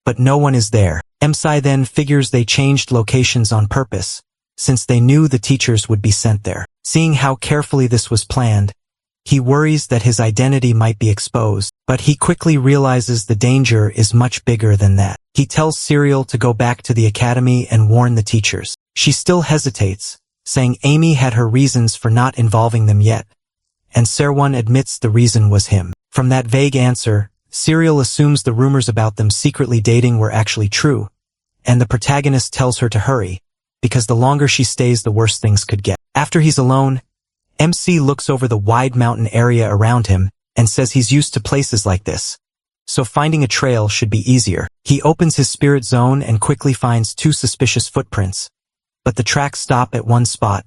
but no one is there. MC then figures they changed locations on purpose, since they knew the teachers would be sent there. Seeing how carefully this was planned, he worries that his identity might be exposed, but he quickly realizes the danger is much bigger than that. He tells Serial to go back to the academy and warn the teachers. She still hesitates, saying Amy had her reasons for not involving them yet, and Serwon admits the reason was him. From that vague answer, Serial assumes the rumors about them secretly dating were actually true, and the protagonist tells her to hurry, because the longer she stays the worse things could get. After he's alone, MC looks over the wide mountain area around him and says he's used to places like this, so finding a trail should be easier. He opens his spirit zone and quickly finds 2 suspicious footprints, but the tracks stop at one spot,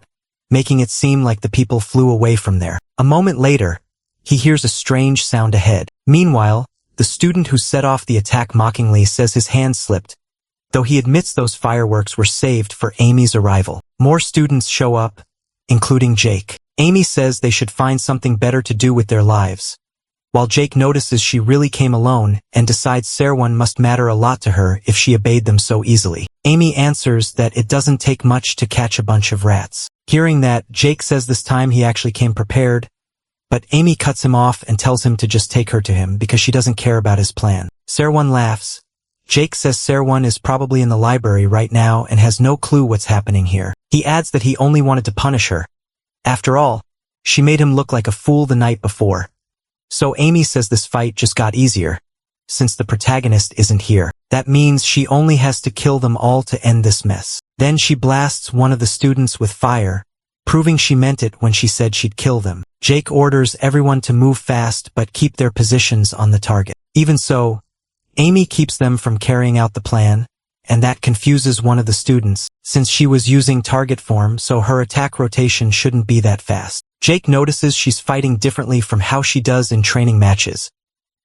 making it seem like the people flew away from there. A moment later, he hears a strange sound ahead. Meanwhile, the student who set off the attack mockingly says his hand slipped, though he admits those fireworks were saved for Amy's arrival. More students show up, including Jake. Amy says they should find something better to do with their lives, while Jake notices she really came alone and decides Serwon must matter a lot to her if she obeyed them so easily. Amy answers that it doesn't take much to catch a bunch of rats. Hearing that, Jake says this time he actually came prepared, but Amy cuts him off and tells him to just take her to him because she doesn't care about his plan. Serwon laughs. Jake says Serwon is probably in the library right now and has no clue what's happening here. He adds that he only wanted to punish her. After all, she made him look like a fool the night before. So Amy says this fight just got easier, since the protagonist isn't here. That means she only has to kill them all to end this mess. Then she blasts one of the students with fire, proving she meant it when she said she'd kill them. Jake orders everyone to move fast but keep their positions on the target. Even so, Amy keeps them from carrying out the plan, and that confuses one of the students, since she was using target form, so her attack rotation shouldn't be that fast. Jake notices she's fighting differently from how she does in training matches,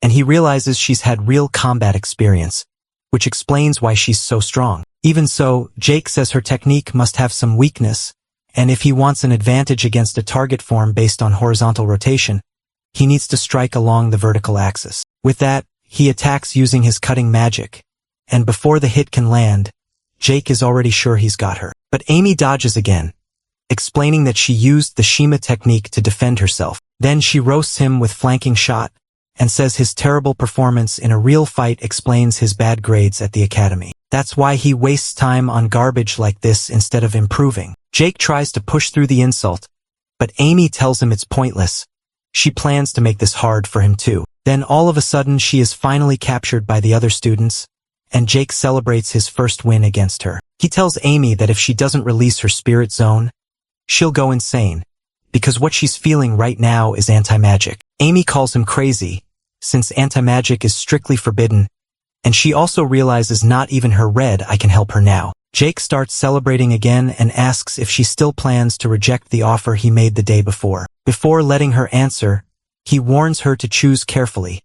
and he realizes she's had real combat experience, which explains why she's so strong. Even so, Jake says her technique must have some weakness, and if he wants an advantage against a target form based on horizontal rotation, he needs to strike along the vertical axis. With that, he attacks using his cutting magic, and before the hit can land, Jake is already sure he's got her. But Amy dodges again, explaining that she used the Shima technique to defend herself. Then she roasts him with flanking shot, and says his terrible performance in a real fight explains his bad grades at the academy. That's why he wastes time on garbage like this instead of improving. Jake tries to push through the insult, but Amy tells him it's pointless. She plans to make this hard for him too. Then all of a sudden she is finally captured by the other students, and Jake celebrates his first win against her. He tells Amy that if she doesn't release her spirit zone, she'll go insane, because what she's feeling right now is anti-magic. Amy calls him crazy, since anti-magic is strictly forbidden, and she also realizes not even her red eye can help her now. Jake starts celebrating again and asks if she still plans to reject the offer he made the day before. Before letting her answer, he warns her to choose carefully,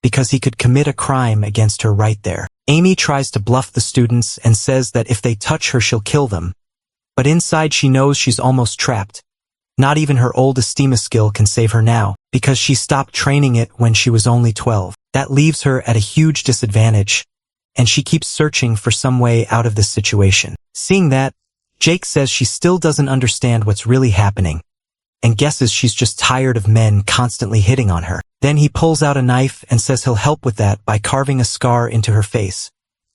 because he could commit a crime against her right there. Amy tries to bluff the students and says that if they touch her she'll kill them, but inside she knows she's almost trapped. Not even her old Estima skill can save her now, because she stopped training it when she was only 12. That leaves her at a huge disadvantage, and she keeps searching for some way out of this situation. Seeing that, Jake says she still doesn't understand what's really happening, and guesses she's just tired of men constantly hitting on her. Then he pulls out a knife and says he'll help with that by carving a scar into her face,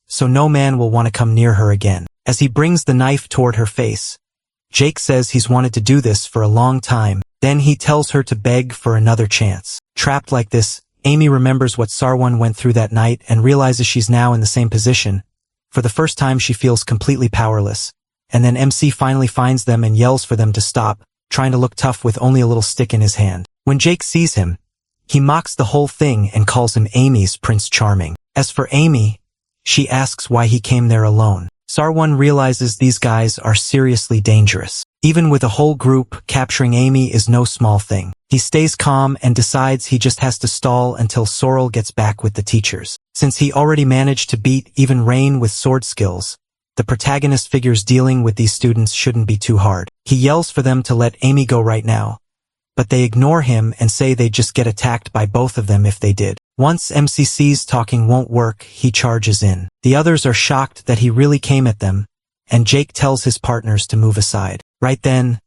so no man will want to come near her again. As he brings the knife toward her face, Jake says he's wanted to do this for a long time. Then he tells her to beg for another chance. Trapped like this, Amy remembers what Sarwan went through that night and realizes she's now in the same position. For the first time she feels completely powerless. And then MC finally finds them and yells for them to stop, trying to look tough with only a little stick in his hand. When Jake sees him, he mocks the whole thing and calls him Amy's Prince Charming. As for Amy, she asks why he came there alone. Sarwan realizes these guys are seriously dangerous. Even with a whole group, capturing Amy is no small thing. He stays calm and decides he just has to stall until Sorrel gets back with the teachers. Since he already managed to beat even Rain with sword skills, the protagonist figures dealing with these students shouldn't be too hard. He yells for them to let Amy go right now, but they ignore him and say they'd just get attacked by both of them if they did. Once MCC's talking won't work, he charges in. The others are shocked that he really came at them, and Jake tells his partners to move aside. Right then,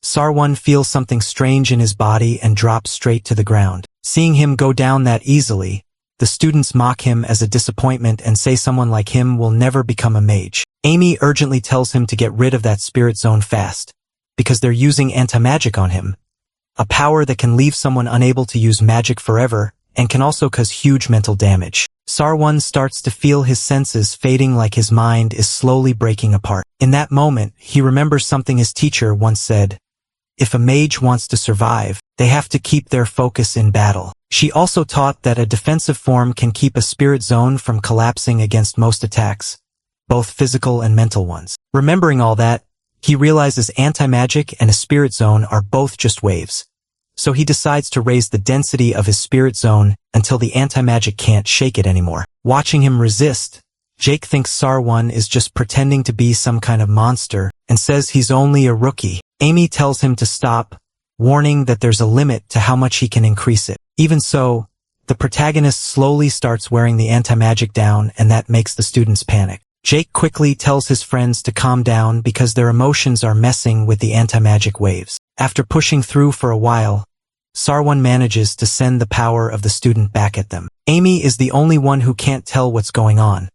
Sarwan feels something strange in his body and drops straight to the ground. Seeing him go down that easily, the students mock him as a disappointment and say someone like him will never become a mage. Amy urgently tells him to get rid of that spirit zone fast, because they're using anti-magic on him, a power that can leave someone unable to use magic forever and can also cause huge mental damage. Sarwan starts to feel his senses fading, like his mind is slowly breaking apart. In that moment, he remembers something his teacher once said: if a mage wants to survive, they have to keep their focus in battle. She also taught that a defensive form can keep a spirit zone from collapsing against most attacks, both physical and mental ones. Remembering all that, he realizes anti-magic and a spirit zone are both just waves. So he decides to raise the density of his spirit zone until the anti-magic can't shake it anymore. Watching him resist, Jake thinks Sarwan is just pretending to be some kind of monster and says he's only a rookie. Amy tells him to stop, warning that there's a limit to how much he can increase it. Even so, the protagonist slowly starts wearing the anti-magic down, and that makes the students panic. Jake quickly tells his friends to calm down because their emotions are messing with the anti-magic waves. After pushing through for a while, Sarwan manages to send the power of the student back at them. Amy is the only one who can't tell what's going on,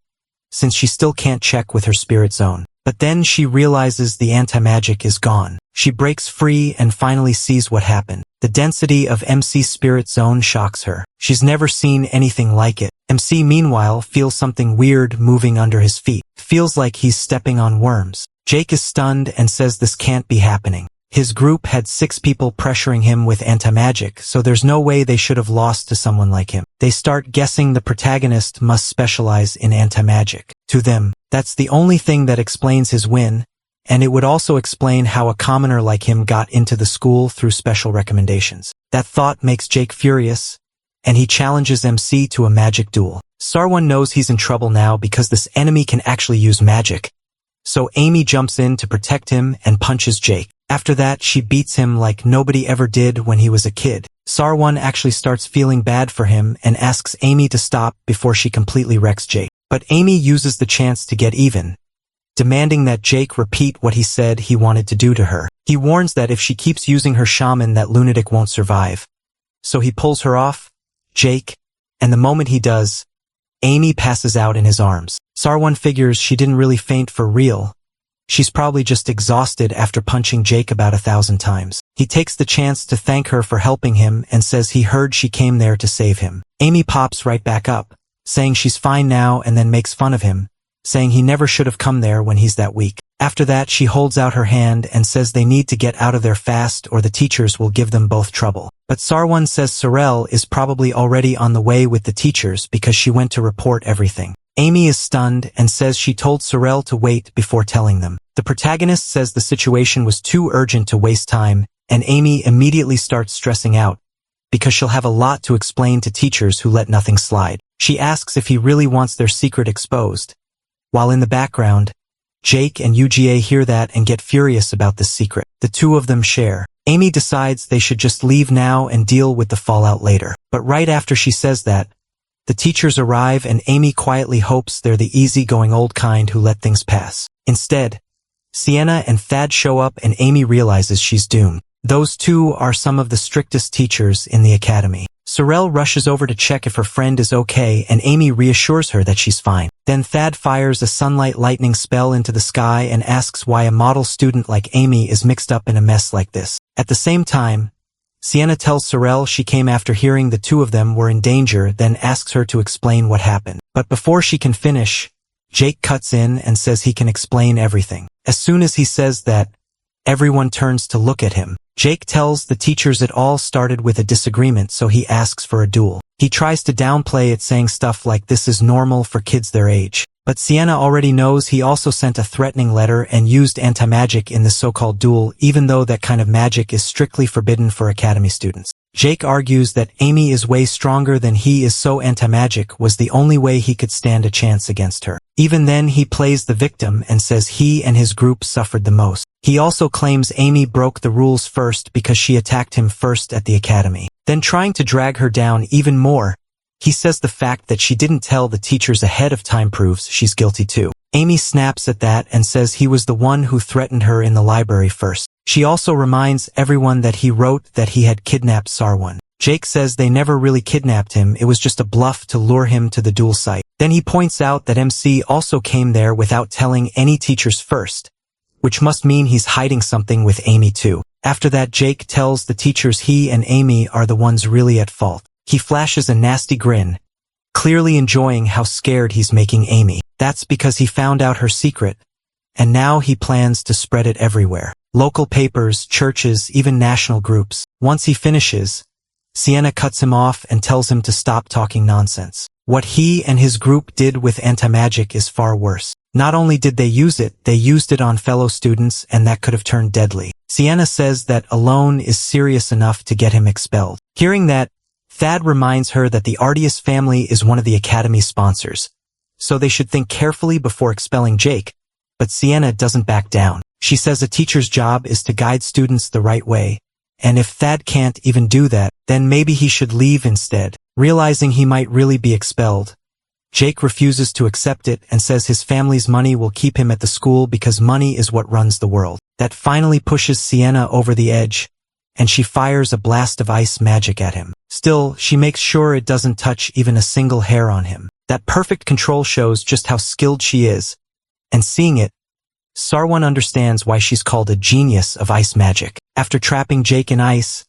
since she still can't check with her spirit zone. But then she realizes the anti-magic is gone. She breaks free and finally sees what happened. The density of MC's spirit zone shocks her. She's never seen anything like it. MC meanwhile feels something weird moving under his feet. Feels like he's stepping on worms. Jake is stunned and says this can't be happening. His group had 6 people pressuring him with anti-magic, so there's no way they should have lost to someone like him. They start guessing the protagonist must specialize in anti-magic. To them, that's the only thing that explains his win, and it would also explain how a commoner like him got into the school through special recommendations. That thought makes Jake furious, and he challenges MC to a magic duel. Sarwan knows he's in trouble now because this enemy can actually use magic, so Amy jumps in to protect him and punches Jake. After that, she beats him like nobody ever did when he was a kid. Sarwan actually starts feeling bad for him and asks Amy to stop before she completely wrecks Jake. But Amy uses the chance to get even, demanding that Jake repeat what he said he wanted to do to her. He warns that if she keeps using her shaman, that lunatic won't survive. So he pulls her off, Jake, and the moment he does, Amy passes out in his arms. Sarwan figures she didn't really faint for real. She's probably just exhausted after punching Jake about 1,000 times. He takes the chance to thank her for helping him and says he heard she came there to save him. Amy pops right back up, saying she's fine now, and then makes fun of him, saying he never should have come there when he's that weak. After that, she holds out her hand and says they need to get out of there fast or the teachers will give them both trouble. But Sarwan says Sorel is probably already on the way with the teachers because she went to report everything. Amy is stunned and says she told Sorel to wait before telling them. The protagonist says the situation was too urgent to waste time, and Amy immediately starts stressing out because she'll have a lot to explain to teachers who let nothing slide. She asks if he really wants their secret exposed. While in the background, Jake and UGA hear that and get furious about this secret. The two of them share. Amy decides they should just leave now and deal with the fallout later. But right after she says that, the teachers arrive and Amy quietly hopes they're the easygoing old kind who let things pass. Instead, Sienna and Thad show up and Amy realizes she's doomed. Those two are some of the strictest teachers in the academy. Sorrel rushes over to check if her friend is okay and Amy reassures her that she's fine. Then Thad fires a sunlight lightning spell into the sky and asks why a model student like Amy is mixed up in a mess like this. At the same time, Sienna tells Sorrel she came after hearing the two of them were in danger, then asks her to explain what happened. But before she can finish, Jake cuts in and says he can explain everything. As soon as he says that, everyone turns to look at him. Jake tells the teachers it all started with a disagreement, so he asks for a duel. He tries to downplay it, saying stuff like this is normal for kids their age. But Sienna already knows he also sent a threatening letter and used anti-magic in the so-called duel, even though that kind of magic is strictly forbidden for academy students. Jake argues that Amy is way stronger than he is, so anti-magic was the only way he could stand a chance against her. Even then, he plays the victim and says he and his group suffered the most. He also claims Amy broke the rules first because she attacked him first at the academy. Then, trying to drag her down even more, he says the fact that she didn't tell the teachers ahead of time proves she's guilty too. Amy snaps at that and says he was the one who threatened her in the library first. She also reminds everyone that he wrote that he had kidnapped Sarwan. Jake says they never really kidnapped him, it was just a bluff to lure him to the duel site. Then he points out that MC also came there without telling any teachers first, which must mean he's hiding something with Amy too. After that, Jake tells the teachers he and Amy are the ones really at fault. He flashes a nasty grin, clearly enjoying how scared he's making Amy. That's because he found out her secret, and now he plans to spread it everywhere. Local papers, churches, even national groups. Once he finishes, Sienna cuts him off and tells him to stop talking nonsense. What he and his group did with anti-magic is far worse. Not only did they use it on fellow students, and that could have turned deadly. Sienna says that alone is serious enough to get him expelled. Hearing that, Thad reminds her that the Artius family is one of the academy's sponsors, so they should think carefully before expelling Jake, but Sienna doesn't back down. She says a teacher's job is to guide students the right way, and if Thad can't even do that, then maybe he should leave instead. Realizing he might really be expelled, Jake refuses to accept it and says his family's money will keep him at the school because money is what runs the world. That finally pushes Sienna over the edge, and she fires a blast of ice magic at him. Still, she makes sure it doesn't touch even a single hair on him. That perfect control shows just how skilled she is, and seeing it, Sarwan understands why she's called a genius of ice magic. After trapping Jake in ice,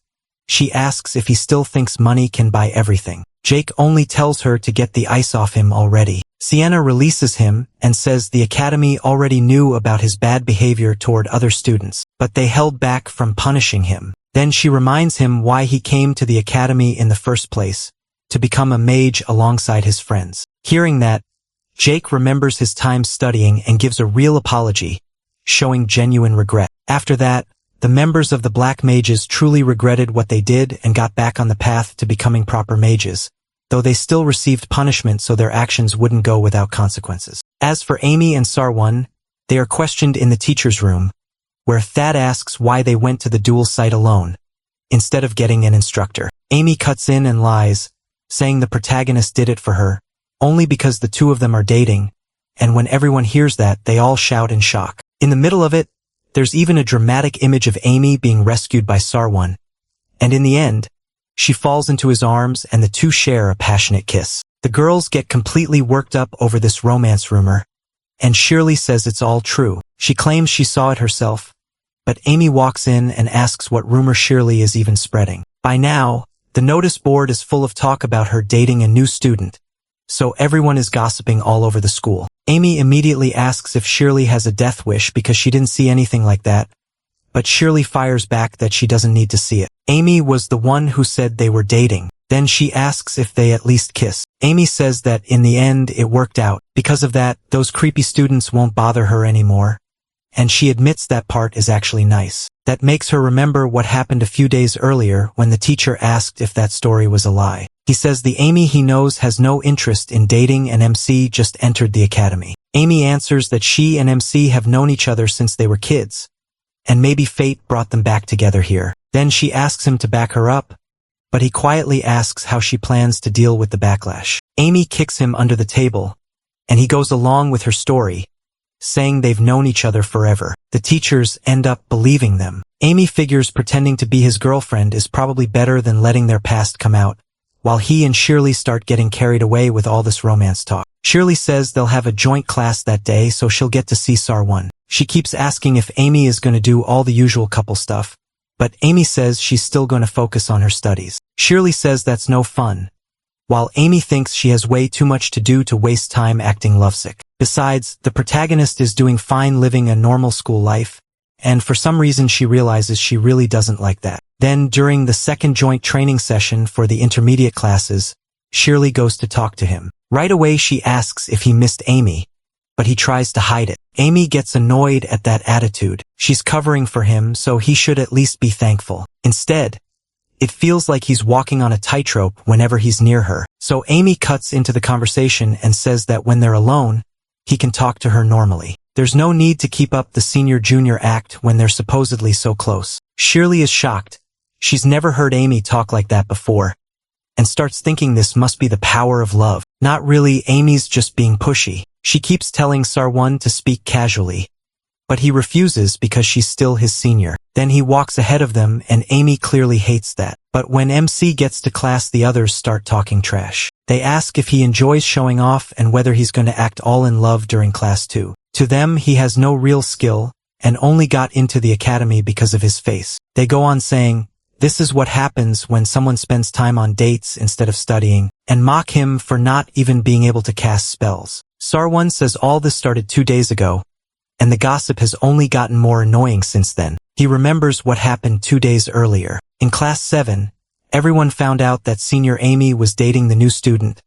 she asks if he still thinks money can buy everything. Jake only tells her to get the ice off him already. Sienna releases him and says the academy already knew about his bad behavior toward other students, but they held back from punishing him. Then she reminds him why he came to the academy in the first place, to become a mage alongside his friends. Hearing that, Jake remembers his time studying and gives a real apology, showing genuine regret. After that, the members of the Black Mages truly regretted what they did and got back on the path to becoming proper mages, though they still received punishment so their actions wouldn't go without consequences. As for Amy and Sarwan, they are questioned in the teacher's room, where Thad asks why they went to the duel site alone, instead of getting an instructor. Amy cuts in and lies, saying the protagonist did it for her, only because the two of them are dating, and when everyone hears that, they all shout in shock. In the middle of it, there's even a dramatic image of Amy being rescued by Sarwan, and in the end, she falls into his arms and the two share a passionate kiss. The girls get completely worked up over this romance rumor, and Shirley says it's all true. She claims she saw it herself, but Amy walks in and asks what rumor Shirley is even spreading. By now, the notice board is full of talk about her dating a new student, so everyone is gossiping all over the school. Amy immediately asks if Shirley has a death wish because she didn't see anything like that, but Shirley fires back that she doesn't need to see it. Amy was the one who said they were dating. Then she asks if they at least kiss. Amy says that in the end it worked out. Because of that, those creepy students won't bother her anymore, and she admits that part is actually nice. That makes her remember what happened a few days earlier when the teacher asked if that story was a lie. He says the Amy he knows has no interest in dating and MC just entered the academy. Amy answers that she and MC have known each other since they were kids, and maybe fate brought them back together here. Then she asks him to back her up, but he quietly asks how she plans to deal with the backlash. Amy kicks him under the table, and he goes along with her story, saying they've known each other forever. The teachers end up believing them. Amy figures pretending to be his girlfriend is probably better than letting their past come out, while he and Shirley start getting carried away with all this romance talk. Shirley says they'll have a joint class that day, so she'll get to see Sarwan. She keeps asking if Amy is going to do all the usual couple stuff, but Amy says she's still going to focus on her studies. Shirley says that's no fun, while Amy thinks she has way too much to do to waste time acting lovesick. Besides, the protagonist is doing fine living a normal school life, and for some reason she realizes she really doesn't like that. Then, during the second joint training session for the intermediate classes, Shirley goes to talk to him. Right away she asks if he missed Amy, but he tries to hide it. Amy gets annoyed at that attitude. She's covering for him, so he should at least be thankful. Instead, it feels like he's walking on a tightrope whenever he's near her. So Amy cuts into the conversation and says that when they're alone, he can talk to her normally. There's no need to keep up the senior-junior act when they're supposedly so close. Shirley is shocked. She's never heard Amy talk like that before, and starts thinking this must be the power of love. Not really, Amy's just being pushy. She keeps telling Sarwan to speak casually, but he refuses because she's still his senior. Then he walks ahead of them, and Amy clearly hates that. But when MC gets to class, the others start talking trash. They ask if he enjoys showing off and whether he's going to act all in love during class 2. To them, he has no real skill and only got into the academy because of his face. They go on saying, this is what happens when someone spends time on dates instead of studying, and mock him for not even being able to cast spells. Sarwan says all this started 2 days ago, and the gossip has only gotten more annoying since then. He remembers what happened 2 days earlier. In class 7, everyone found out that senior Amy was dating the new student,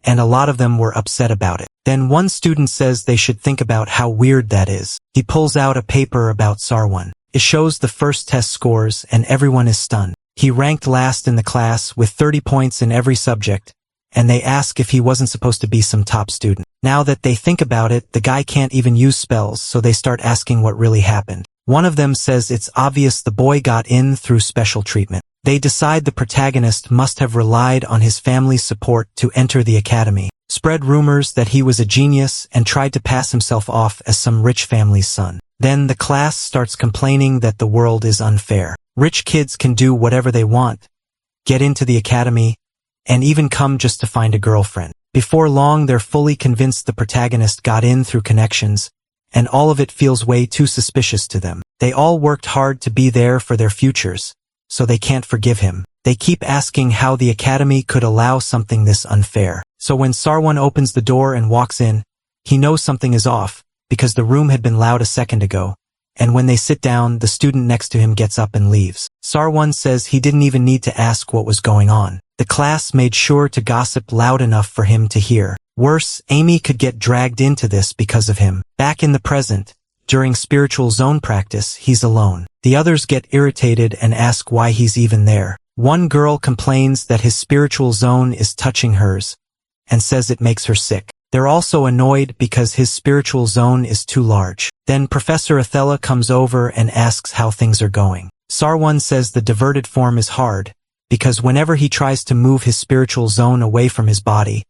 and a lot of them were upset about it. Then one student says they should think about how weird that is. He pulls out a paper about Sarwan. It shows the first test scores, and everyone is stunned. He ranked last in the class with 30 points in every subject, and they ask if he wasn't supposed to be some top student. Now that they think about it, the guy can't even use spells, so they start asking what really happened. One of them says it's obvious the boy got in through special treatment. They decide the protagonist must have relied on his family's support to enter the academy, spread rumors that he was a genius, and tried to pass himself off as some rich family's son. Then the class starts complaining that the world is unfair. Rich kids can do whatever they want, get into the academy, and even come just to find a girlfriend. Before long, they're fully convinced the protagonist got in through connections, and all of it feels way too suspicious to them. They all worked hard to be there for their futures, so they can't forgive him. They keep asking how the academy could allow something this unfair. So when Sarwan opens the door and walks in, he knows something is off, because the room had been loud a second ago, and when they sit down, the student next to him gets up and leaves. Sarwan says he didn't even need to ask what was going on. The class made sure to gossip loud enough for him to hear. Worse, Amy could get dragged into this because of him. Back in the present, during spiritual zone practice, he's alone. The others get irritated and ask why he's even there. One girl complains that his spiritual zone is touching hers, and says it makes her sick. They're also annoyed because his spiritual zone is too large. Then Professor Athela comes over and asks how things are going. Sarwan says the diverted form is hard, because whenever he tries to move his spiritual zone away from his body,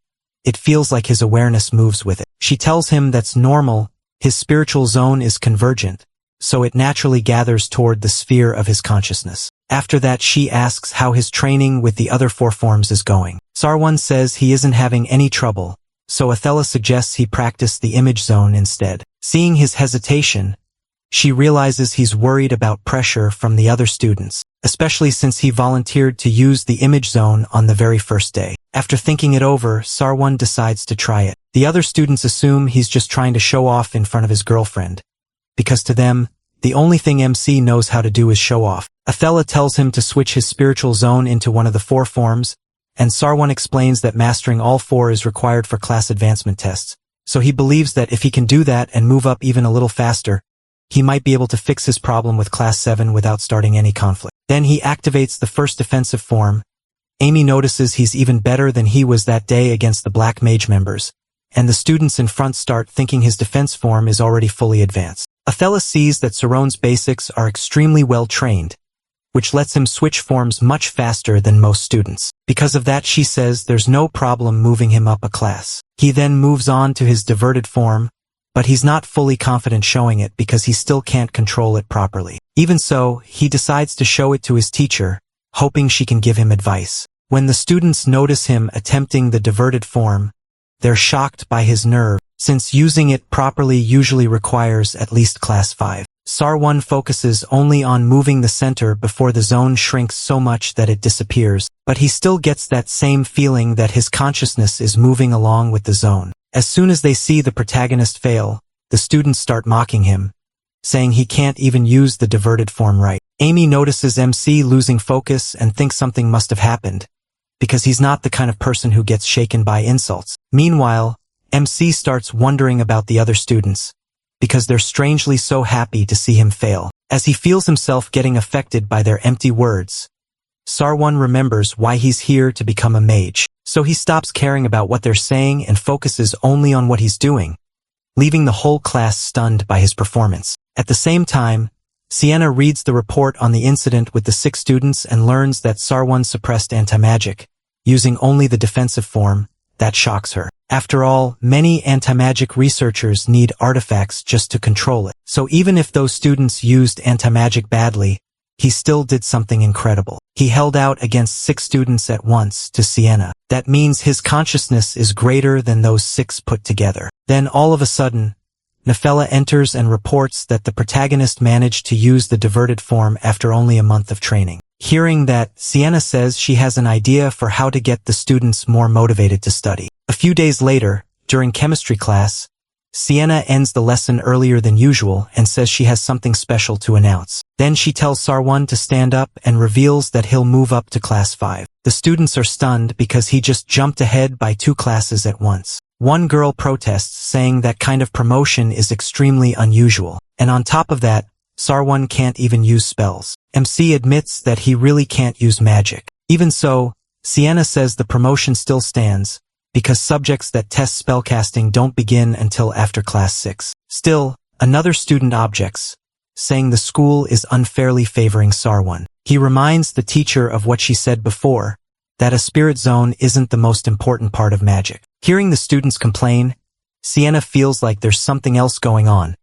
it feels like his awareness moves with it. She tells him that's normal, his spiritual zone is convergent, so it naturally gathers toward the sphere of his consciousness. After that, she asks how his training with the other 4 forms is going. Sarwan says he isn't having any trouble, so Athela suggests he practice the image zone instead. Seeing his hesitation, she realizes he's worried about pressure from the other students, especially since he volunteered to use the image zone on the very first day. After thinking it over, Sarwan decides to try it. The other students assume he's just trying to show off in front of his girlfriend, because to them, the only thing MC knows how to do is show off. Athela tells him to switch his spiritual zone into one of the 4 forms, and Sarwan explains that mastering all 4 is required for class advancement tests, so he believes that if he can do that and move up even a little faster, he might be able to fix his problem with class 7 without starting any conflict. Then he activates the first defensive form. Amy notices he's even better than he was that day against the Black Mage members, and the students in front start thinking his defense form is already fully advanced. Athela sees that Saron's basics are extremely well trained, which lets him switch forms much faster than most students. Because of that, she says there's no problem moving him up a class. He then moves on to his diverted form, but he's not fully confident showing it because he still can't control it properly. Even so, he decides to show it to his teacher, hoping she can give him advice. When the students notice him attempting the diverted form, they're shocked by his nerve, since using it properly usually requires at least class 5. Sarwan focuses only on moving the center before the zone shrinks so much that it disappears, but he still gets that same feeling that his consciousness is moving along with the zone. As soon as they see the protagonist fail, the students start mocking him, saying he can't even use the diverted form right. Amy notices MC losing focus and thinks something must have happened, because he's not the kind of person who gets shaken by insults. Meanwhile, MC starts wondering about the other students, because they're strangely so happy to see him fail. As he feels himself getting affected by their empty words, Sarwan remembers why he's here to become a mage, so he stops caring about what they're saying and focuses only on what he's doing, leaving the whole class stunned by his performance. At the same time, Sienna reads the report on the incident with the 6 students and learns that Sarwan suppressed anti-magic, using only the defensive form. That shocks her. After all, many anti-magic researchers need artifacts just to control it. So even if those students used anti-magic badly, he still did something incredible. He held out against 6 students at once to Sienna. That means his consciousness is greater than those 6 put together. Then all of a sudden, Nefela enters and reports that the protagonist managed to use the diverted form after only a month of training. Hearing that, Sienna says she has an idea for how to get the students more motivated to study. A few days later, during chemistry class, Sienna ends the lesson earlier than usual and says she has something special to announce. Then she tells Sarwan to stand up and reveals that he'll move up to class 5. The students are stunned because he just jumped ahead by 2 classes at once. One girl protests, saying that kind of promotion is extremely unusual. And on top of that, Sarwan can't even use spells. MC admits that he really can't use magic. Even so, Sienna says the promotion still stands, because subjects that test spellcasting don't begin until after class 6. Still, another student objects, saying the school is unfairly favoring Sarwan. He reminds the teacher of what she said before, that a spirit zone isn't the most important part of magic. Hearing the students complain, Sienna feels like there's something else going on,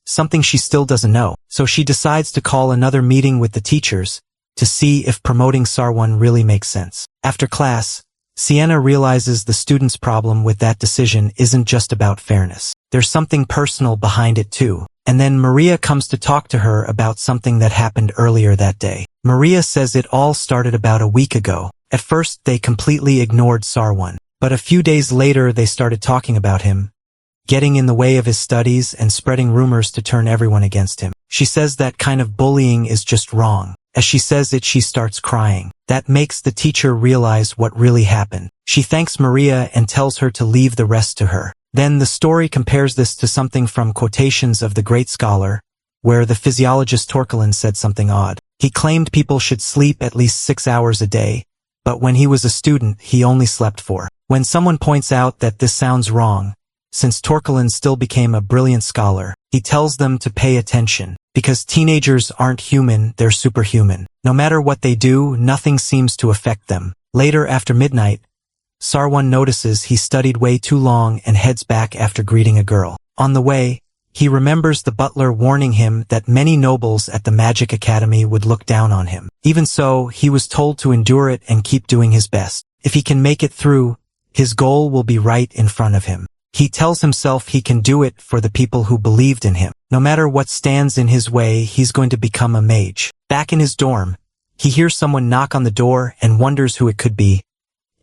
something she still doesn't know. So she decides to call another meeting with the teachers to see if promoting Sarwan really makes sense. After class, Sienna realizes the students' problem with that decision isn't just about fairness. There's something personal behind it too. And then Maria comes to talk to her about something that happened earlier that day. Maria says it all started about a week ago. At first, they completely ignored Sarwan, but a few days later they started talking about him, getting in the way of his studies and spreading rumors to turn everyone against him. She says that kind of bullying is just wrong. As she says it, she starts crying. That makes the teacher realize what really happened. She thanks Maria and tells her to leave the rest to her. Then the story compares this to something from Quotations of the Great Scholar, where the physiologist Torkelin said something odd. He claimed people should sleep at least 6 hours a day, but when he was a student, he only slept 4. When someone points out that this sounds wrong, since Torkelin still became a brilliant scholar, he tells them to pay attention, because teenagers aren't human, they're superhuman. No matter what they do, nothing seems to affect them. Later, after midnight, Sarwan notices he studied way too long and heads back after greeting a girl. On the way, he remembers the butler warning him that many nobles at the Magic Academy would look down on him. Even so, he was told to endure it and keep doing his best. If he can make it through, his goal will be right in front of him. He tells himself he can do it for the people who believed in him. No matter what stands in his way, he's going to become a mage. Back in his dorm, he hears someone knock on the door and wonders who it could be,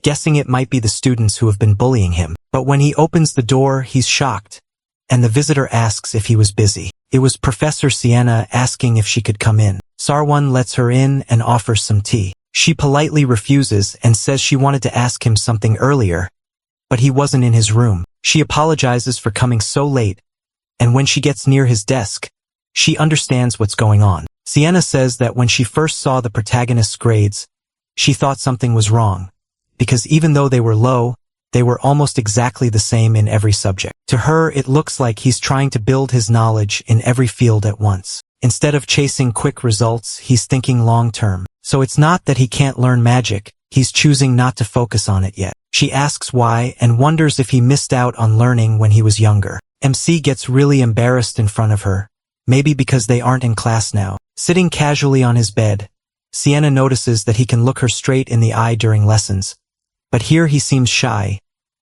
guessing it might be the students who have been bullying him. But when he opens the door, he's shocked, and the visitor asks if he was busy. It was Professor Sienna asking if she could come in. Sarwan lets her in and offers some tea. She politely refuses and says she wanted to ask him something earlier, but he wasn't in his room. She apologizes for coming so late, and when she gets near his desk, she understands what's going on. Sienna says that when she first saw the protagonist's grades, she thought something was wrong, because even though they were low, they were almost exactly the same in every subject. To her, it looks like he's trying to build his knowledge in every field at once. Instead of chasing quick results, he's thinking long-term. So it's not that he can't learn magic, he's choosing not to focus on it yet. She asks why and wonders if he missed out on learning when he was younger. MC gets really embarrassed in front of her, maybe because they aren't in class now. Sitting casually on his bed, Sienna notices that he can look her straight in the eye during lessons. But here he seems shy.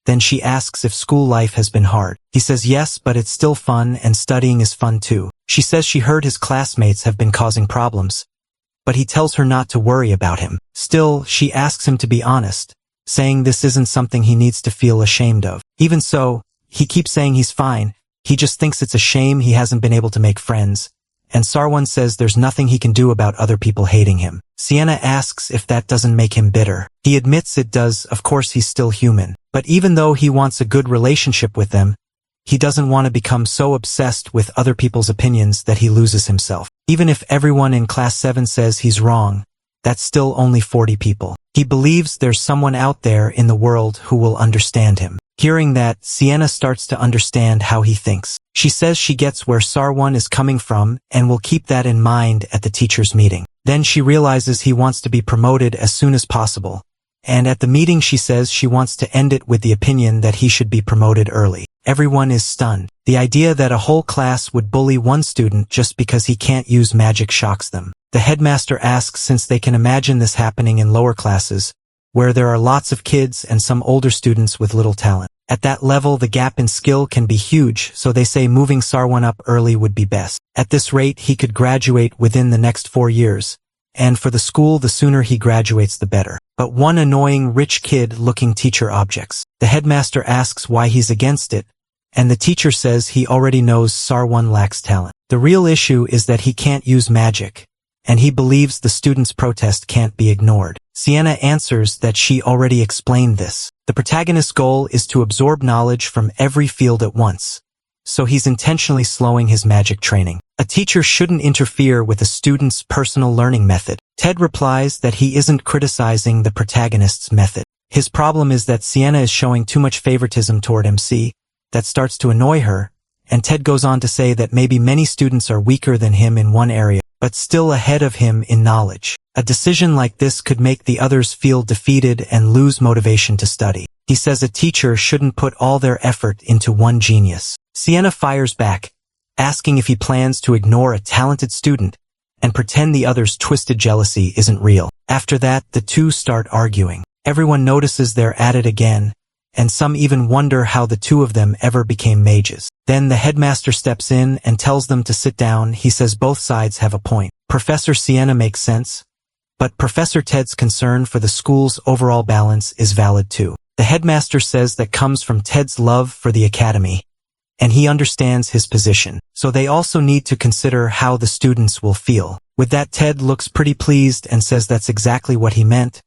Then she asks if school life has been hard. He says yes, but it's still fun and studying is fun too. She says she heard his classmates have been causing problems, but he tells her not to worry about him. Still, she asks him to be honest, saying this isn't something he needs to feel ashamed of. Even so, he keeps saying he's fine, he just thinks it's a shame he hasn't been able to make friends. And Sarwan says there's nothing he can do about other people hating him. Sienna asks if that doesn't make him bitter. He admits it does, of course he's still human. But even though he wants a good relationship with them, he doesn't want to become so obsessed with other people's opinions that he loses himself. Even if everyone in Class 7 says he's wrong, that's still only 40 people. He believes there's someone out there in the world who will understand him. Hearing that, Sienna starts to understand how he thinks. She says she gets where Sarwan is coming from and will keep that in mind at the teachers' meeting. Then she realizes he wants to be promoted as soon as possible. And at the meeting she says she wants to end it with the opinion that he should be promoted early. Everyone is stunned. The idea that a whole class would bully one student just because he can't use magic shocks them. The headmaster asks since they can imagine this happening in lower classes, where there are lots of kids and some older students with little talent. At that level, the gap in skill can be huge, so they say moving Sarwan up early would be best. At this rate, he could graduate within the next 4 years. And for the school, the sooner he graduates, the better. But one annoying rich kid looking teacher objects. The headmaster asks why he's against it, and the teacher says he already knows Sarwan lacks talent. The real issue is that he can't use magic, and he believes the students' protest can't be ignored. Sienna answers that she already explained this. The protagonist's goal is to absorb knowledge from every field at once, so he's intentionally slowing his magic training. A teacher shouldn't interfere with a student's personal learning method. Ted replies that he isn't criticizing the protagonist's method. His problem is that Sienna is showing too much favoritism toward MC. That starts to annoy her, and Ted goes on to say that maybe many students are weaker than him in one area, but still ahead of him in knowledge. A decision like this could make the others feel defeated and lose motivation to study. He says a teacher shouldn't put all their effort into one genius. Sienna fires back, asking if he plans to ignore a talented student and pretend the other's twisted jealousy isn't real. After that, the two start arguing. Everyone notices they're at it again, and some even wonder how the two of them ever became mages. Then the headmaster steps in and tells them to sit down. He says both sides have a point. Professor Sienna makes sense, but Professor Ted's concern for the school's overall balance is valid too. The headmaster says that comes from Ted's love for the academy, and he understands his position. So they also need to consider how the students will feel. With that, Ted looks pretty pleased and says that's exactly what he meant.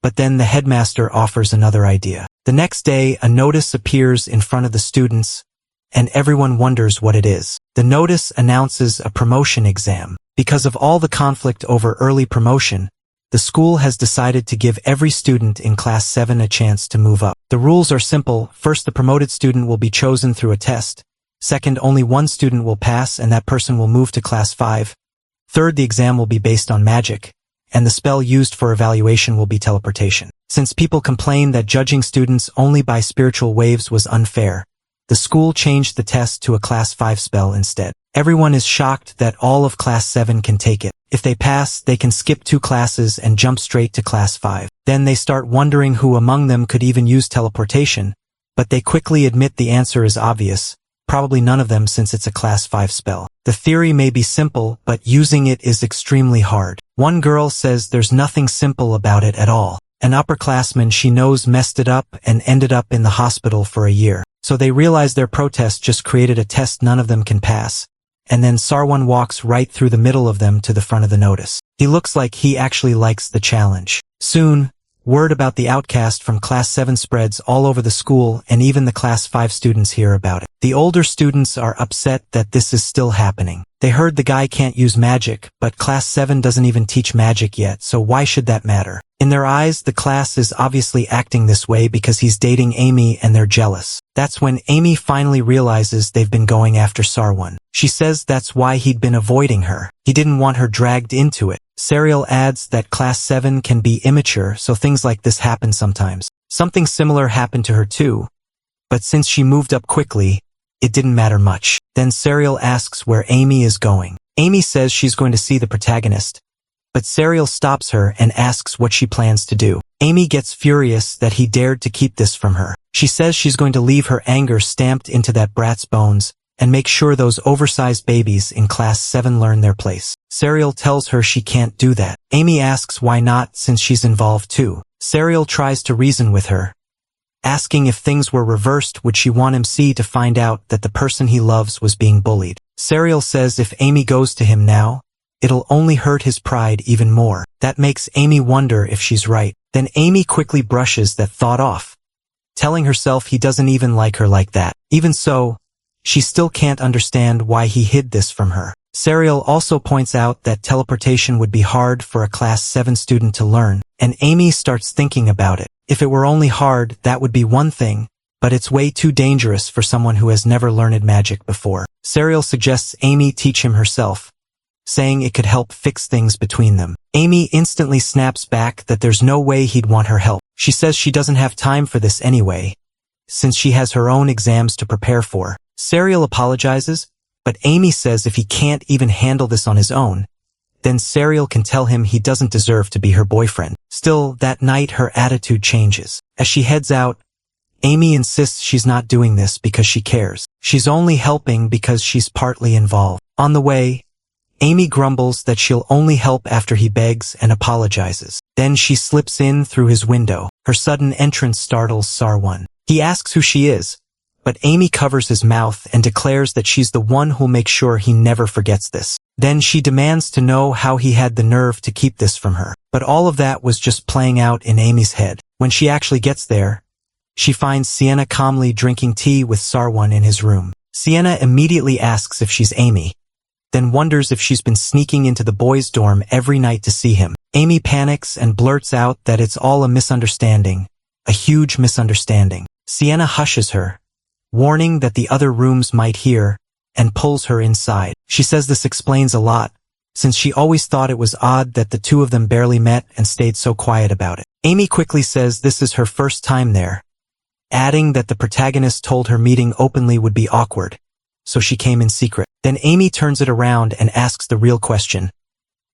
But then the headmaster offers another idea. The next day, a notice appears in front of the students, and everyone wonders what it is. The notice announces a promotion exam. Because of all the conflict over early promotion, the school has decided to give every student in Class 7 a chance to move up. The rules are simple. First, the promoted student will be chosen through a test. Second, only one student will pass, and that person will move to Class 5. Third, the exam will be based on magic, and the spell used for evaluation will be teleportation. Since people complained that judging students only by spiritual waves was unfair, the school changed the test to a Class 5 spell instead. Everyone is shocked that all of Class 7 can take it. If they pass, they can skip 2 classes and jump straight to Class 5. Then they start wondering who among them could even use teleportation, but they quickly admit the answer is obvious. Probably none of them, since it's a Class 5 spell. The theory may be simple, but using it is extremely hard. One girl says there's nothing simple about it at all. An upperclassman she knows messed it up and ended up in the hospital for a year. So they realize their protest just created a test none of them can pass. And then Sarwan walks right through the middle of them to the front of the notice. He looks like he actually likes the challenge. Soon, Word about the outcast from Class 7 spreads all over the school, and even the Class 5 students hear about it. The older students are upset that this is still happening. They heard the guy can't use magic, but Class 7 doesn't even teach magic yet, so why should that matter? In their eyes, the class is obviously acting this way because he's dating Amy and they're jealous. That's when Amy finally realizes they've been going after Sarwan. She says that's why he'd been avoiding her. He didn't want her dragged into it. Serial adds that Class 7 can be immature, so things like this happen sometimes. Something similar happened to her too, but since she moved up quickly, it didn't matter much. Then Serial asks where Amy is going. Amy says she's going to see the protagonist, but Serial stops her and asks what she plans to do. Amy gets furious that he dared to keep this from her. She says she's going to leave her anger stamped into that brat's bones and make sure those oversized babies in Class 7 learn their place. Serial tells her she can't do that. Amy asks why not since she's involved too. Serial tries to reason with her, asking if things were reversed would she want MC to find out that the person he loves was being bullied. Serial says if Amy goes to him now, it'll only hurt his pride even more. That makes Amy wonder if she's right. Then Amy quickly brushes that thought off, telling herself he doesn't even like her like that. Even so, she still can't understand why he hid this from her. Serial also points out that teleportation would be hard for a Class 7 student to learn, and Amy starts thinking about it. If it were only hard, that would be one thing, but it's way too dangerous for someone who has never learned magic before. Serial suggests Amy teach him herself, saying it could help fix things between them. Amy instantly snaps back that there's no way he'd want her help. She says she doesn't have time for this anyway, since she has her own exams to prepare for. Serial apologizes, but Amy says if he can't even handle this on his own, then Serial can tell him he doesn't deserve to be her boyfriend. Still, that night her attitude changes. As she heads out, Amy insists she's not doing this because she cares. She's only helping because she's partly involved. On the way, Amy grumbles that she'll only help after he begs and apologizes. Then she slips in through his window. Her sudden entrance startles Sarwan. He asks who she is, but Amy covers his mouth and declares that she's the one who'll make sure he never forgets this. Then she demands to know how he had the nerve to keep this from her. But all of that was just playing out in Amy's head. When she actually gets there, she finds Sienna calmly drinking tea with Sarwan in his room. Sienna immediately asks if she's Amy, then wonders if she's been sneaking into the boys' dorm every night to see him. Amy panics and blurts out that it's all a misunderstanding, a huge misunderstanding. Sienna hushes her, warning that the other rooms might hear, and pulls her inside. She says this explains a lot, since she always thought it was odd that the two of them barely met and stayed so quiet about it. Amy quickly says this is her first time there, adding that the protagonist told her meeting openly would be awkward, so she came in secret. Then Amy turns it around and asks the real question.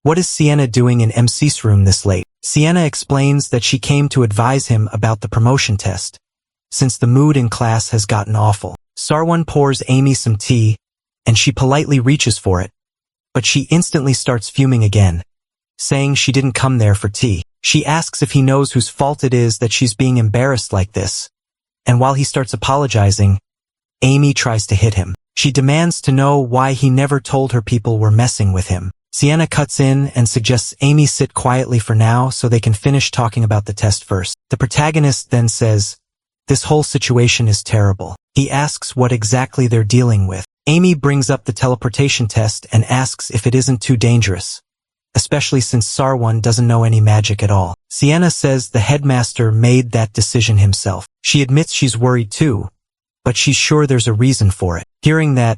What is Sienna doing in MC's room this late? Sienna explains that she came to advise him about the promotion test, since the mood in class has gotten awful. Sarwan pours Amy some tea, and she politely reaches for it, but she instantly starts fuming again, saying she didn't come there for tea. She asks if he knows whose fault it is that she's being embarrassed like this, and while he starts apologizing, Amy tries to hit him. She demands to know why he never told her people were messing with him. Sienna cuts in and suggests Amy sit quietly for now so they can finish talking about the test first. The protagonist then says, this whole situation is terrible. He asks what exactly they're dealing with. Amy brings up the teleportation test and asks if it isn't too dangerous, especially since Sarwan doesn't know any magic at all. Sienna says the headmaster made that decision himself. She admits she's worried too, but she's sure there's a reason for it. Hearing that,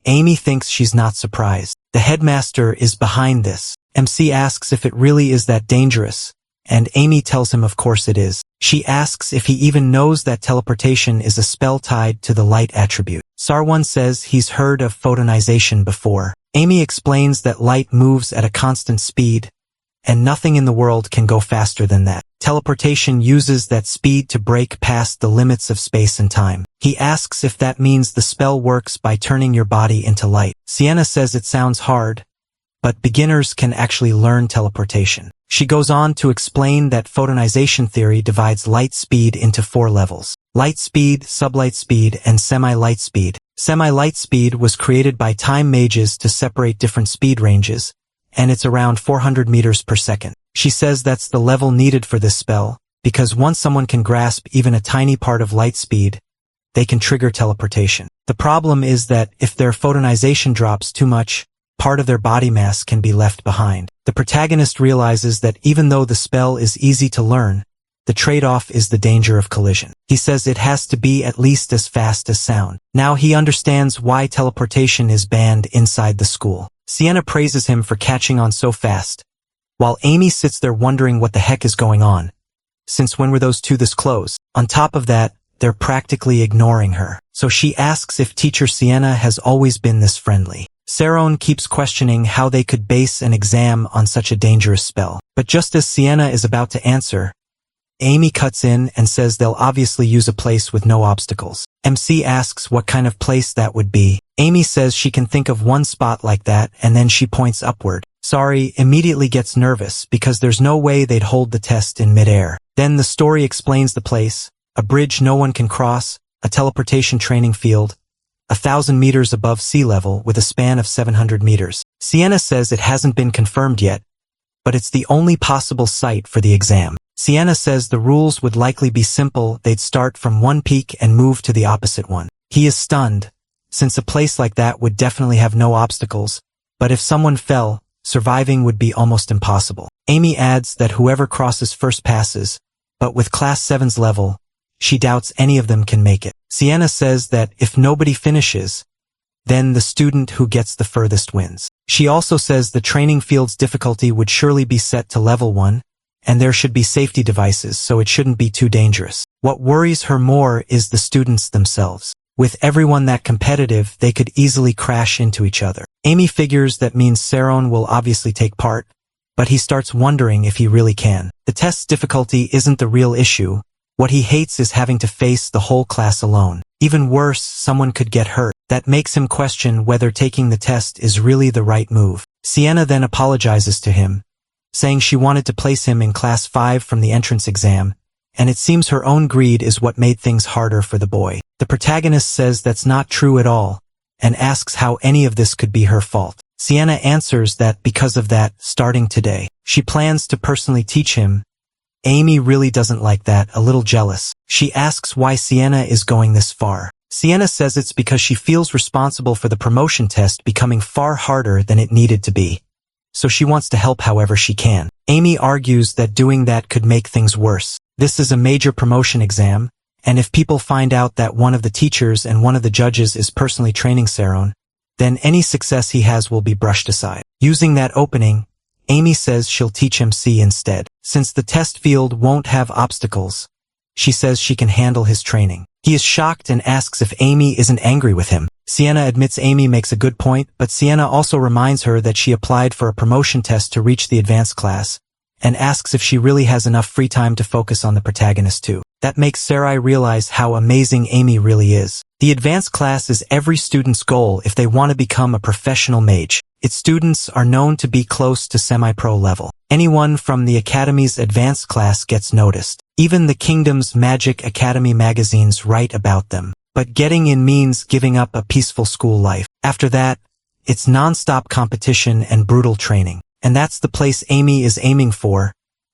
Amy thinks she's not surprised. The headmaster is behind this. MC asks if it really is that dangerous, and Amy tells him of course it is. She asks if he even knows that teleportation is a spell tied to the light attribute. Sarwan says he's heard of photonization before. Amy explains that light moves at a constant speed, and nothing in the world can go faster than that. Teleportation uses that speed to break past the limits of space and time. He asks if that means the spell works by turning your body into light. Sienna says it sounds hard, but beginners can actually learn teleportation. She goes on to explain that photonization theory divides light speed into 4 levels: light speed, sublight speed, and semi-light speed. Semi-light speed was created by time mages to separate different speed ranges, and it's around 400 meters per second. She says that's the level needed for this spell, because once someone can grasp even a tiny part of light speed, they can trigger teleportation. The problem is that if their photonization drops too much, part of their body mass can be left behind. The protagonist realizes that even though the spell is easy to learn, the trade-off is the danger of collision. He says it has to be at least as fast as sound. Now he understands why teleportation is banned inside the school. Sienna praises him for catching on so fast, while Amy sits there wondering what the heck is going on. Since when were those two this close? On top of that, they're practically ignoring her. So she asks if teacher Sienna has always been this friendly. Saron keeps questioning how they could base an exam on such a dangerous spell. But just as Sienna is about to answer, Amy cuts in and says they'll obviously use a place with no obstacles. MC asks what kind of place that would be. Amy says she can think of one spot like that, and then she points upward. Sari immediately gets nervous because there's no way they'd hold the test in midair. Then the story explains the place: a bridge no one can cross, a teleportation training field, 1,000 meters above sea level with a span of 700 meters. Sienna says it hasn't been confirmed yet, but it's the only possible site for the exam. Sienna says the rules would likely be simple. They'd start from one peak and move to the opposite one. He is stunned, since a place like that would definitely have no obstacles, but if someone fell, surviving would be almost impossible. Amy adds that whoever crosses first passes, but with Class 7's level, she doubts any of them can make it. Sienna says that if nobody finishes, then the student who gets the furthest wins. She also says the training field's difficulty would surely be set to level 1, and there should be safety devices so it shouldn't be too dangerous. What worries her more is the students themselves. With everyone that competitive, they could easily crash into each other. Amy figures that means Saron will obviously take part, but he starts wondering if he really can. The test's difficulty isn't the real issue. What he hates is having to face the whole class alone. Even worse, someone could get hurt. That makes him question whether taking the test is really the right move. Sienna then apologizes to him, saying she wanted to place him in Class 5 from the entrance exam, and it seems her own greed is what made things harder for the boy. The protagonist says that's not true at all, and asks how any of this could be her fault. Sienna answers that because of that, starting today, she plans to personally teach him. Amy really doesn't like that, a little jealous. She asks why Sienna is going this far. Sienna says it's because she feels responsible for the promotion test becoming far harder than it needed to be, so she wants to help however she can. Amy argues that doing that could make things worse. This is a major promotion exam, and if people find out that one of the teachers and one of the judges is personally training Saron, then any success he has will be brushed aside. Using that opening, Amy says she'll teach MC instead. Since the test field won't have obstacles, she says she can handle his training. He is shocked and asks if Amy isn't angry with him. Sienna admits Amy makes a good point, but Sienna also reminds her that she applied for a promotion test to reach the advanced class, and asks if she really has enough free time to focus on the protagonist too. That makes Sarai realize how amazing Amy really is. The advanced class is every student's goal if they want to become a professional mage. Its students are known to be close to semi-pro level. Anyone from the Academy's advanced class gets noticed. Even the Kingdom's Magic Academy magazines write about them. But getting in means giving up a peaceful school life. After that, it's non-stop competition and brutal training. And that's the place Amy is aiming for,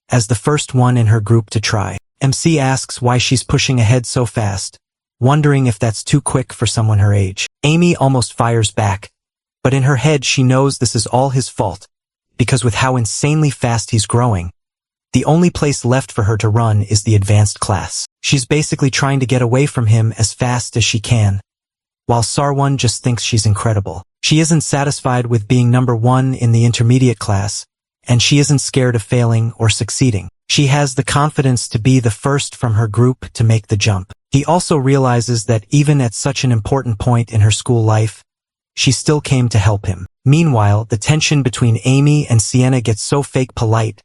as the first one in her group to try. MC asks why she's pushing ahead so fast, wondering if that's too quick for someone her age. Amy almost fires back, but in her head she knows this is all his fault, because with how insanely fast he's growing, the only place left for her to run is the advanced class. She's basically trying to get away from him as fast as she can, while Sarwan just thinks she's incredible. She isn't satisfied with being number 1 in the intermediate class, and she isn't scared of failing or succeeding. She has the confidence to be the first from her group to make the jump. He also realizes that even at such an important point in her school life, she still came to help him. Meanwhile, the tension between Amy and Sienna gets so fake polite,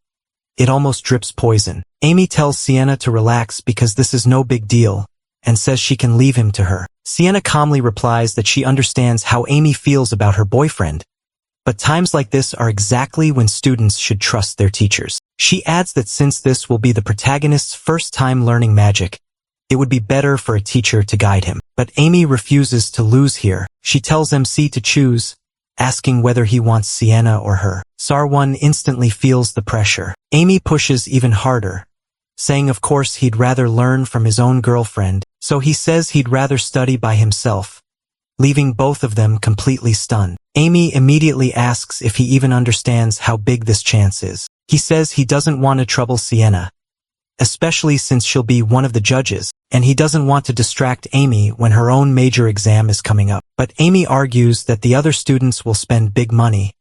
it almost drips poison. Amy tells Sienna to relax because this is no big deal, and says she can leave him to her. Sienna calmly replies that she understands how Amy feels about her boyfriend, but times like this are exactly when students should trust their teachers. She adds that since this will be the protagonist's first time learning magic, it would be better for a teacher to guide him. But Amy refuses to lose here. She tells MC to choose, asking whether he wants Sienna or her. Sarwan instantly feels the pressure. Amy pushes even harder, saying of course he'd rather learn from his own girlfriend, so he says he'd rather study by himself, leaving both of them completely stunned. Amy immediately asks if he even understands how big this chance is. He says he doesn't want to trouble Sienna, especially since she'll be one of the judges, and he doesn't want to distract Amy when her own major exam is coming up. But Amy argues that the other students will spend big money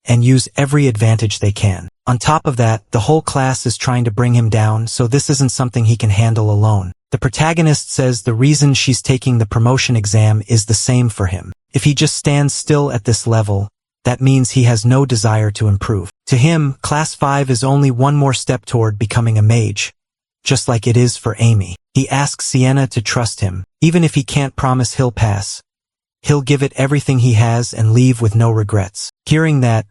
and use every advantage they can. On top of that, the whole class is trying to bring him down, so this isn't something he can handle alone. The protagonist says the reason she's taking the promotion exam is the same for him. If he just stands still at this level, that means he has no desire to improve. To him, Class 5 is only one more step toward becoming a mage, just like it is for Amy. He asks Sienna to trust him. Even if he can't promise he'll pass, he'll give it everything he has and leave with no regrets. Hearing that,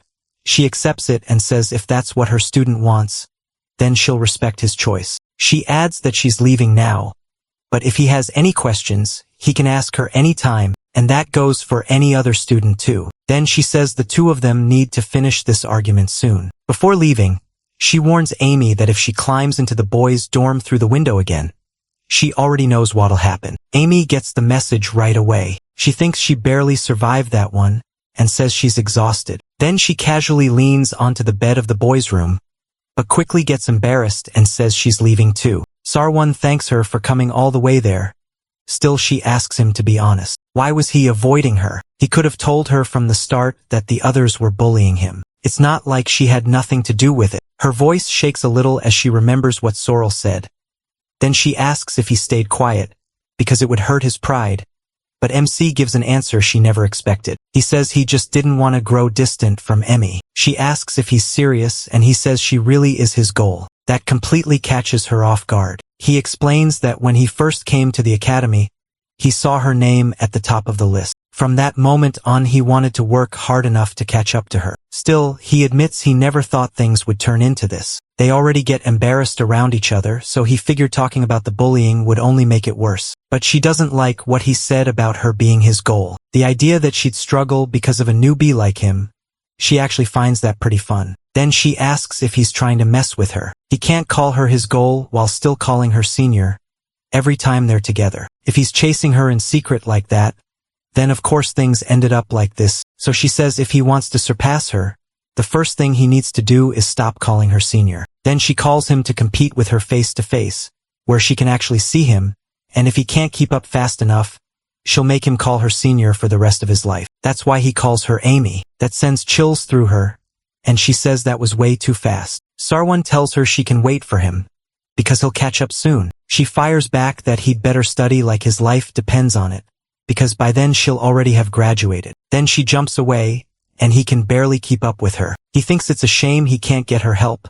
she accepts it and says if that's what her student wants, then she'll respect his choice. She adds that she's leaving now, but if he has any questions, he can ask her anytime, and that goes for any other student too. Then she says the two of them need to finish this argument soon. Before leaving, she warns Amy that if she climbs into the boys' dorm through the window again, she already knows what'll happen. Amy gets the message right away. She thinks she barely survived that one, and says she's exhausted. Then she casually leans onto the bed of the boys' room, but quickly gets embarrassed and says she's leaving too. Sarwan thanks her for coming all the way there. Still, she asks him to be honest. Why was he avoiding her? He could have told her from the start that the others were bullying him. It's not like she had nothing to do with it. Her voice shakes a little as she remembers what Sorrel said. Then she asks if he stayed quiet, because it would hurt his pride. But MC gives an answer she never expected. He says he just didn't want to grow distant from Emmy. She asks if he's serious, and he says she really is his goal. That completely catches her off guard. He explains that when he first came to the academy, he saw her name at the top of the list. From that moment on, he wanted to work hard enough to catch up to her. Still, he admits he never thought things would turn into this. They already get embarrassed around each other, so he figured talking about the bullying would only make it worse. But she doesn't like what he said about her being his goal. The idea that she'd struggle because of a newbie like him, she actually finds that pretty fun. Then she asks if he's trying to mess with her. He can't call her his goal while still calling her senior every time they're together. If he's chasing her in secret like that, then of course things ended up like this. So she says if he wants to surpass her, the first thing he needs to do is stop calling her senior. Then she calls him to compete with her face to face, where she can actually see him, and if he can't keep up fast enough, she'll make him call her senior for the rest of his life. That's why he calls her Amy. That sends chills through her, and she says that was way too fast. Sarwan tells her she can wait for him, because he'll catch up soon. She fires back that he'd better study like his life depends on it, because by then she'll already have graduated. Then she jumps away, and he can barely keep up with her. He thinks it's a shame he can't get her help,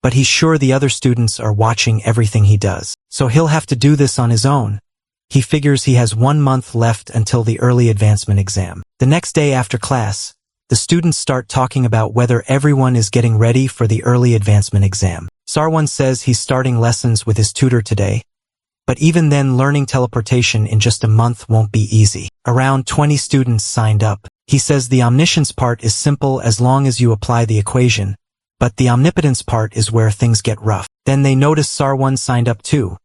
but he's sure the other students are watching everything he does, so he'll have to do this on his own. He figures he has 1 month left until the early advancement exam. The next day after class, the students start talking about whether everyone is getting ready for the early advancement exam. Sarwan says he's starting lessons with his tutor today, but even then learning teleportation in just a month won't be easy. Around 20 students signed up. He says the omniscience part is simple as long as you apply the equation, but the omnipotence part is where things get rough. Then they notice Sarwan signed up too,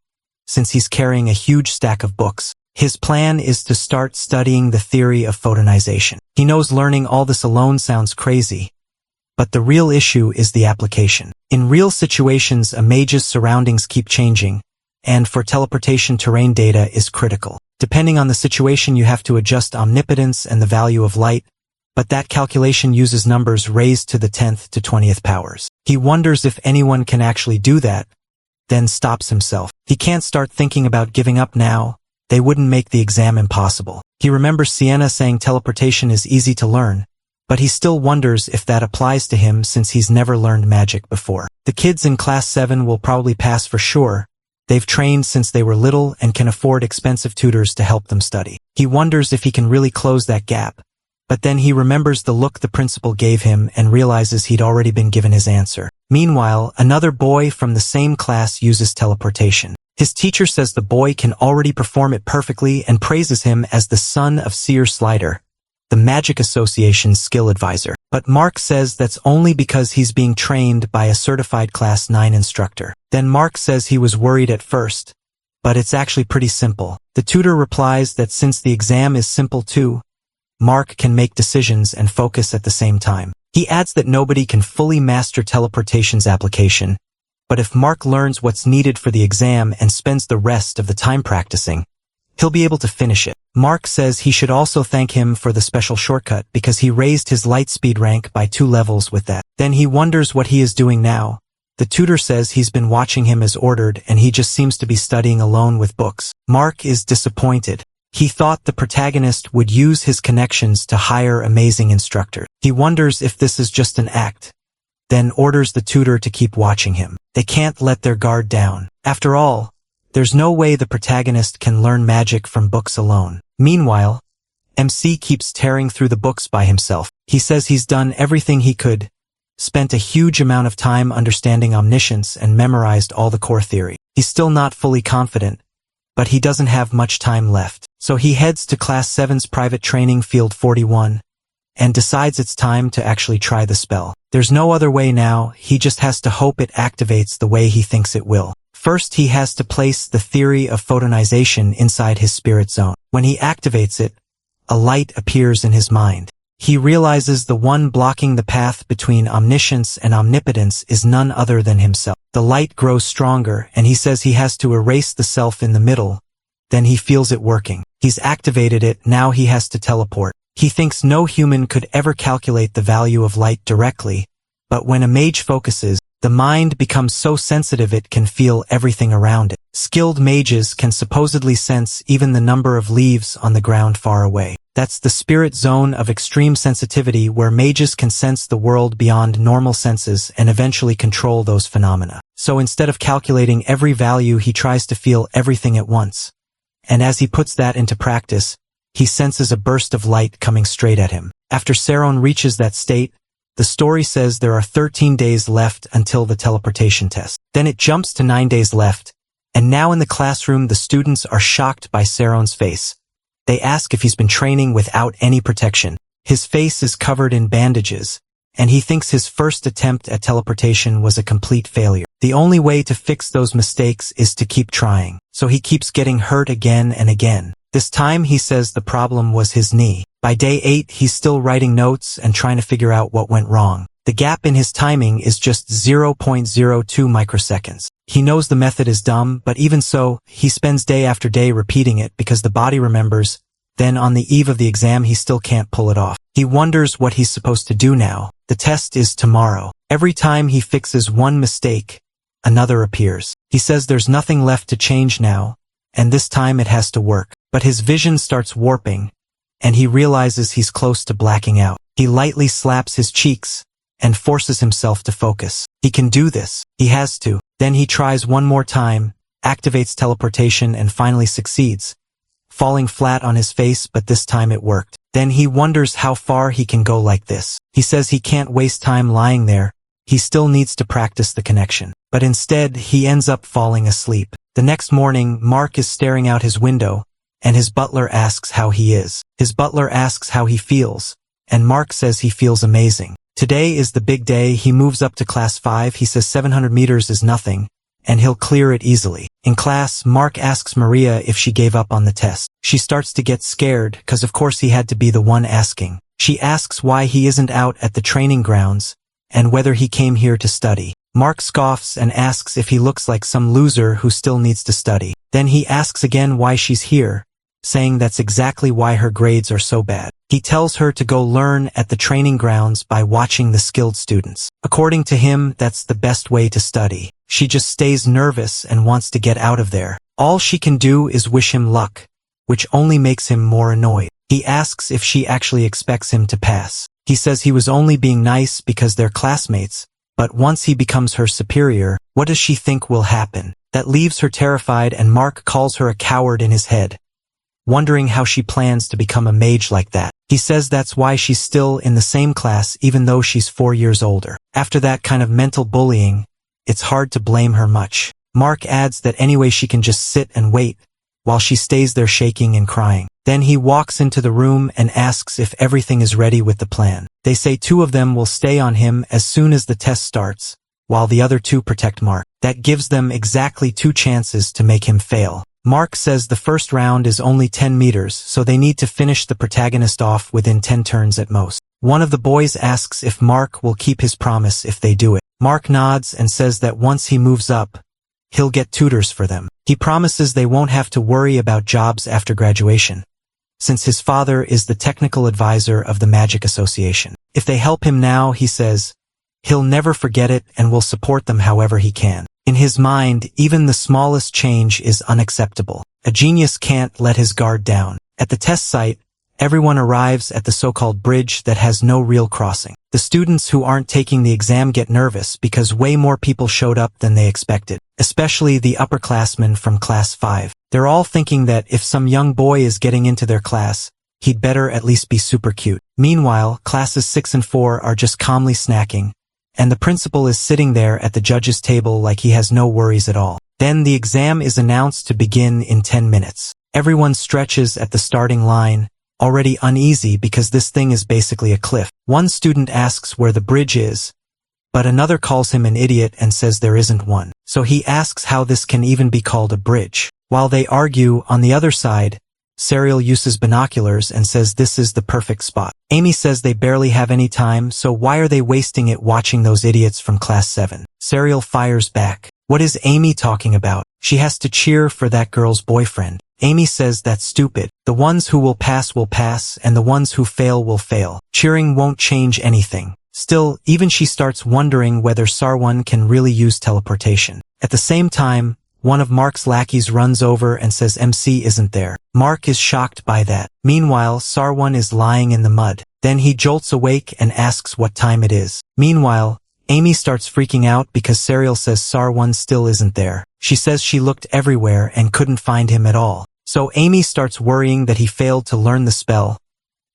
since he's carrying a huge stack of books. His plan is to start studying the theory of photonization. He knows learning all this alone sounds crazy, but the real issue is the application. In real situations, a mage's surroundings keep changing, and for teleportation, terrain data is critical. Depending on the situation, you have to adjust omnipotence and the value of light, but that calculation uses numbers raised to the 10th to 20th powers. He wonders if anyone can actually do that, then stops himself. He can't start thinking about giving up now. They wouldn't make the exam impossible. He remembers Sienna saying teleportation is easy to learn, but he still wonders if that applies to him since he's never learned magic before. The kids in Class 7 will probably pass for sure. They've trained since they were little and can afford expensive tutors to help them study. He wonders if he can really close that gap, but then he remembers the look the principal gave him and realizes he'd already been given his answer. Meanwhile, another boy from the same class uses teleportation. His teacher says the boy can already perform it perfectly and praises him as the son of Seer Slider, the Magic Association's skill advisor. But Mark says that's only because he's being trained by a certified Class 9 instructor. Then Mark says he was worried at first, but it's actually pretty simple. The tutor replies that since the exam is simple too, Mark can make decisions and focus at the same time. He adds that nobody can fully master teleportation's application, but if Mark learns what's needed for the exam and spends the rest of the time practicing, he'll be able to finish it. Mark says he should also thank him for the special shortcut because he raised his light speed rank by 2 levels with that. Then he wonders what he is doing now. The tutor says he's been watching him as ordered and he just seems to be studying alone with books. Mark is disappointed. He thought the protagonist would use his connections to hire amazing instructors. He wonders if this is just an act, then orders the tutor to keep watching him. They can't let their guard down. After all, there's no way the protagonist can learn magic from books alone. Meanwhile, MC keeps tearing through the books by himself. He says he's done everything he could, spent a huge amount of time understanding omniscience and memorized all the core theory. He's still not fully confident, but he doesn't have much time left. So he heads to Class 7's private training field 41 and decides it's time to actually try the spell. There's no other way now, he just has to hope it activates the way he thinks it will. First, he has to place the theory of photonization inside his spirit zone. When he activates it, a light appears in his mind. He realizes the one blocking the path between omniscience and omnipotence is none other than himself. The light grows stronger and he says he has to erase the self in the middle. Then he feels it working. He's activated it, now he has to teleport. He thinks no human could ever calculate the value of light directly, but when a mage focuses, the mind becomes so sensitive it can feel everything around it. Skilled mages can supposedly sense even the number of leaves on the ground far away. That's the spirit zone of extreme sensitivity where mages can sense the world beyond normal senses and eventually control those phenomena. So instead of calculating every value, he tries to feel everything at once. And as he puts that into practice, he senses a burst of light coming straight at him. After Saron reaches that state, the story says there are 13 days left until the teleportation test. Then it jumps to 9 days left, and now in the classroom the students are shocked by Saron's face. They ask if he's been training without any protection. His face is covered in bandages, and he thinks his first attempt at teleportation was a complete failure. The only way to fix those mistakes is to keep trying. So he keeps getting hurt again and again. This time he says the problem was his knee. By day 8 he's still writing notes and trying to figure out what went wrong. The gap in his timing is just 0.02 microseconds. He knows the method is dumb, but even so, he spends day after day repeating it because the body remembers. Then on the eve of the exam he still can't pull it off. He wonders what he's supposed to do now. The test is tomorrow. Every time he fixes one mistake, another appears. He says there's nothing left to change now, and this time it has to work. But his vision starts warping, and he realizes he's close to blacking out. He lightly slaps his cheeks and forces himself to focus. He can do this. He has to. Then he tries one more time, activates teleportation and finally succeeds, falling flat on his face, but this time it worked. Then he wonders how far he can go like this. He says he can't waste time lying there. He still needs to practice the connection. But instead, he ends up falling asleep. The next morning, Mark is staring out his window, and his butler asks how he is. His butler asks how he feels, and Mark says he feels amazing. Today is the big day. He moves up to class 5. He says 700 meters is nothing, and he'll clear it easily. In class, Mark asks Maria if she gave up on the test. She starts to get scared, because of course he had to be the one asking. She asks why he isn't out at the training grounds, and whether he came here to study. Mark scoffs and asks if he looks like some loser who still needs to study. Then he asks again why she's here, saying that's exactly why her grades are so bad. He tells her to go learn at the training grounds by watching the skilled students. According to him, that's the best way to study. She just stays nervous and wants to get out of there. All she can do is wish him luck, which only makes him more annoyed. He asks if she actually expects him to pass. He says he was only being nice because they're classmates, but once he becomes her superior, what does she think will happen? That leaves her terrified, and Mark calls her a coward in his head, wondering how she plans to become a mage like that. He says that's why she's still in the same class even though she's 4 years older. After that kind of mental bullying, it's hard to blame her much. Mark adds that anyway she can just sit and wait while she stays there shaking and crying. Then he walks into the room and asks if everything is ready with the plan. They say 2 of them will stay on him as soon as the test starts, while the other 2 protect Mark. That gives them exactly 2 chances to make him fail. Mark says the first round is only 10 meters, so they need to finish the protagonist off within 10 turns at most. One of the boys asks if Mark will keep his promise if they do it. Mark nods and says that once he moves up, he'll get tutors for them. He promises they won't have to worry about jobs after graduation, since his father is the technical advisor of the Magic Association. If they help him now, he says, he'll never forget it and will support them however he can. In his mind, even the smallest change is unacceptable. A genius can't let his guard down. At the test site, everyone arrives at the so-called bridge that has no real crossing. The students who aren't taking the exam get nervous because way more people showed up than they expected, especially the upperclassmen from class 5. They're all thinking that if some young boy is getting into their class, he'd better at least be super cute. Meanwhile, classes 6 and 4 are just calmly snacking, and the principal is sitting there at the judge's table like he has no worries at all. Then the exam is announced to begin in 10 minutes. Everyone stretches at the starting line, already uneasy because this thing is basically a cliff. One student asks where the bridge is, but another calls him an idiot and says there isn't one. So he asks how this can even be called a bridge. While they argue, on the other side, Serial uses binoculars and says this is the perfect spot. Amy says they barely have any time, so why are they wasting it watching those idiots from class 7? Serial fires back. What is Amy talking about? She has to cheer for that girl's boyfriend. Amy says that's stupid. The ones who will pass, and the ones who fail will fail. Cheering won't change anything. Still, even she starts wondering whether Sarwan can really use teleportation. At the same time, one of Mark's lackeys runs over and says MC isn't there. Mark is shocked by that. Meanwhile, Sarwan is lying in the mud. Then he jolts awake and asks what time it is. Meanwhile, Amy starts freaking out because Serial says Sarwan still isn't there. She says she looked everywhere and couldn't find him at all. So Amy starts worrying that he failed to learn the spell,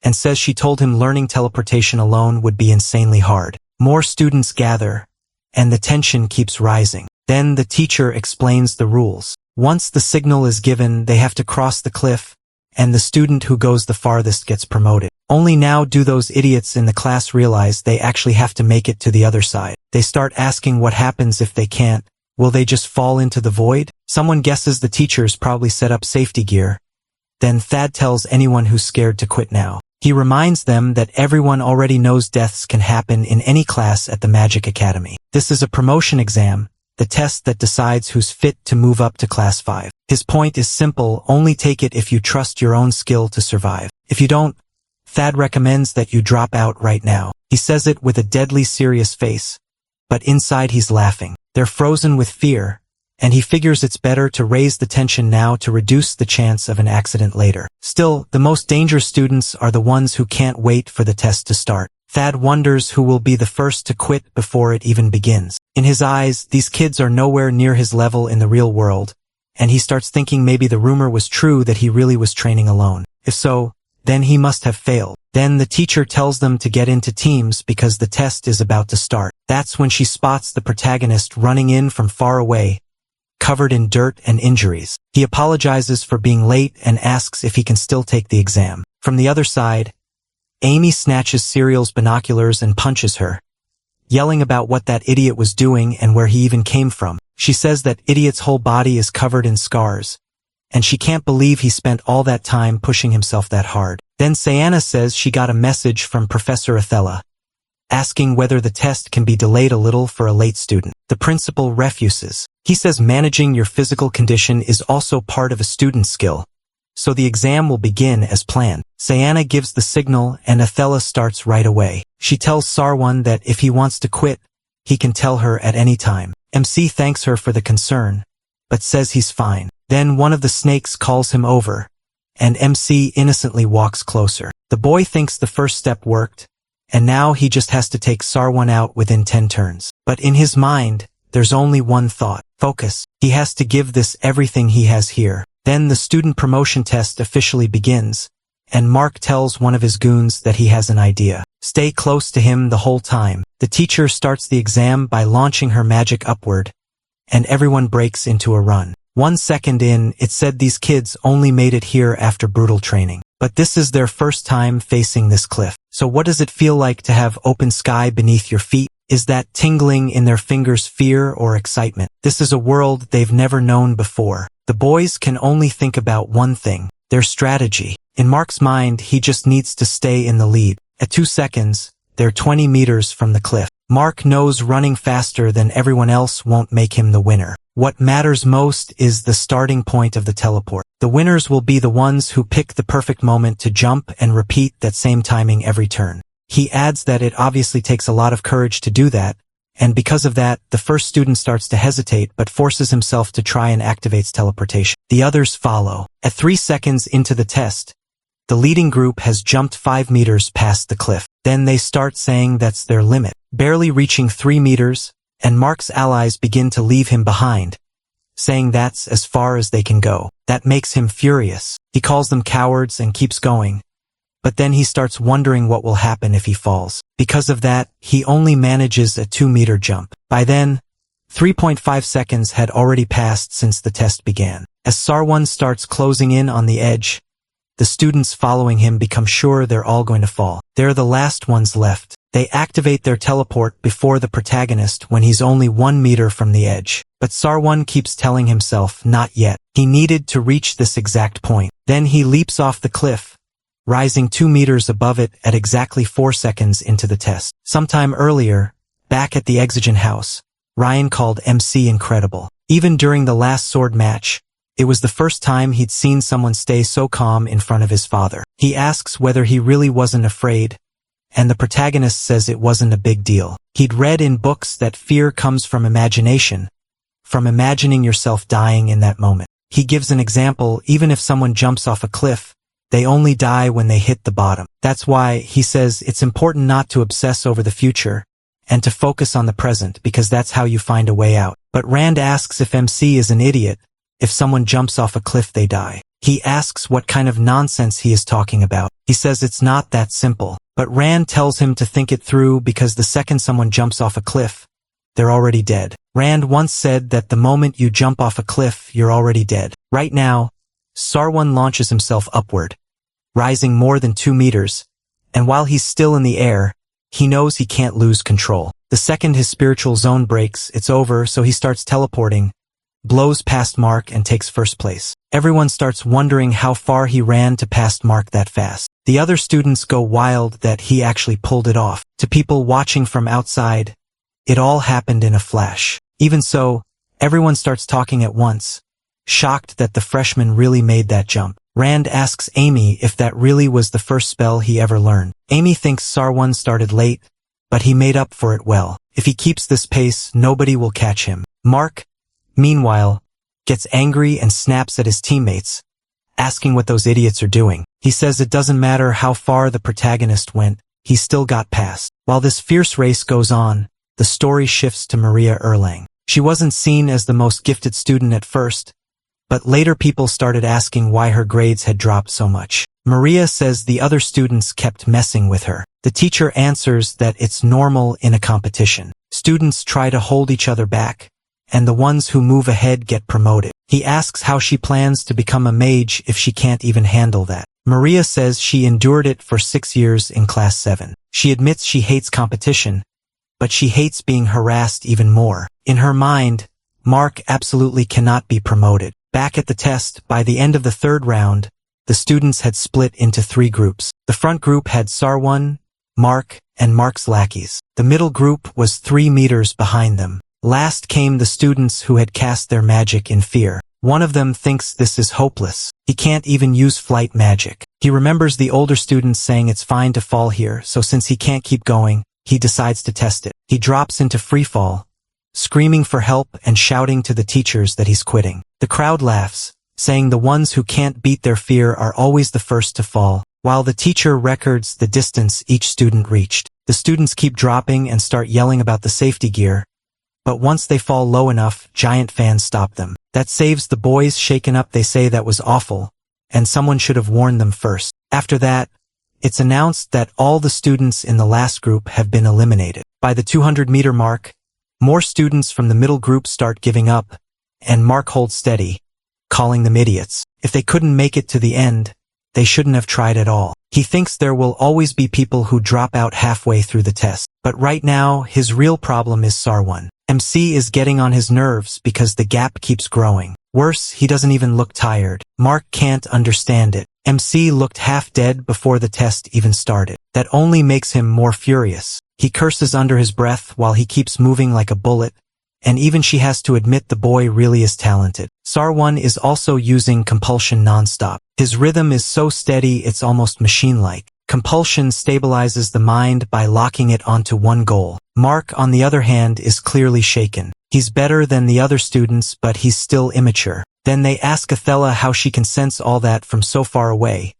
and says she told him learning teleportation alone would be insanely hard. More students gather, and the tension keeps rising. Then the teacher explains the rules. Once the signal is given, they have to cross the cliff, and the student who goes the farthest gets promoted. Only now do those idiots in the class realize they actually have to make it to the other side. They start asking what happens if they can't. Will they just fall into the void? Someone guesses the teachers probably set up safety gear. Then Thad tells anyone who's scared to quit now. He reminds them that everyone already knows deaths can happen in any class at the Magic Academy. This is a promotion exam, the test that decides who's fit to move up to class 5. His point is simple: only take it if you trust your own skill to survive. If you don't, Thad recommends that you drop out right now. He says it with a deadly serious face, but inside he's laughing. They're frozen with fear, and he figures it's better to raise the tension now to reduce the chance of an accident later. Still, the most dangerous students are the ones who can't wait for the test to start. Thad wonders who will be the first to quit before it even begins. In his eyes, these kids are nowhere near his level in the real world, and he starts thinking maybe the rumor was true that he really was training alone. If so, then he must have failed. Then the teacher tells them to get into teams because the test is about to start. That's when she spots the protagonist running in from far away, covered in dirt and injuries. He apologizes for being late and asks if he can still take the exam. From the other side, Amy snatches Serial's binoculars and punches her, yelling about what that idiot was doing and where he even came from. She says that idiot's whole body is covered in scars, and she can't believe he spent all that time pushing himself that hard. Then Sayana says she got a message from Professor Athela, asking whether the test can be delayed a little for a late student. The principal refuses. He says managing your physical condition is also part of a student's skill, so the exam will begin as planned. Sayana gives the signal and Athela starts right away. She tells Sarwan that if he wants to quit, he can tell her at any time. MC thanks her for the concern, but says he's fine. Then one of the snakes calls him over, and MC innocently walks closer. The boy thinks the first step worked, and now he just has to take Sarwan out within 10 turns. But in his mind, there's only one thought: focus. He has to give this everything he has here. Then the student promotion test officially begins, and Mark tells one of his goons that he has an idea. Stay close to him the whole time. The teacher starts the exam by launching her magic upward, and everyone breaks into a run. 1 second in, it said these kids only made it here after brutal training. But this is their first time facing this cliff. So what does it feel like to have open sky beneath your feet? Is that tingling in their fingers fear or excitement? This is a world they've never known before. The boys can only think about one thing, their strategy. In Mark's mind, he just needs to stay in the lead. At 2 seconds, they're 20 meters from the cliff. Mark knows running faster than everyone else won't make him the winner. What matters most is the starting point of the teleport. The winners will be the ones who pick the perfect moment to jump and repeat that same timing every turn. He adds that it obviously takes a lot of courage to do that, and because of that, the first student starts to hesitate but forces himself to try and activates teleportation. The others follow. At 3 seconds into the test, the leading group has jumped 5 meters past the cliff. Then they start saying that's their limit. Barely reaching 3 meters, and Mark's allies begin to leave him behind, saying that's as far as they can go. That makes him furious. He calls them cowards and keeps going. But then he starts wondering what will happen if he falls. Because of that, he only manages a 2-meter jump. By then, 3.5 seconds had already passed since the test began. As Sarwan starts closing in on the edge, the students following him become sure they're all going to fall. They're the last ones left. They activate their teleport before the protagonist when he's only 1 meter from the edge. But Sarwan keeps telling himself not yet. He needed to reach this exact point. Then he leaps off the cliff, rising 2 meters above it at exactly 4 seconds into the test. Sometime earlier, back at the Exogen house, Ryan called MC incredible. Even during the last sword match, it was the first time he'd seen someone stay so calm in front of his father. He asks whether he really wasn't afraid, and the protagonist says it wasn't a big deal. He'd read in books that fear comes from imagination, from imagining yourself dying in that moment. He gives an example: even if someone jumps off a cliff, they only die when they hit the bottom. That's why, he says, it's important not to obsess over the future, and to focus on the present, because that's how you find a way out. But Rand asks if MC is an idiot. If someone jumps off a cliff, they die. He asks what kind of nonsense he is talking about. He says it's not that simple. But Rand tells him to think it through, because the second someone jumps off a cliff, they're already dead. Rand once said that the moment you jump off a cliff, you're already dead. Right now, Sarwan launches himself upward, rising more than 2 meters, and while he's still in the air, he knows he can't lose control. The second his spiritual zone breaks, it's over, so he starts teleporting, blows past Mark and takes first place. Everyone starts wondering how far he ran to pass Mark that fast. The other students go wild that he actually pulled it off. To people watching from outside, it all happened in a flash. Even so, everyone starts talking at once, shocked that the freshman really made that jump. Rand asks Amy if that really was the first spell he ever learned. Amy thinks Sarwan started late, but he made up for it well. If he keeps this pace, nobody will catch him. Mark, meanwhile, gets angry and snaps at his teammates, asking what those idiots are doing. He says it doesn't matter how far the protagonist went, he still got past. While this fierce race goes on, the story shifts to Maria Erlang. She wasn't seen as the most gifted student at first, but later people started asking why her grades had dropped so much. Maria says the other students kept messing with her. The teacher answers that it's normal in a competition. Students try to hold each other back, and the ones who move ahead get promoted. He asks how she plans to become a mage if she can't even handle that. Maria says she endured it for 6 years in class 7. She admits she hates competition, but she hates being harassed even more. In her mind, Mark absolutely cannot be promoted. Back at the test, by the end of the 3rd round, the students had split into 3 groups. The front group had Sarwan, Mark, and Mark's lackeys. The middle group was 3 meters behind them. Last came the students who had cast their magic in fear. One of them thinks this is hopeless. He can't even use flight magic. He remembers the older students saying it's fine to fall here, so since he can't keep going, he decides to test it. He drops into freefall, screaming for help and shouting to the teachers that he's quitting. The crowd laughs, saying the ones who can't beat their fear are always the first to fall, while the teacher records the distance each student reached. The students keep dropping and start yelling about the safety gear, but once they fall low enough, giant fans stop them. That saves the boys. Shaken up, they say that was awful, and someone should have warned them first. After that, it's announced that all the students in the last group have been eliminated. By the 200-meter mark, more students from the middle group start giving up, and Mark holds steady, calling them idiots. If they couldn't make it to the end, they shouldn't have tried at all. He thinks there will always be people who drop out halfway through the test. But right now, his real problem is Sarwan. MC is getting on his nerves because the gap keeps growing. Worse, he doesn't even look tired. Mark can't understand it. MC looked half dead before the test even started. That only makes him more furious. He curses under his breath while he keeps moving like a bullet, and even she has to admit the boy really is talented. Sarwan is also using compulsion nonstop. His rhythm is so steady it's almost machine-like. Compulsion stabilizes the mind by locking it onto one goal. Mark, on the other hand, is clearly shaken. He's better than the other students, but he's still immature. Then they ask Athela how she can sense all that from so far away,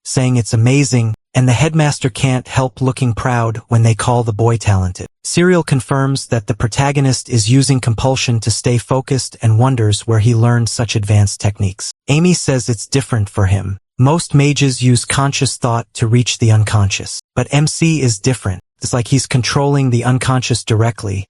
saying it's amazing, and the headmaster can't help looking proud when they call the boy talented. Serial confirms that the protagonist is using compulsion to stay focused and wonders where he learned such advanced techniques. Amy says it's different for him. Most mages use conscious thought to reach the unconscious. But MC is different. It's like he's controlling the unconscious directly,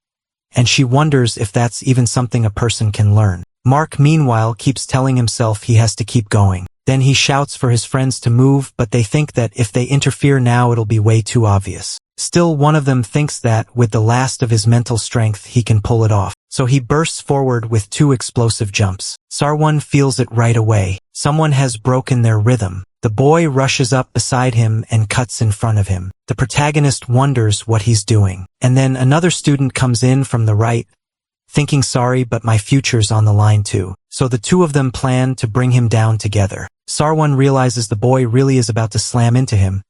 and she wonders if that's even something a person can learn. Mark, meanwhile, keeps telling himself he has to keep going. Then he shouts for his friends to move, but they think that if they interfere now it'll be way too obvious. Still, one of them thinks that, with the last of his mental strength, he can pull it off. So he bursts forward with 2 explosive jumps. Sarwan feels it right away. Someone has broken their rhythm. The boy rushes up beside him and cuts in front of him. The protagonist wonders what he's doing. And then another student comes in from the right, thinking, sorry, but my future's on the line too. So the two of them plan to bring him down together. Sarwan realizes the boy really is about to slam into him.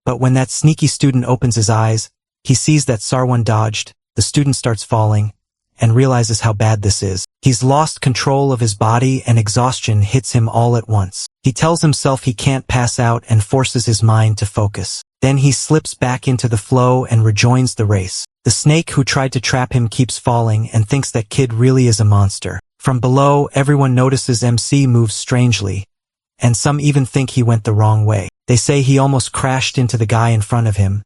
But when that sneaky student opens his eyes, he sees that Sarwan dodged, the student starts falling, and realizes how bad this is. He's lost control of his body and exhaustion hits him all at once. He tells himself he can't pass out and forces his mind to focus. Then he slips back into the flow and rejoins the race. The snake who tried to trap him keeps falling and thinks that kid really is a monster. From below, everyone notices MC moves strangely, and some even think he went the wrong way. They say he almost crashed into the guy in front of him,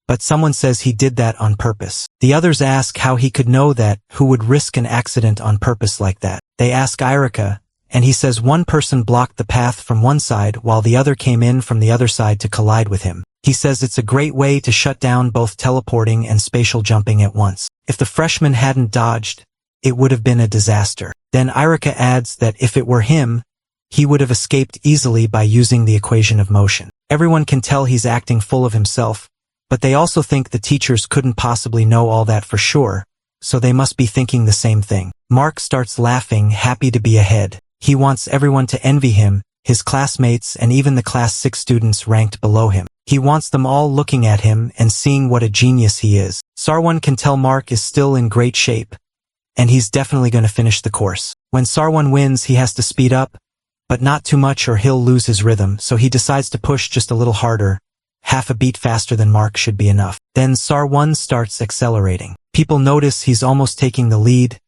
but someone says he did that on purpose. The others ask how he could know that, who would risk an accident on purpose like that. They ask Irika, and he says one person blocked the path from one side while the other came in from the other side to collide with him. He says it's a great way to shut down both teleporting and spatial jumping at once. If the freshman hadn't dodged, it would have been a disaster. Then Irika adds that if it were him, he would have escaped easily by using the equation of motion. Everyone can tell he's acting full of himself, but they also think the teachers couldn't possibly know all that for sure, so they must be thinking the same thing. Mark starts laughing, happy to be ahead. He wants everyone to envy him, his classmates and even the class 6 students ranked below him. He wants them all looking at him and seeing what a genius he is. Sarwan can tell Mark is still in great shape, and he's definitely going to finish the course. When Sarwan wins, he has to speed up, but not too much or he'll lose his rhythm, so he decides to push just a little harder. Half a beat faster than Mark should be enough. Then Sarwan starts accelerating. People notice he's almost taking the lead,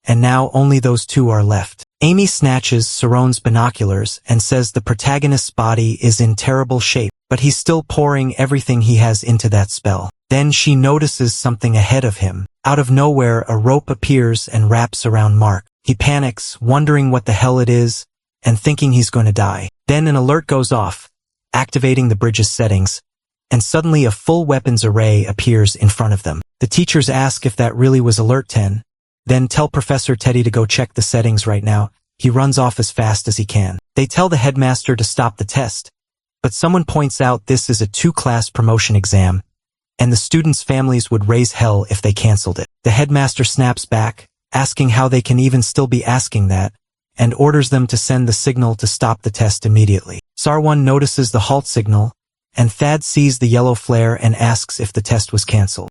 and now only those two are left. Amy snatches Saron's binoculars and says the protagonist's body is in terrible shape, but he's still pouring everything he has into that spell. Then she notices something ahead of him. Out of nowhere, a rope appears and wraps around Mark. He panics, wondering what the hell it is, and thinking he's going to die. Then an alert goes off, activating the bridge's settings, and suddenly a full weapons array appears in front of them. The teachers ask if that really was Alert 10, then tell Professor Teddy to go check the settings right now. He runs off as fast as he can. They tell the headmaster to stop the test, but someone points out this is a 2-class promotion exam, and the students' families would raise hell if they canceled it. The headmaster snaps back, asking how they can even still be asking that, and orders them to send the signal to stop the test immediately. Sarwan notices the halt signal, and Thad sees the yellow flare and asks if the test was canceled.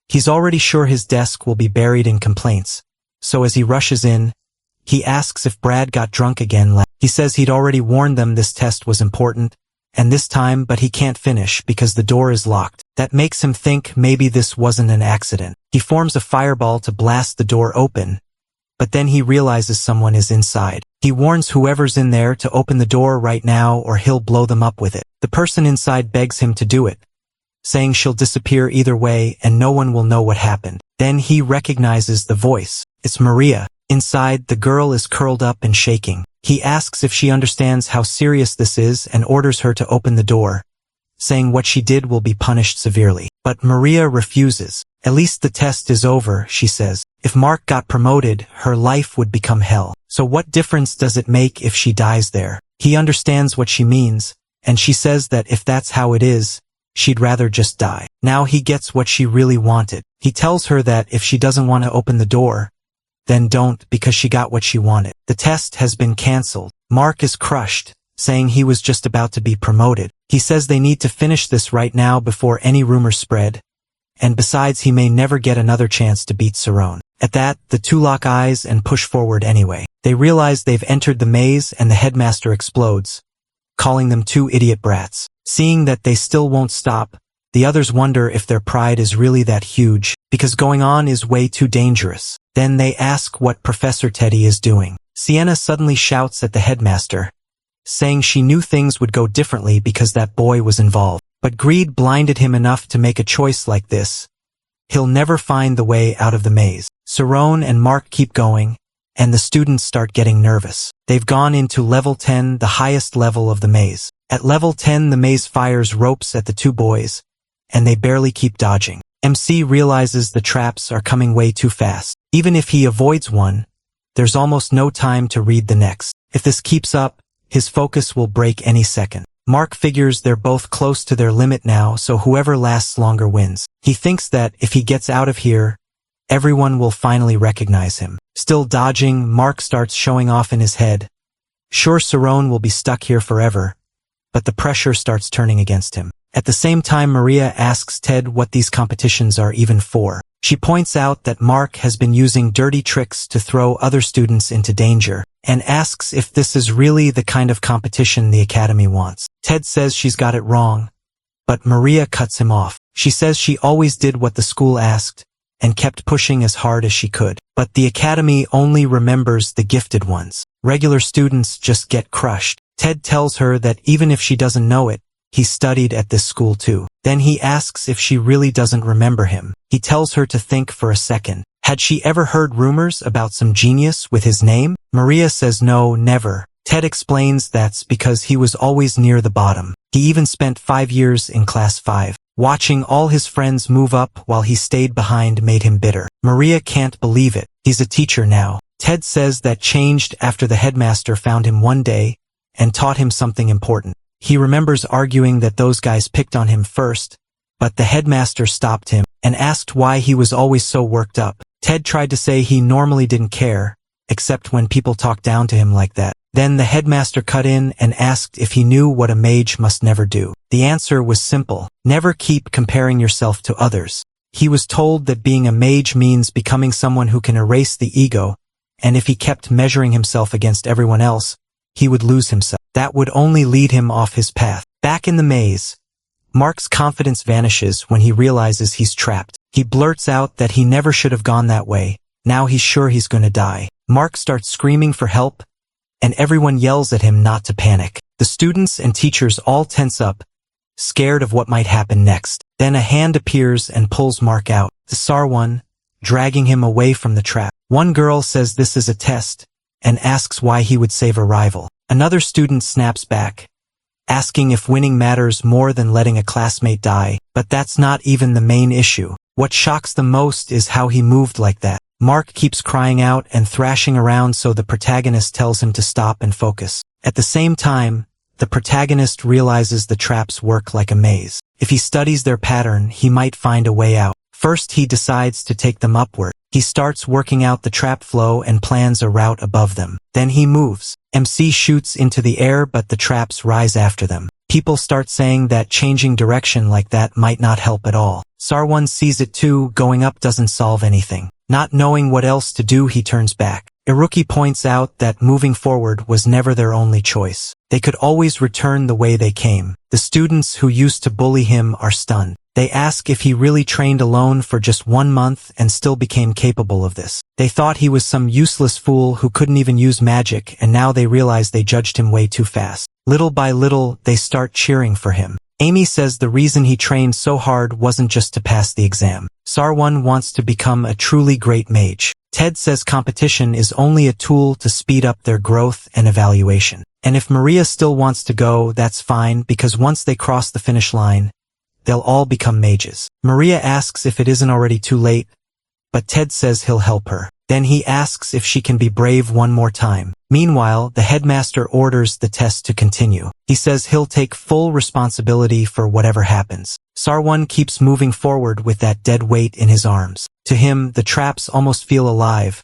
He's already sure his desk will be buried in complaints, so as he rushes in, he asks if Brad got drunk again. He says he'd already warned them this test was important, and this time, but he can't finish because the door is locked. That makes him think maybe this wasn't an accident. He forms a fireball to blast the door open, but then he realizes someone is inside. He warns whoever's in there to open the door right now or he'll blow them up with it. The person inside begs him to do it, saying she'll disappear either way and no one will know what happened. Then he recognizes the voice. It's Maria. Inside, the girl is curled up and shaking. He asks if she understands how serious this is and orders her to open the door, saying what she did will be punished severely. But Maria refuses. At least the test is over, she says. If Mark got promoted, her life would become hell. So what difference does it make if she dies there? He understands what she means, and she says that if that's how it is, she'd rather just die. Now he gets what she really wanted. He tells her that if she doesn't want to open the door, then don't, because she got what she wanted. The test has been cancelled. Mark is crushed, saying he was just about to be promoted. He says they need to finish this right now before any rumors spread, and besides he may never get another chance to beat Saron. At that, the two lock eyes and push forward anyway. They realize they've entered the maze and the headmaster explodes, calling them two idiot brats. Seeing that they still won't stop, the others wonder if their pride is really that huge, because going on is way too dangerous. Then they ask what Professor Teddy is doing. Sienna suddenly shouts at the headmaster, saying she knew things would go differently because that boy was involved. But greed blinded him enough to make a choice like this. He'll never find the way out of the maze. Saron and Mark keep going, and the students start getting nervous. They've gone into level 10, the highest level of the maze. At level 10, the maze fires ropes at the two boys, and they barely keep dodging. MC realizes the traps are coming way too fast. Even if he avoids one, there's almost no time to read the next. If this keeps up, his focus will break any second. Mark figures they're both close to their limit now, so whoever lasts longer wins. He thinks that if he gets out of here, everyone will finally recognize him. Still dodging, Mark starts showing off in his head. Sure, Saron will be stuck here forever, but the pressure starts turning against him. At the same time, Maria asks Ted what these competitions are even for. She points out that Mark has been using dirty tricks to throw other students into danger, and asks if this is really the kind of competition the academy wants. Ted says she's got it wrong, but Maria cuts him off. She says she always did what the school asked, and kept pushing as hard as she could. But the academy only remembers the gifted ones. Regular students just get crushed. Ted tells her that even if she doesn't know it, he studied at this school too. Then he asks if she really doesn't remember him. He tells her to think for a second. Had she ever heard rumors about some genius with his name? Maria says no, never. Ted explains that's because he was always near the bottom. He even spent 5 years in class 5. Watching all his friends move up while he stayed behind made him bitter. Maria can't believe it. He's a teacher now. Ted says that changed after the headmaster found him one day and taught him something important. He remembers arguing that those guys picked on him first, but the headmaster stopped him and asked why he was always so worked up. Ted tried to say he normally didn't care, except when people talked down to him like that. Then the headmaster cut in and asked if he knew what a mage must never do. The answer was simple: never keep comparing yourself to others. He was told that being a mage means becoming someone who can erase the ego, and if he kept measuring himself against everyone else, he would lose himself. That would only lead him off his path. Back in the maze, Mark's confidence vanishes when he realizes he's trapped. He blurts out that he never should have gone that way. Now he's sure he's gonna die. Mark starts screaming for help, and everyone yells at him not to panic. The students and teachers all tense up, scared of what might happen next. Then a hand appears and pulls Mark out, the Sarwan, dragging him away from the trap. One girl says this is a test, and asks why he would save a rival. Another student snaps back, asking if winning matters more than letting a classmate die, but that's not even the main issue. What shocks them most is how he moved like that. Mark keeps crying out and thrashing around, so the protagonist tells him to stop and focus. At the same time, the protagonist realizes the traps work like a maze. If he studies their pattern, he might find a way out. First, he decides to take them upward. He starts working out the trap flow and plans a route above them. Then he moves. MC shoots into the air, but the traps rise after them. People start saying that changing direction like that might not help at all. Sarwan sees it too. Going up doesn't solve anything. Not knowing what else to do, he turns back. Iruki points out that moving forward was never their only choice. They could always return the way they came. The students who used to bully him are stunned. They ask if he really trained alone for just 1 month and still became capable of this. They thought he was some useless fool who couldn't even use magic, and now they realize they judged him way too fast. Little by little, they start cheering for him. Amy says the reason he trained so hard wasn't just to pass the exam. Sarwan wants to become a truly great mage. Ted says competition is only a tool to speed up their growth and evaluation. And if Maria still wants to go, that's fine, because once they cross the finish line, they'll all become mages. Maria asks if it isn't already too late, but Ted says he'll help her. Then he asks if she can be brave one more time. Meanwhile, the headmaster orders the test to continue. He says he'll take full responsibility for whatever happens. Sarwan keeps moving forward with that dead weight in his arms. To him, the traps almost feel alive.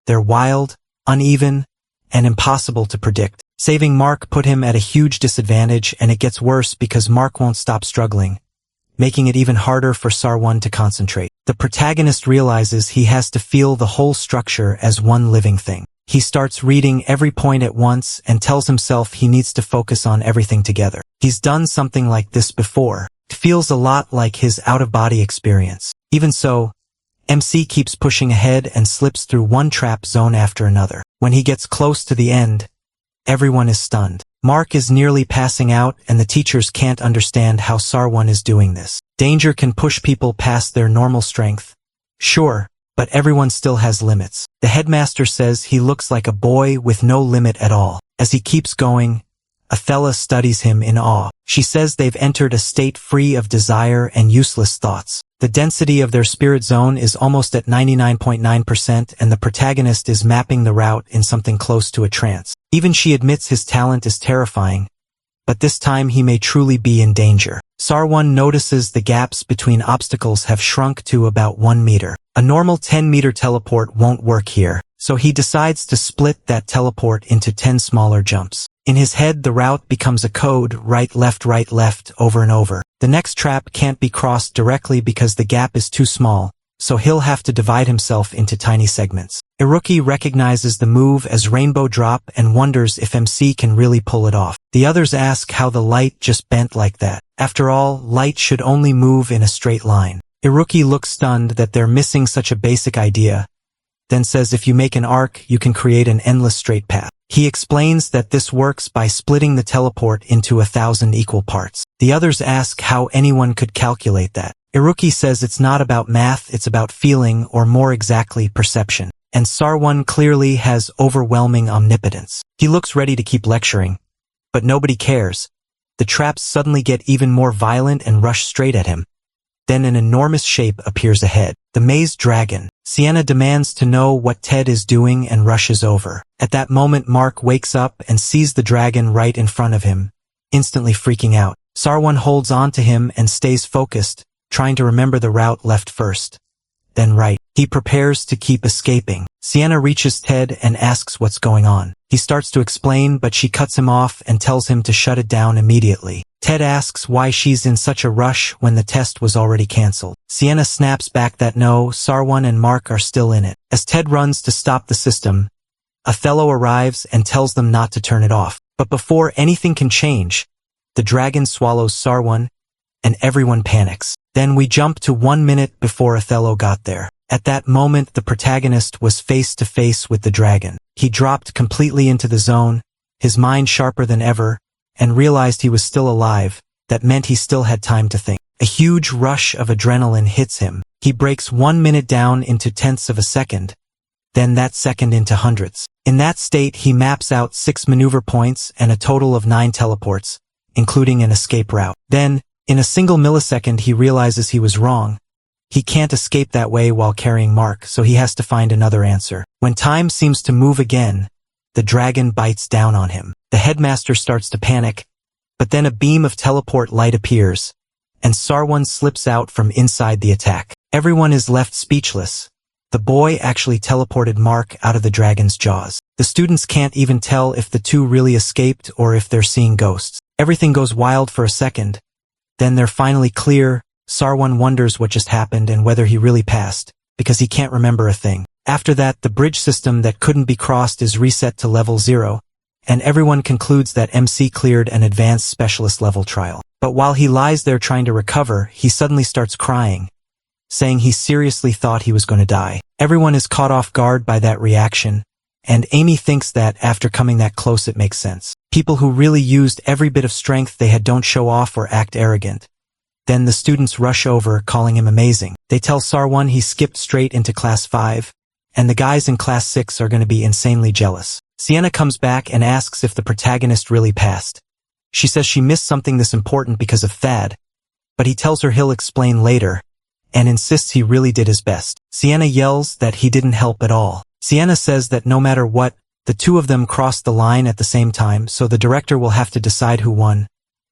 They're wild, uneven, and impossible to predict. Saving Mark put him at a huge disadvantage, and it gets worse because Mark won't stop struggling, making it even harder for Sarwan to concentrate. The protagonist realizes he has to feel the whole structure as one living thing. He starts reading every point at once and tells himself he needs to focus on everything together. He's done something like this before. It feels a lot like his out-of-body experience. Even so, MC keeps pushing ahead and slips through one trap zone after another. When he gets close to the end, everyone is stunned. Mark is nearly passing out, and the teachers can't understand how Sarwan is doing this. Danger can push people past their normal strength. Sure, but everyone still has limits. The headmaster says he looks like a boy with no limit at all. As he keeps going, Athela studies him in awe. She says they've entered a state free of desire and useless thoughts. The density of their spirit zone is almost at 99.9%, and the protagonist is mapping the route in something close to a trance. Even she admits his talent is terrifying, but this time he may truly be in danger. Sarwan notices the gaps between obstacles have shrunk to about 1 meter. A normal 10-meter teleport won't work here, so he decides to split that teleport into 10 smaller jumps. In his head, the route becomes a code, right, left, over and over. The next trap can't be crossed directly because the gap is too small, so he'll have to divide himself into tiny segments. Iruki recognizes the move as Rainbow Drop and wonders if MC can really pull it off. The others ask how the light just bent like that. After all, light should only move in a straight line. Iruki looks stunned that they're missing such a basic idea, then says if you make an arc, you can create an endless straight path. He explains that this works by splitting the teleport into 1,000 equal parts. The others ask how anyone could calculate that. Iruki says it's not about math, it's about feeling, or more exactly, perception. And Sarwan clearly has overwhelming omnipotence. He looks ready to keep lecturing, but nobody cares. The traps suddenly get even more violent and rush straight at him. Then an enormous shape appears ahead. The maze dragon. Sienna demands to know what Ted is doing and rushes over. At that moment, Mark wakes up and sees the dragon right in front of him, instantly freaking out. Sarwan holds on to him and stays focused, trying to remember the route left first. Then right. He prepares to keep escaping. Sienna reaches Ted and asks what's going on. He starts to explain, but she cuts him off and tells him to shut it down immediately. Ted asks why she's in such a rush when the test was already cancelled. Sienna snaps back that no, Sarwan and Mark are still in it. As Ted runs to stop the system, Othello arrives and tells them not to turn it off. But before anything can change, the dragon swallows Sarwan, and everyone panics. Then we jump to 1 minute before Othello got there. At that moment, the protagonist was face to face with the dragon. He dropped completely into the zone, his mind sharper than ever, and realized he was still alive. That meant he still had time to think. A huge rush of adrenaline hits him. He breaks 1 minute down into tenths of a second, then that second into hundredths. In that state, he maps out 6 maneuver points and a total of 9 teleports, including an escape route. Then, in a single millisecond, he realizes he was wrong. He can't escape that way while carrying Mark, so he has to find another answer. When time seems to move again, the dragon bites down on him. The headmaster starts to panic, but then a beam of teleport light appears, and Sarwan slips out from inside the attack. Everyone is left speechless. The boy actually teleported Mark out of the dragon's jaws. The students can't even tell if the two really escaped or if they're seeing ghosts. Everything goes wild for a second. Then they're finally clear. Sarwan wonders what just happened and whether he really passed, because he can't remember a thing. After that, the bridge system that couldn't be crossed is reset to level 0, and everyone concludes that MC cleared an advanced specialist level trial. But while he lies there trying to recover, he suddenly starts crying, saying he seriously thought he was going to die. Everyone is caught off guard by that reaction, and Amy thinks that after coming that close it makes sense. People who really used every bit of strength they had don't show off or act arrogant. Then the students rush over, calling him amazing. They tell Sarwan he skipped straight into class 5, and the guys in class 6 are going to be insanely jealous. Sienna comes back and asks if the protagonist really passed. She says she missed something this important because of Thad, but he tells her he'll explain later, and insists he really did his best. Sienna yells that he didn't help at all. Sienna says that no matter what, the two of them crossed the line at the same time, so the director will have to decide who won.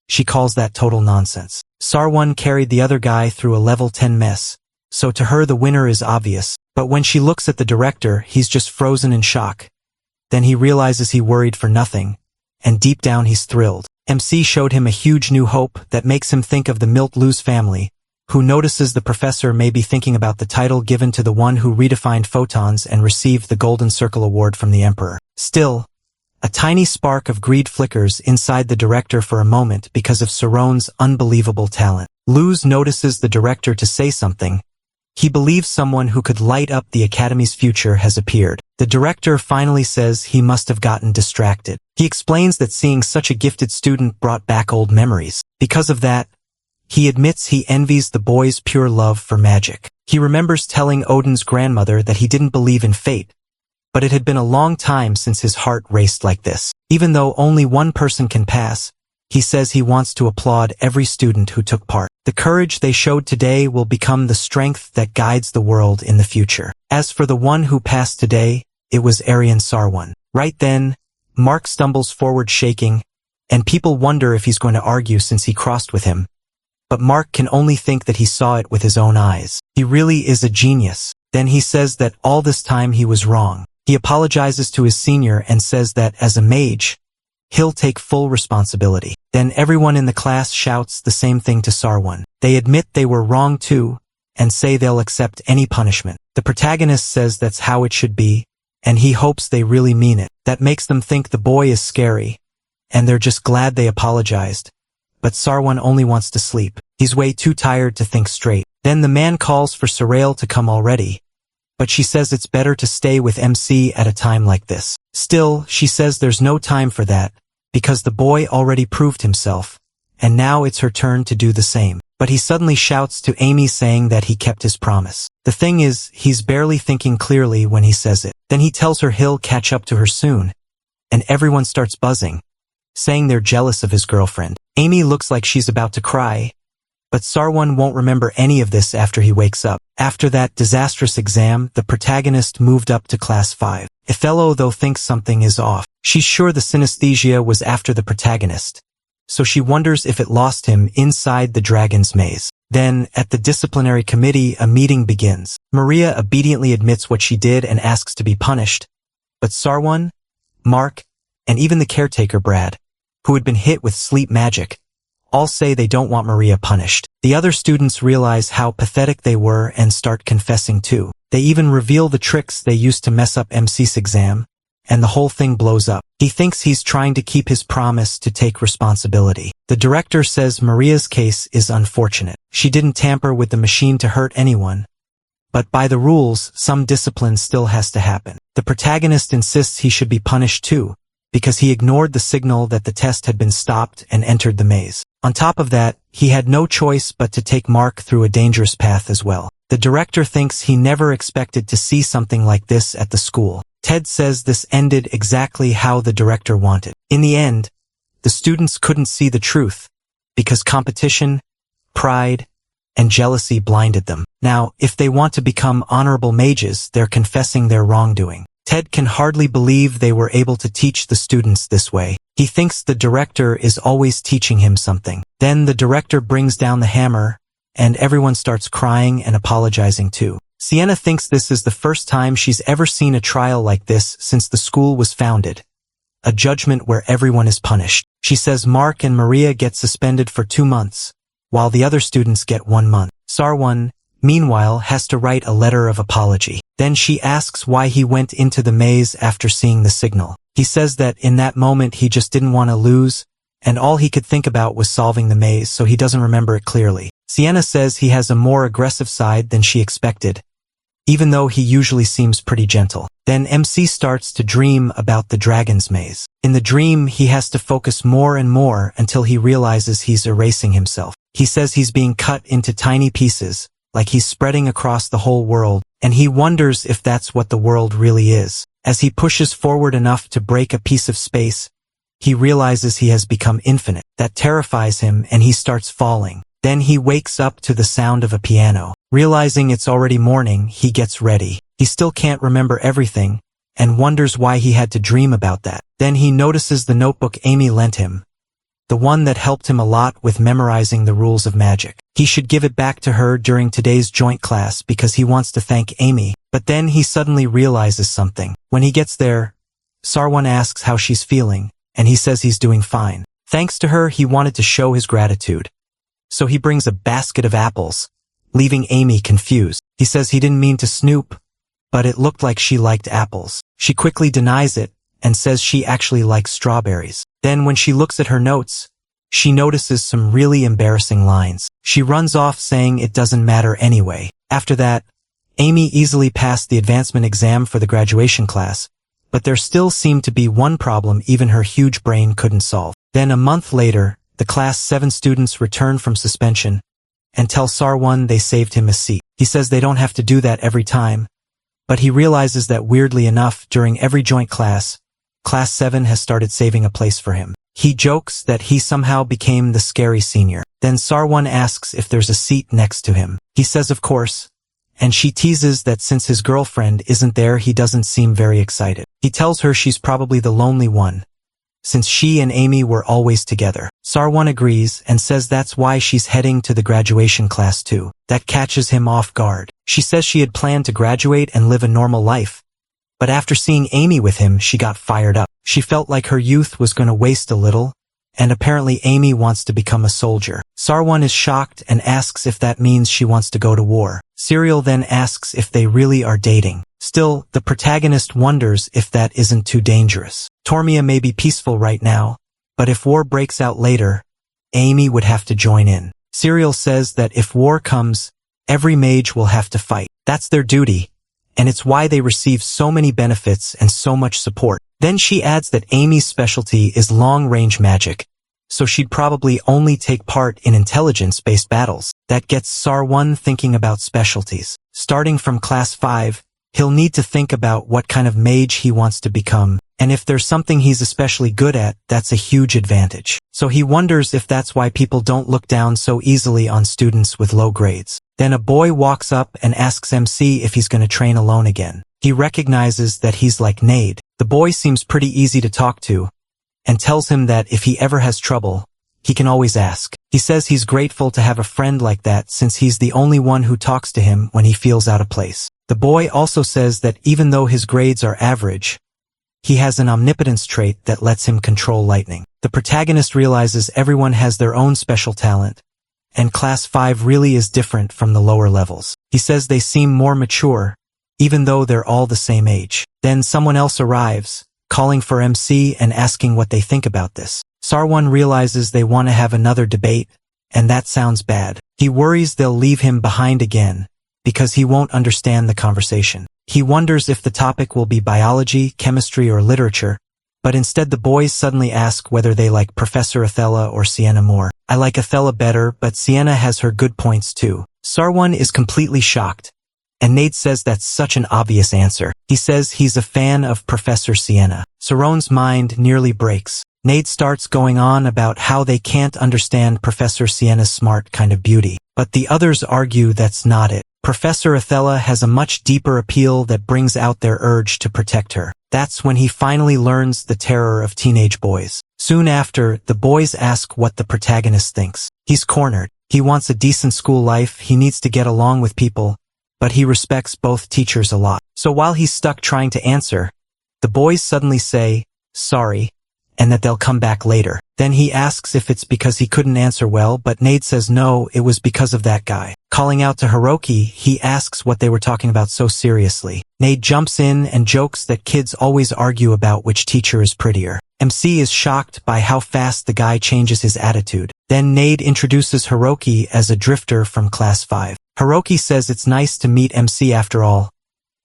She calls that total nonsense. Sarwan carried the other guy through a level 10 mess, so to her the winner is obvious, but when she looks at the director, he's just frozen in shock. Then he realizes he worried for nothing, and deep down he's thrilled. MC showed him a huge new hope that makes him think of the Milt-Luz family, who notices the professor may be thinking about the title given to the one who redefined photons and received the Golden Circle Award from the Emperor. Still, a tiny spark of greed flickers inside the director for a moment because of Saron's unbelievable talent. Luz notices the director to say something. He believes someone who could light up the Academy's future has appeared. The director finally says he must have gotten distracted. He explains that seeing such a gifted student brought back old memories. Because of that, he admits he envies the boy's pure love for magic. He remembers telling Odin's grandmother that he didn't believe in fate, but it had been a long time since his heart raced like this. Even though only one person can pass, he says he wants to applaud every student who took part. The courage they showed today will become the strength that guides the world in the future. As for the one who passed today, it was Aryan Sarwan. Right then, Mark stumbles forward shaking, and people wonder if he's going to argue since he crossed with him. But Mark can only think that he saw it with his own eyes. He really is a genius. Then he says that all this time he was wrong. He apologizes to his senior and says that as a mage, he'll take full responsibility. Then everyone in the class shouts the same thing to Sarwan. They admit they were wrong too, and say they'll accept any punishment. The protagonist says that's how it should be, and he hopes they really mean it. That makes them think the boy is scary, and they're just glad they apologized. But Sarwan only wants to sleep. He's way too tired to think straight. Then the man calls for Sorel to come already, but she says it's better to stay with MC at a time like this. Still, she says there's no time for that, because the boy already proved himself, and now it's her turn to do the same. But he suddenly shouts to Amy saying that he kept his promise. The thing is, he's barely thinking clearly when he says it. Then he tells her he'll catch up to her soon, and everyone starts buzzing, saying they're jealous of his girlfriend. Amy looks like she's about to cry, but Sarwan won't remember any of this after he wakes up. After that disastrous exam, the protagonist moved up to class 5. Othello, though, thinks something is off. She's sure the synesthesia was after the protagonist, so she wonders if it lost him inside the dragon's maze. Then, at the disciplinary committee, a meeting begins. Maria obediently admits what she did and asks to be punished, but Sarwan, Mark, and even the caretaker Brad, who had been hit with sleep magic, all say they don't want Maria punished. The other students realize how pathetic they were and start confessing too. They even reveal the tricks they used to mess up MC's exam, and the whole thing blows up. He thinks he's trying to keep his promise to take responsibility. The director says Maria's case is unfortunate. She didn't tamper with the machine to hurt anyone, but by the rules, some discipline still has to happen. The protagonist insists he should be punished too, because he ignored the signal that the test had been stopped and entered the maze. On top of that, he had no choice but to take Mark through a dangerous path as well. The director thinks he never expected to see something like this at the school. Ted says this ended exactly how the director wanted. In the end, the students couldn't see the truth, because competition, pride, and jealousy blinded them. Now, if they want to become honorable mages, they're confessing their wrongdoing. Ted can hardly believe they were able to teach the students this way. He thinks the director is always teaching him something. Then the director brings down the hammer, and everyone starts crying and apologizing too. Sienna thinks this is the first time she's ever seen a trial like this since the school was founded, a judgment where everyone is punished. She says Mark and Maria get suspended for 2 months, while the other students get 1 month. Sarwan, meanwhile, has to write a letter of apology. Then she asks why he went into the maze after seeing the signal. He says that in that moment he just didn't want to lose, and all he could think about was solving the maze, so he doesn't remember it clearly. Sienna says he has a more aggressive side than she expected, even though he usually seems pretty gentle. Then MC starts to dream about the dragon's maze. In the dream, he has to focus more and more until he realizes he's erasing himself. He says he's being cut into tiny pieces, like he's spreading across the whole world, and he wonders if that's what the world really is. As he pushes forward enough to break a piece of space, he realizes he has become infinite. That terrifies him, and he starts falling. Then he wakes up to the sound of a piano. Realizing it's already morning, he gets ready. He still can't remember everything, and wonders why he had to dream about that. Then he notices the notebook Amy lent him, the one that helped him a lot with memorizing the rules of magic. He should give it back to her during today's joint class because he wants to thank Amy, but then he suddenly realizes something. When he gets there, Sarwan asks how she's feeling, and he says he's doing fine. Thanks to her, he wanted to show his gratitude. So he brings a basket of apples, leaving Amy confused. He says he didn't mean to snoop, but it looked like she liked apples. She quickly denies it and says she actually likes strawberries. Then when she looks at her notes, she notices some really embarrassing lines. She runs off saying it doesn't matter anyway. After that, Amy easily passed the advancement exam for the graduation class, but there still seemed to be one problem even her huge brain couldn't solve. Then a month later, the class 7 students return from suspension and tell Sarwan they saved him a seat. He says they don't have to do that every time, but he realizes that weirdly enough, during every joint class, Class 7 has started saving a place for him. He jokes that he somehow became the scary senior. Then Sarwan asks if there's a seat next to him. He says of course, and she teases that since his girlfriend isn't there, he doesn't seem very excited. He tells her she's probably the lonely one, since she and Amy were always together. Sarwan agrees and says that's why she's heading to the graduation class too. That catches him off guard. She says she had planned to graduate and live a normal life, but after seeing Amy with him, she got fired up. She felt like her youth was going to waste a little, and apparently Amy wants to become a soldier. Sarwan is shocked and asks if that means she wants to go to war. Serial then asks if they really are dating. Still, the protagonist wonders if that isn't too dangerous. Tormia may be peaceful right now, but if war breaks out later, Amy would have to join in. Serial says that if war comes, every mage will have to fight. That's their duty, and it's why they receive so many benefits and so much support. Then she adds that Amy's specialty is long-range magic, so she'd probably only take part in intelligence-based battles. That gets Sarwan thinking about specialties. Starting from Class 5, he'll need to think about what kind of mage he wants to become, and if there's something he's especially good at, that's a huge advantage. So he wonders if that's why people don't look down so easily on students with low grades. Then a boy walks up and asks MC if he's going to train alone again. He recognizes that he's like Nade. The boy seems pretty easy to talk to, and tells him that if he ever has trouble, he can always ask. He says he's grateful to have a friend like that since he's the only one who talks to him when he feels out of place. The boy also says that even though his grades are average, he has an omnipotence trait that lets him control lightning. The protagonist realizes everyone has their own special talent, and Class 5 really is different from the lower levels. He says they seem more mature, even though they're all the same age. Then someone else arrives, calling for MC and asking what they think about this. Sarwan realizes they want to have another debate, and that sounds bad. He worries they'll leave him behind again, because he won't understand the conversation. He wonders if the topic will be biology, chemistry, or literature, but instead the boys suddenly ask whether they like Professor Athela or Sienna more. I like Athela better, but Sienna has her good points too. Sarwan is completely shocked, and Nade says that's such an obvious answer. He says he's a fan of Professor Sienna. Saron's mind nearly breaks. Nade starts going on about how they can't understand Professor Sienna's smart kind of beauty, but the others argue that's not it. Professor Athela has a much deeper appeal that brings out their urge to protect her. That's when he finally learns the terror of teenage boys. Soon after, the boys ask what the protagonist thinks. He's cornered. He wants a decent school life, he needs to get along with people, but he respects both teachers a lot. So while he's stuck trying to answer, the boys suddenly say, sorry, and that they'll come back later. Then he asks if it's because he couldn't answer well, but Nade says no, it was because of that guy. Calling out to Hiroki, he asks what they were talking about so seriously. Nade jumps in and jokes that kids always argue about which teacher is prettier. MC is shocked by how fast the guy changes his attitude. Then Nade introduces Hiroki as a drifter from Class 5. Hiroki says it's nice to meet MC after all.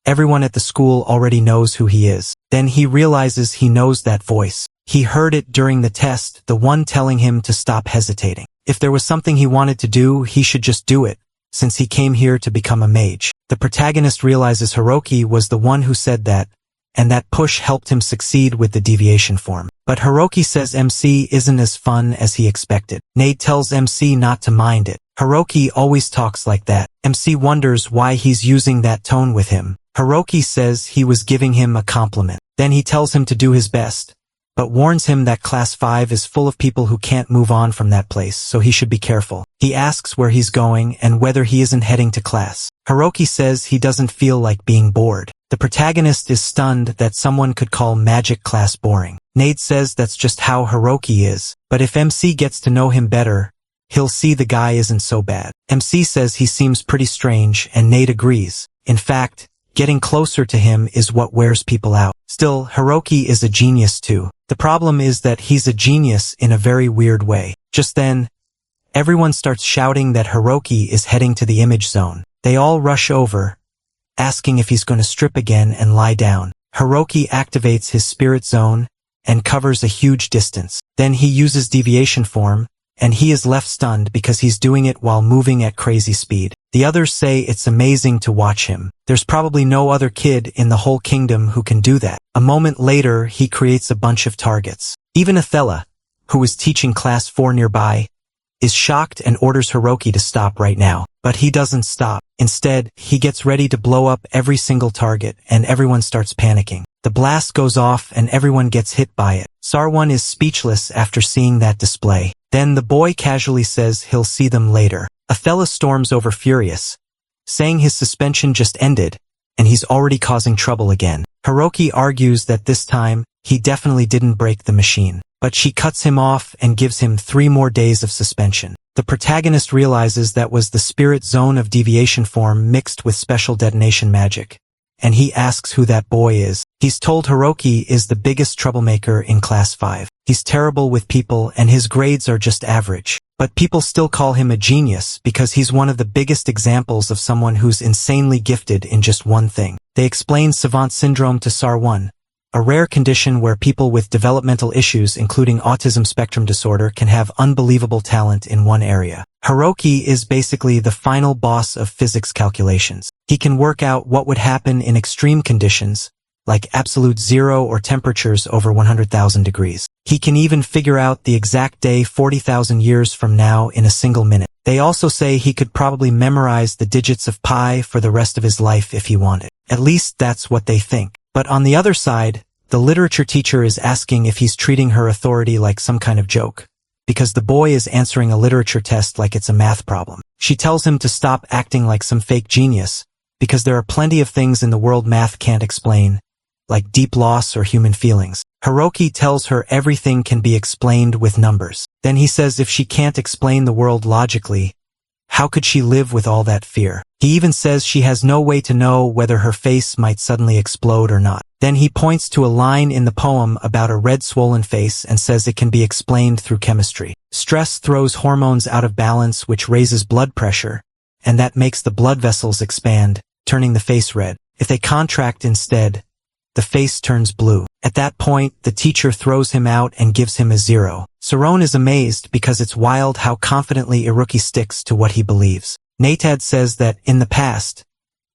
Everyone at the school already knows who he is. Then he realizes he knows that voice. He heard it during the test, the one telling him to stop hesitating. If there was something he wanted to do, he should just do it, since he came here to become a mage. The protagonist realizes Hiroki was the one who said that, and that push helped him succeed with the deviation form. But Hiroki says MC isn't as fun as he expected. Nade tells MC not to mind it. Hiroki always talks like that. MC wonders why he's using that tone with him. Hiroki says he was giving him a compliment. Then he tells him to do his best, but warns him that Class 5 is full of people who can't move on from that place, so he should be careful. He asks where he's going and whether he isn't heading to class. Hiroki says he doesn't feel like being bored. The protagonist is stunned that someone could call magic class boring. Nade says that's just how Hiroki is, but if MC gets to know him better, he'll see the guy isn't so bad. MC says he seems pretty strange, and Nade agrees. In fact, getting closer to him is what wears people out. Still, Hiroki is a genius too. The problem is that he's a genius in a very weird way. Just then, everyone starts shouting that Hiroki is heading to the image zone. They all rush over, asking if he's going to strip again and lie down. Hiroki activates his spirit zone and covers a huge distance. Then he uses deviation form, and he is left stunned because he's doing it while moving at crazy speed. The others say it's amazing to watch him. There's probably no other kid in the whole kingdom who can do that. A moment later, he creates a bunch of targets. Even Athela, who is teaching class 4 nearby, is shocked and orders Hiroki to stop right now. But he doesn't stop. Instead, he gets ready to blow up every single target, and everyone starts panicking. The blast goes off and everyone gets hit by it. Sarwan is speechless after seeing that display. Then the boy casually says he'll see them later. Athela storms over furious, saying his suspension just ended, and he's already causing trouble again. Hiroki argues that this time, he definitely didn't break the machine, but she cuts him off and gives him 3 more days of suspension. The protagonist realizes that was the spirit zone of deviation form mixed with special detonation magic, and he asks who that boy is. He's told Hiroki is the biggest troublemaker in Class 5. He's terrible with people and his grades are just average. But people still call him a genius because he's one of the biggest examples of someone who's insanely gifted in just one thing. They explain savant syndrome to Sarwan, a rare condition where people with developmental issues including autism spectrum disorder can have unbelievable talent in one area. Hiroki is basically the final boss of physics calculations. He can work out what would happen in extreme conditions, like absolute zero or temperatures over 100,000 degrees. He can even figure out the exact day 40,000 years from now in a single minute. They also say he could probably memorize the digits of pi for the rest of his life if he wanted. At least that's what they think. But on the other side, the literature teacher is asking if he's treating her authority like some kind of joke, because the boy is answering a literature test like it's a math problem. She tells him to stop acting like some fake genius, because there are plenty of things in the world math can't explain, like deep loss or human feelings. Hiroki tells her everything can be explained with numbers. Then he says if she can't explain the world logically, how could she live with all that fear? He even says she has no way to know whether her face might suddenly explode or not. Then he points to a line in the poem about a red swollen face and says it can be explained through chemistry. Stress throws hormones out of balance which raises blood pressure, and that makes the blood vessels expand, turning the face red. If they contract instead, the face turns blue. At that point, the teacher throws him out and gives him a 0. Sarwan is amazed because it's wild how confidently Hiroki sticks to what he believes. Natad says that, in the past,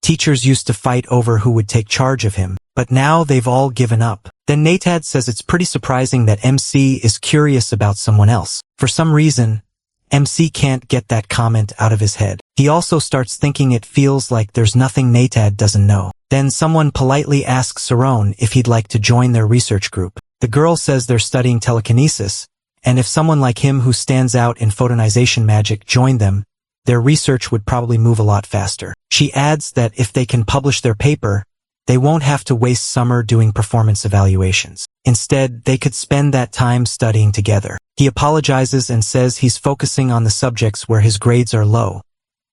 teachers used to fight over who would take charge of him, but now they've all given up. Then Natad says it's pretty surprising that MC is curious about someone else. For some reason, MC can't get that comment out of his head. He also starts thinking it feels like there's nothing Natad doesn't know. Then someone politely asks Sarwan if he'd like to join their research group. The girl says they're studying telekinesis, and if someone like him who stands out in photonization magic joined them, their research would probably move a lot faster. She adds that if they can publish their paper, they won't have to waste summer doing performance evaluations. Instead, they could spend that time studying together. He apologizes and says he's focusing on the subjects where his grades are low,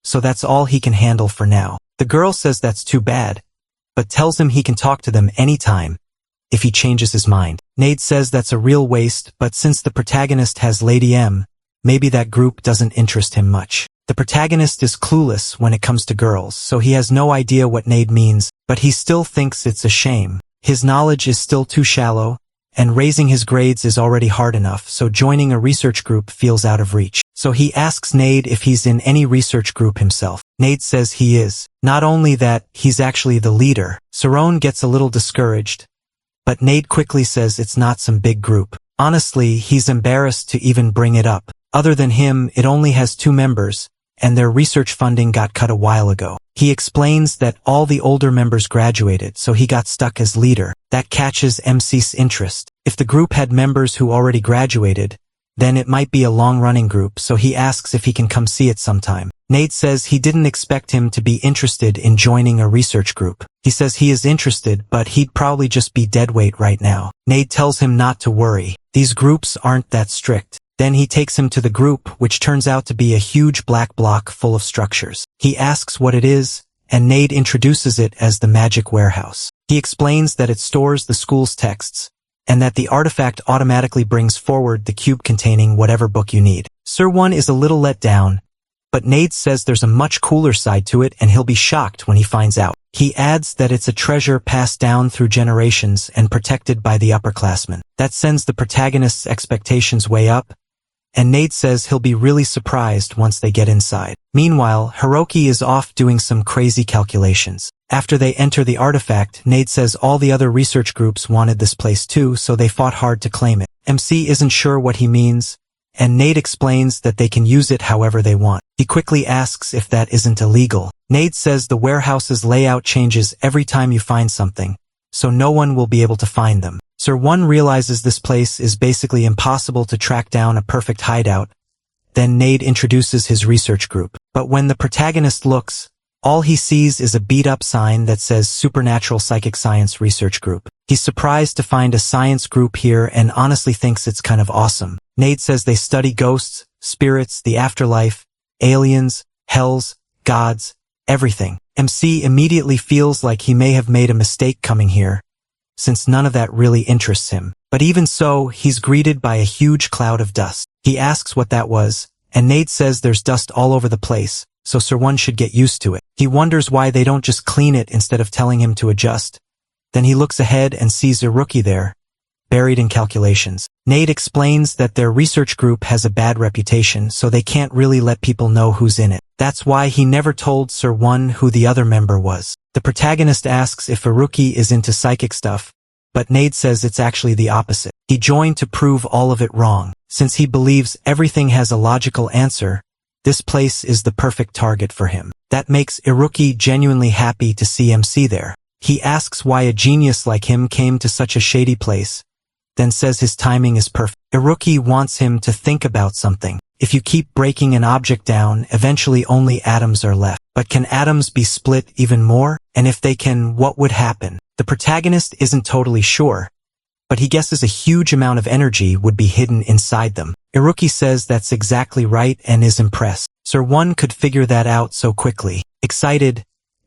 so that's all he can handle for now. The girl says that's too bad, but tells him he can talk to them anytime if he changes his mind. Nade says that's a real waste, but since the protagonist has Lady M, maybe that group doesn't interest him much. The protagonist is clueless when it comes to girls, so he has no idea what Nade means, but he still thinks it's a shame. His knowledge is still too shallow, and raising his grades is already hard enough, so joining a research group feels out of reach. so he asks Nade if he's in any research group himself. Nade says he is. Not only that, he's actually the leader. Saron gets a little discouraged, but Nade quickly says it's not some big group. Honestly, he's embarrassed to even bring it up. Other than him, it only has 2 members, and their research funding got cut a while ago. He explains that all the older members graduated, so he got stuck as leader. That catches MC's interest. If the group had members who already graduated, then it might be a long-running group, so he asks if he can come see it sometime. Nade says he didn't expect him to be interested in joining a research group. He says he is interested, but he'd probably just be deadweight right now. Nade tells him not to worry. These groups aren't that strict. Then he takes him to the group, which turns out to be a huge black block full of structures. He asks what it is, and Nade introduces it as the Magic Warehouse. He explains that it stores the school's texts, and that the artifact automatically brings forward the cube containing whatever book you need. Sir One is a little let down, but Nade says there's a much cooler side to it and he'll be shocked when he finds out. He adds that it's a treasure passed down through generations and protected by the upperclassmen. That sends the protagonist's expectations way up, and Nade says he'll be really surprised once they get inside. Meanwhile, Hiroki is off doing some crazy calculations. After they enter the artifact, Nade says all the other research groups wanted this place too, so they fought hard to claim it. MC isn't sure what he means, and Nade explains that they can use it however they want. He quickly asks if that isn't illegal. Nade says the warehouse's layout changes every time you find something, so no one will be able to find them. Sir One realizes this place is basically impossible to track down a perfect hideout. Then Nade introduces his research group. But when the protagonist looks, all he sees is a beat-up sign that says Supernatural Psychic Science Research Group. He's surprised to find a science group here and honestly thinks it's kind of awesome. Nade says they study ghosts, spirits, the afterlife, aliens, hells, gods, everything. MC immediately feels like he may have made a mistake coming here, since none of that really interests him. But even so, he's greeted by a huge cloud of dust. He asks what that was, and Nade says there's dust all over the place, so Sir One should get used to it. He wonders why they don't just clean it instead of telling him to adjust. Then he looks ahead and sees Iruki there, buried in calculations. Nade explains that their research group has a bad reputation, so they can't really let people know who's in it. That's why he never told Sir One who the other member was. The protagonist asks if Iruki is into psychic stuff, but Nade says it's actually the opposite. He joined to prove all of it wrong. Since he believes everything has a logical answer, this place is the perfect target for him. That makes Iruki genuinely happy to see MC there. He asks why a genius like him came to such a shady place, then says his timing is perfect. Iruki wants him to think about something. If you keep breaking an object down, eventually only atoms are left. But can atoms be split even more? And if they can, what would happen? The protagonist isn't totally sure, but he guesses a huge amount of energy would be hidden inside them. Iruki says that's exactly right and is impressed. Sir One could figure that out so quickly. Excited,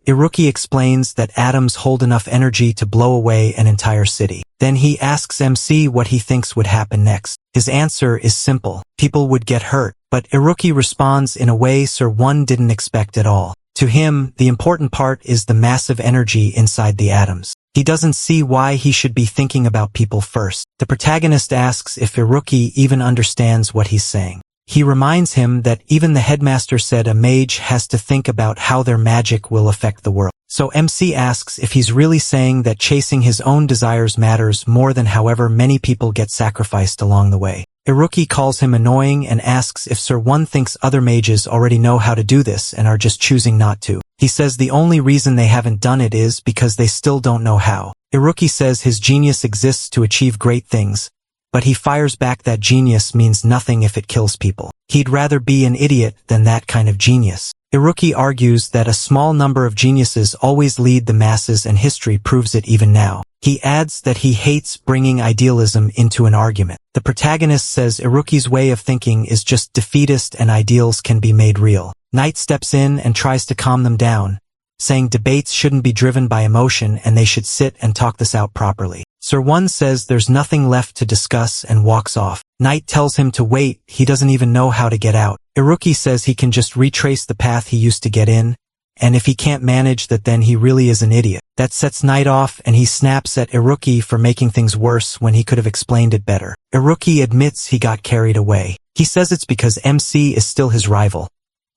Iruki explains that atoms hold enough energy to blow away an entire city. Then he asks MC what he thinks would happen next. His answer is simple. People would get hurt, but Iruki responds in a way Sir One didn't expect at all. To him, the important part is the massive energy inside the atoms. He doesn't see why he should be thinking about people first. The protagonist asks if Iruki even understands what he's saying. He reminds him that even the headmaster said a mage has to think about how their magic will affect the world. So MC asks if he's really saying that chasing his own desires matters more than however many people get sacrificed along the way. Iruki calls him annoying and asks if Sir One thinks other mages already know how to do this and are just choosing not to. He says the only reason they haven't done it is because they still don't know how. Iruki says his genius exists to achieve great things, but he fires back that genius means nothing if it kills people. He'd rather be an idiot than that kind of genius. Iruki argues that a small number of geniuses always lead the masses and history proves it even now. He adds that he hates bringing idealism into an argument. The protagonist says Iruki's way of thinking is just defeatist and ideals can be made real. Knight steps in and tries to calm them down, saying debates shouldn't be driven by emotion and they should sit and talk this out properly. Sir One says there's nothing left to discuss and walks off. Knight tells him to wait, he doesn't even know how to get out. Iruki says he can just retrace the path he used to get in, and if he can't manage that then he really is an idiot. That sets Knight off and he snaps at Iruki for making things worse when he could have explained it better. Iruki admits he got carried away. He says it's because MC is still his rival.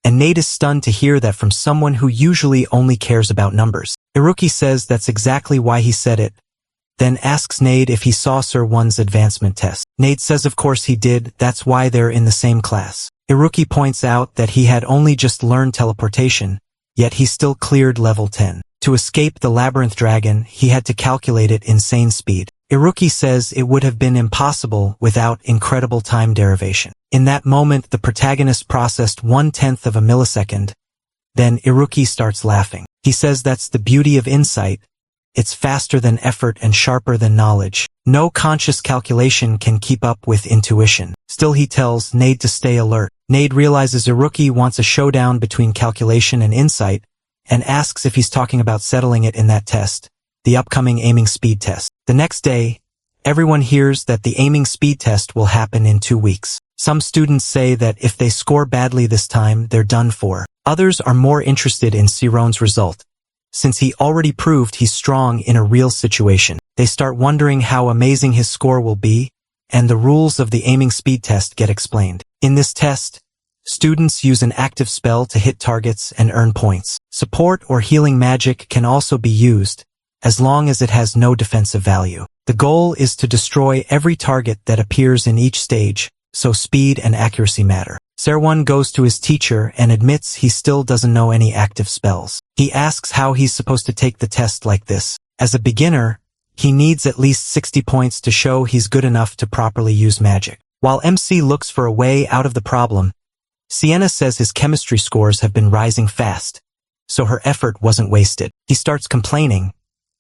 And Nate is stunned to hear that from someone who usually only cares about numbers. Iruki says that's exactly why he said it, then asks Nate if he saw Sir One's advancement test. Nate says of course he did, that's why they're in the same class. Iruki points out that he had only just learned teleportation, yet he still cleared level 10. To escape the labyrinth dragon, he had to calculate at insane speed. Iruki says it would have been impossible without incredible time derivation. In that moment, the protagonist processed 1/10 of a millisecond. Then Iruki starts laughing. He says that's the beauty of insight. It's faster than effort and sharper than knowledge. No conscious calculation can keep up with intuition. Still, he tells Nade to stay alert. Nade realizes Iruki wants a showdown between calculation and insight, and asks if he's talking about settling it in that test, the upcoming aiming speed test. The next day, everyone hears that the aiming speed test will happen in 2 weeks. Some students say that if they score badly this time, they're done for. Others are more interested in Siron's result, since he already proved he's strong in a real situation. They start wondering how amazing his score will be, and the rules of the aiming speed test get explained. In this test, students use an active spell to hit targets and earn points. Support or healing magic can also be used, as long as it has no defensive value. The goal is to destroy every target that appears in each stage, so speed and accuracy matter. Serwon goes to his teacher and admits he still doesn't know any active spells. He asks how he's supposed to take the test like this. As a beginner, he needs at least 60 points to show he's good enough to properly use magic. While MC looks for a way out of the problem, Sienna says his chemistry scores have been rising fast, so her effort wasn't wasted. He starts complaining,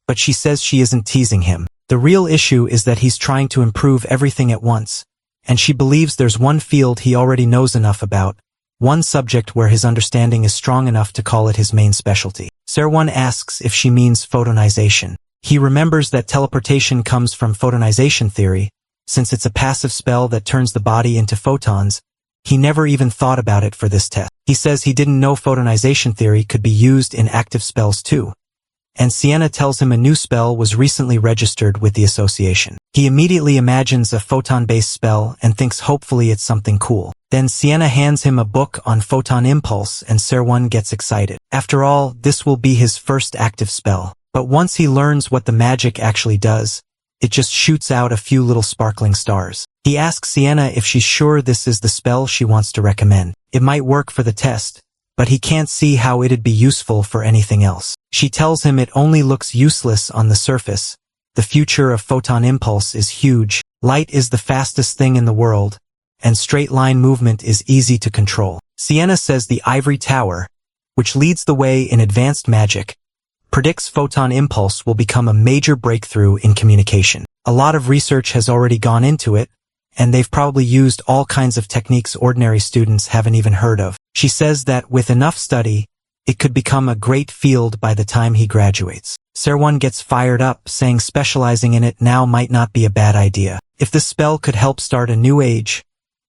but she says she isn't teasing him. The real issue is that he's trying to improve everything at once, and she believes there's one field he already knows enough about, one subject where his understanding is strong enough to call it his main specialty. Serwon asks if she means photonization. He remembers that teleportation comes from photonization theory. Since it's a passive spell that turns the body into photons, he never even thought about it for this test. He says he didn't know photonization theory could be used in active spells too. And Sienna tells him a new spell was recently registered with the association. He immediately imagines a photon-based spell and thinks hopefully it's something cool. Then Sienna hands him a book on photon impulse and Serwon gets excited. After all, this will be his first active spell. But once he learns what the magic actually does, it just shoots out a few little sparkling stars. He asks Sienna if she's sure this is the spell she wants to recommend. It might work for the test, but he can't see how it'd be useful for anything else. She tells him it only looks useless on the surface. The future of photon impulse is huge. Light is the fastest thing in the world, and straight line movement is easy to control. Sienna says the ivory tower, which leads the way in advanced magic, predicts photon impulse will become a major breakthrough in communication. A lot of research has already gone into it, and they've probably used all kinds of techniques ordinary students haven't even heard of. She says that with enough study, it could become a great field by the time he graduates. Serwon gets fired up, saying specializing in it now might not be a bad idea. If the spell could help start a new age,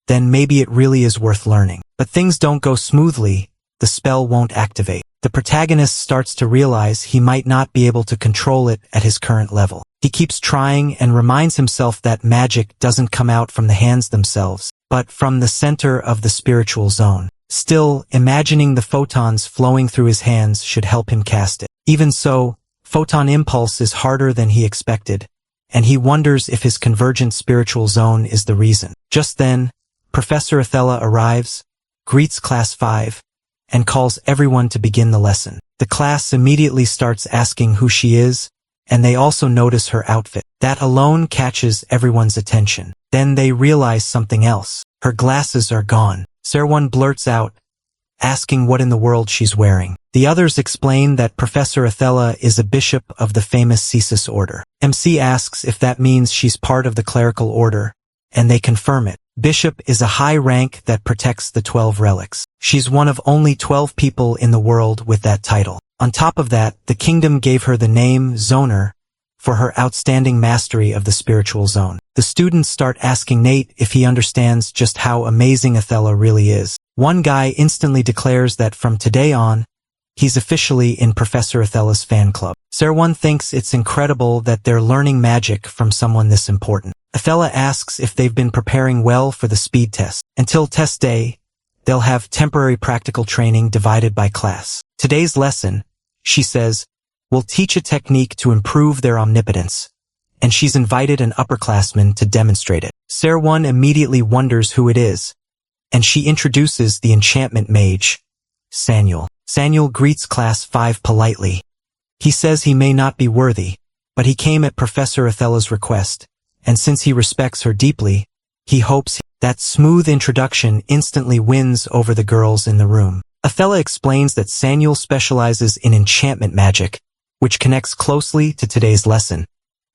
then maybe it really is worth learning. But things don't go smoothly. The spell won't activate. The protagonist starts to realize he might not be able to control it at his current level. He keeps trying and reminds himself that magic doesn't come out from the hands themselves, but from the center of the spiritual zone. Still, imagining the photons flowing through his hands should help him cast it. Even so, photon impulse is harder than he expected, and he wonders if his convergent spiritual zone is the reason. Just then, Professor Athela arrives, greets Class 5, and calls everyone to begin the lesson. The class immediately starts asking who she is, and they also notice her outfit. That alone catches everyone's attention. Then they realize something else. Her glasses are gone. Serwon blurts out, asking what in the world she's wearing. The others explain that Professor Athela is a bishop of the famous Cesis order. MC asks if that means she's part of the clerical order, and they confirm it. Bishop is a high rank that protects the 12 relics. She's one of only 12 people in the world with that title. On top of that, the kingdom gave her the name Zoner for her outstanding mastery of the spiritual zone. The students start asking Nate if he understands just how amazing Athela really is. One guy instantly declares that from today on, he's officially in Professor Athella's fan club. Serwon thinks it's incredible that they're learning magic from someone this important. Athella asks if they've been preparing well for the speed test. Until test day, they'll have temporary practical training divided by class. Today's lesson, she says, will teach a technique to improve their omnipotence, and she's invited an upperclassman to demonstrate it. Serwon immediately wonders who it is, and she introduces the enchantment mage, Sanyul. Sanyul greets Class 5 politely. He says he may not be worthy, but he came at Professor Athella's request, and since he respects her deeply, he hopes that smooth introduction instantly wins over the girls in the room. Athella explains that Sanyul specializes in enchantment magic, which connects closely to today's lesson,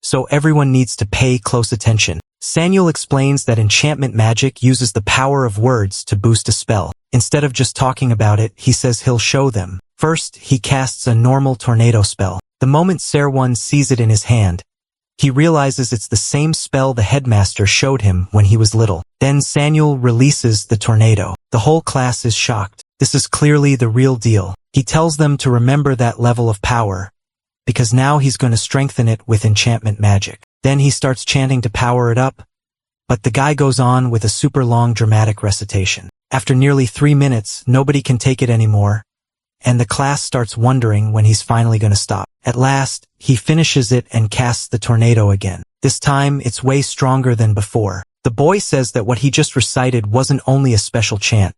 so everyone needs to pay close attention. Sanyul explains that enchantment magic uses the power of words to boost a spell. Instead of just talking about it, he says he'll show them. First, he casts a normal tornado spell. The moment Serwon sees it in his hand, he realizes it's the same spell the headmaster showed him when he was little. Then Sanyul releases the tornado. The whole class is shocked. This is clearly the real deal. He tells them to remember that level of power, because now he's going to strengthen it with enchantment magic. Then he starts chanting to power it up, but the guy goes on with a super long dramatic recitation. After nearly 3 minutes, nobody can take it anymore, and the class starts wondering when he's finally going to stop. At last, he finishes it and casts the tornado again. This time, it's way stronger than before. The boy says that what he just recited wasn't only a special chant.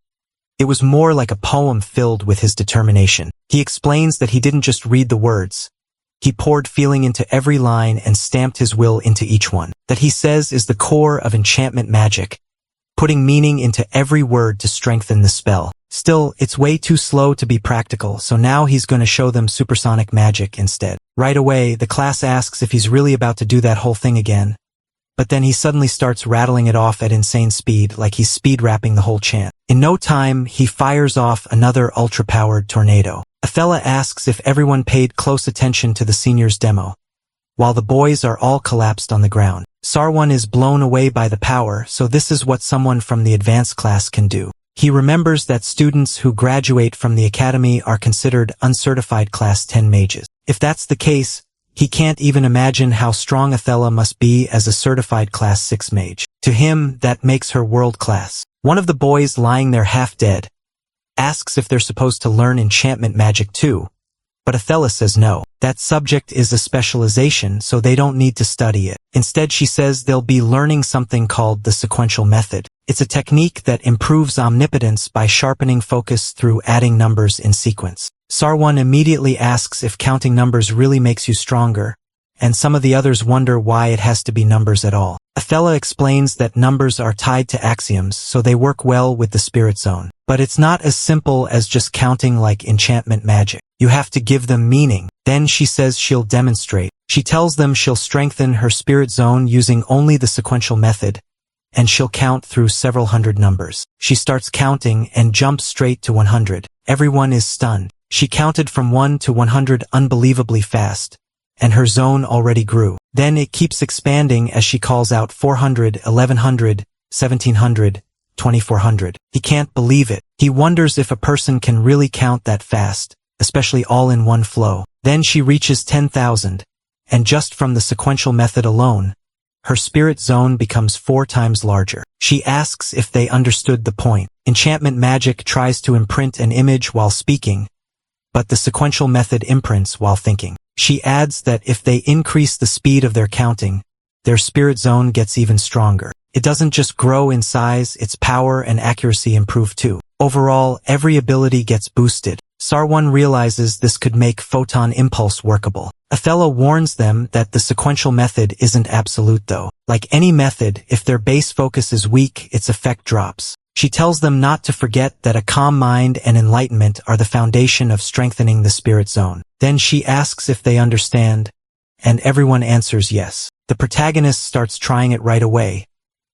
It was more like a poem filled with his determination. He explains that he didn't just read the words. He poured feeling into every line and stamped his will into each one. That he says is the core of enchantment magic, putting meaning into every word to strengthen the spell. Still, it's way too slow to be practical, so now he's going to show them supersonic magic instead. Right away, the class asks if he's really about to do that whole thing again, but then he suddenly starts rattling it off at insane speed, like he's speed rapping the whole chant. In no time, he fires off another ultra-powered tornado. Athella asks if everyone paid close attention to the seniors' demo, while the boys are all collapsed on the ground. Serwon is blown away by the power, so this is what someone from the advanced class can do. He remembers that students who graduate from the academy are considered uncertified Class 10 mages. If that's the case, he can't even imagine how strong Athella must be as a certified Class 6 mage. To him, that makes her world-class. One of the boys lying there half-dead asks if they're supposed to learn enchantment magic too, but Athella says no. That subject is a specialization, so they don't need to study it. Instead, she says they'll be learning something called the sequential method. It's a technique that improves omnipotence by sharpening focus through adding numbers in sequence. Serwon immediately asks if counting numbers really makes you stronger, and some of the others wonder why it has to be numbers at all. Athella explains that numbers are tied to axioms, so they work well with the spirit zone. But it's not as simple as just counting like enchantment magic. You have to give them meaning. Then she says she'll demonstrate. She tells them she'll strengthen her spirit zone using only the sequential method, and she'll count through several hundred numbers. She starts counting and jumps straight to 100. Everyone is stunned. She counted from 1 to 100 unbelievably fast, and her zone already grew. Then it keeps expanding as she calls out 400, 1100, 1700, 2400. He can't believe it. He wonders if a person can really count that fast, especially all in one flow. Then she reaches 10,000, and just from the sequential method alone, her spirit zone becomes 4 times larger. She asks if they understood the point. Enchantment magic tries to imprint an image while speaking, but the sequential method imprints while thinking. She adds that if they increase the speed of their counting, their spirit zone gets even stronger. It doesn't just grow in size, its power and accuracy improve too. Overall, every ability gets boosted. Serwon realizes this could make photon impulse workable. Athella warns them that the sequential method isn't absolute though. Like any method, if their base focus is weak, its effect drops. She tells them not to forget that a calm mind and enlightenment are the foundation of strengthening the spirit zone. Then she asks if they understand, and everyone answers yes. The protagonist starts trying it right away,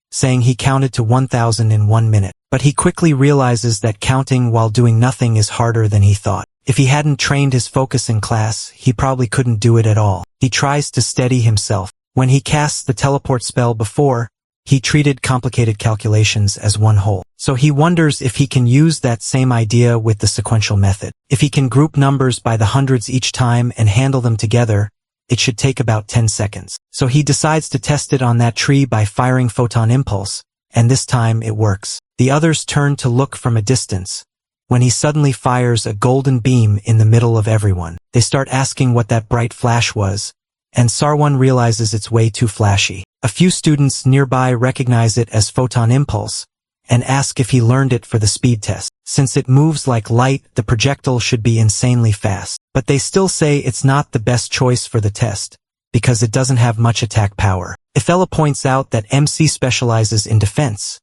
saying he counted to 1,000 in 1 minute. But he quickly realizes that counting while doing nothing is harder than he thought. If he hadn't trained his focus in class, he probably couldn't do it at all. He tries to steady himself. When he casts the teleport spell before, he treated complicated calculations as one whole. So he wonders if he can use that same idea with the sequential method. If he can group numbers by the hundreds each time and handle them together, it should take about 10 seconds. So he decides to test it on that tree by firing photon impulse, and this time it works. The others turn to look from a distance, when he suddenly fires a golden beam in the middle of everyone. They start asking what that bright flash was, and Sarwan realizes it's way too flashy. A few students nearby recognize it as photon impulse, and ask if he learned it for the speed test. Since it moves like light, the projectile should be insanely fast. But they still say it's not the best choice for the test, because it doesn't have much attack power. Ethella points out that MC specializes in defense,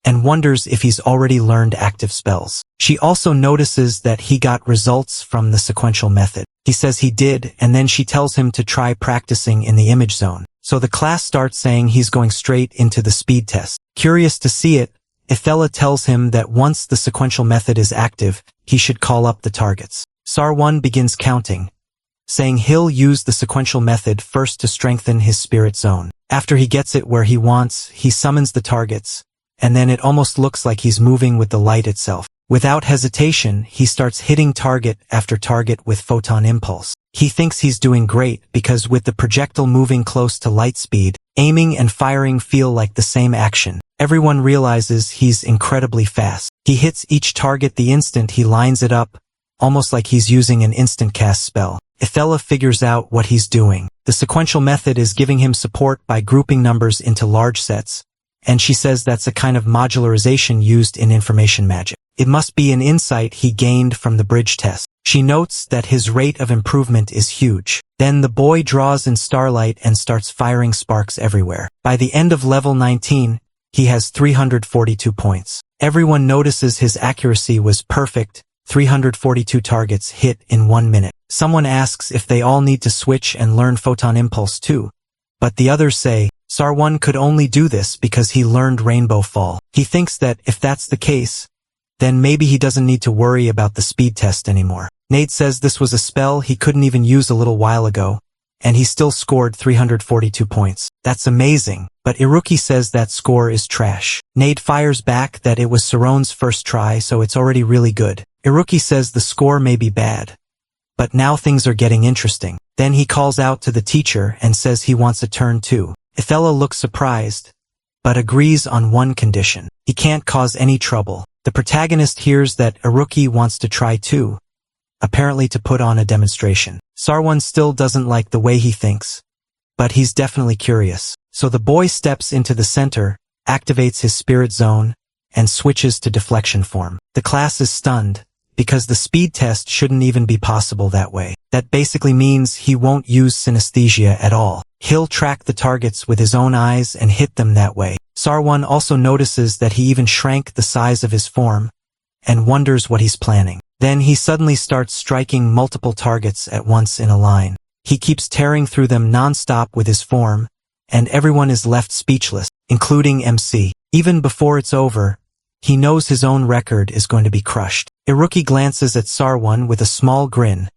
and wonders if he's already learned active spells. She also notices that he got results from the sequential method. He says he did, and then she tells him to try practicing in the image zone. So the class starts saying he's going straight into the speed test. Curious to see it, Ethella tells him that once the sequential method is active, he should call up the targets. Sarwan begins counting, saying he'll use the sequential method first to strengthen his spirit zone. After he gets it where he wants, he summons the targets, and then it almost looks like he's moving with the light itself. Without hesitation, he starts hitting target after target with photon impulse. He thinks he's doing great because with the projectile moving close to light speed, aiming and firing feel like the same action. Everyone realizes he's incredibly fast. He hits each target the instant he lines it up, almost like he's using an instant cast spell. Ethella figures out what he's doing. The sequential method is giving him support by grouping numbers into large sets, and she says that's a kind of modularization used in information magic. It must be an insight he gained from the bridge test. She notes that his rate of improvement is huge. Then the boy draws in starlight and starts firing sparks everywhere. By the end of level 19, he has 342 points. Everyone notices his accuracy was perfect, 342 targets hit in 1 minute. Someone asks if they all need to switch and learn photon impulse too, but the others say, Sarwan could only do this because he learned Rainbow Fall. He thinks that if that's the case, then maybe he doesn't need to worry about the speed test anymore. Nate says this was a spell he couldn't even use a little while ago, and he still scored 342 points. That's amazing, but Iruki says that score is trash. Nate fires back that it was Saron's first try, so it's already really good. Iruki says the score may be bad, but now things are getting interesting. Then he calls out to the teacher and says he wants a turn too. Ethella looks surprised, but agrees on one condition. He can't cause any trouble. The protagonist hears that Iruki wants to try too, apparently to put on a demonstration. Sarwan still doesn't like the way he thinks, but he's definitely curious. So the boy steps into the center, activates his spirit zone, and switches to deflection form. The class is stunned, because the speed test shouldn't even be possible that way. That basically means he won't use synesthesia at all. He'll track the targets with his own eyes and hit them that way. Sarwan also notices that he even shrank the size of his form, and wonders what he's planning. Then he suddenly starts striking multiple targets at once in a line. He keeps tearing through them non-stop with his form, and everyone is left speechless, including MC. Even before it's over, he knows his own record is going to be crushed. Iruki glances at Sarwan with a small grin,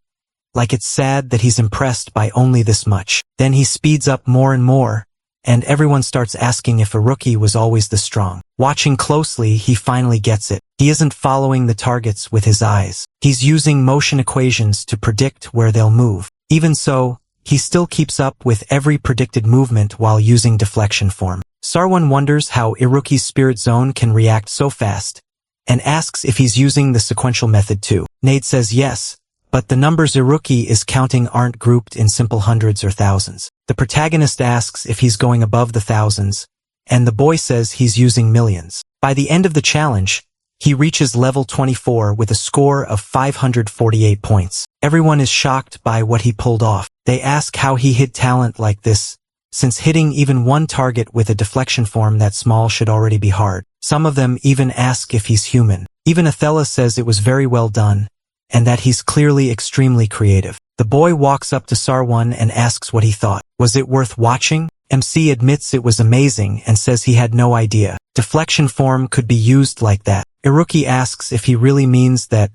like it's sad that he's impressed by only this much. Then he speeds up more and more, and everyone starts asking if Iruki was always this strong. Watching closely, he finally gets it. He isn't following the targets with his eyes. He's using motion equations to predict where they'll move. Even so, he still keeps up with every predicted movement while using deflection form. Sarwan wonders how Iruki's spirit zone can react so fast, and asks if he's using the sequential method too. Nate says yes, but the numbers Iruki is counting aren't grouped in simple hundreds or thousands. The protagonist asks if he's going above the thousands, and the boy says he's using millions. By the end of the challenge, he reaches level 24 with a score of 548 points. Everyone is shocked by what he pulled off. They ask how he hid talent like this, since hitting even one target with a deflection form that small should already be hard. Some of them even ask if he's human. Even Ethella says it was very well done, and that he's clearly extremely creative. The boy walks up to Sarwan and asks what he thought. Was it worth watching? MC admits it was amazing and says he had no idea deflection form could be used like that. Iruki asks if he really means that,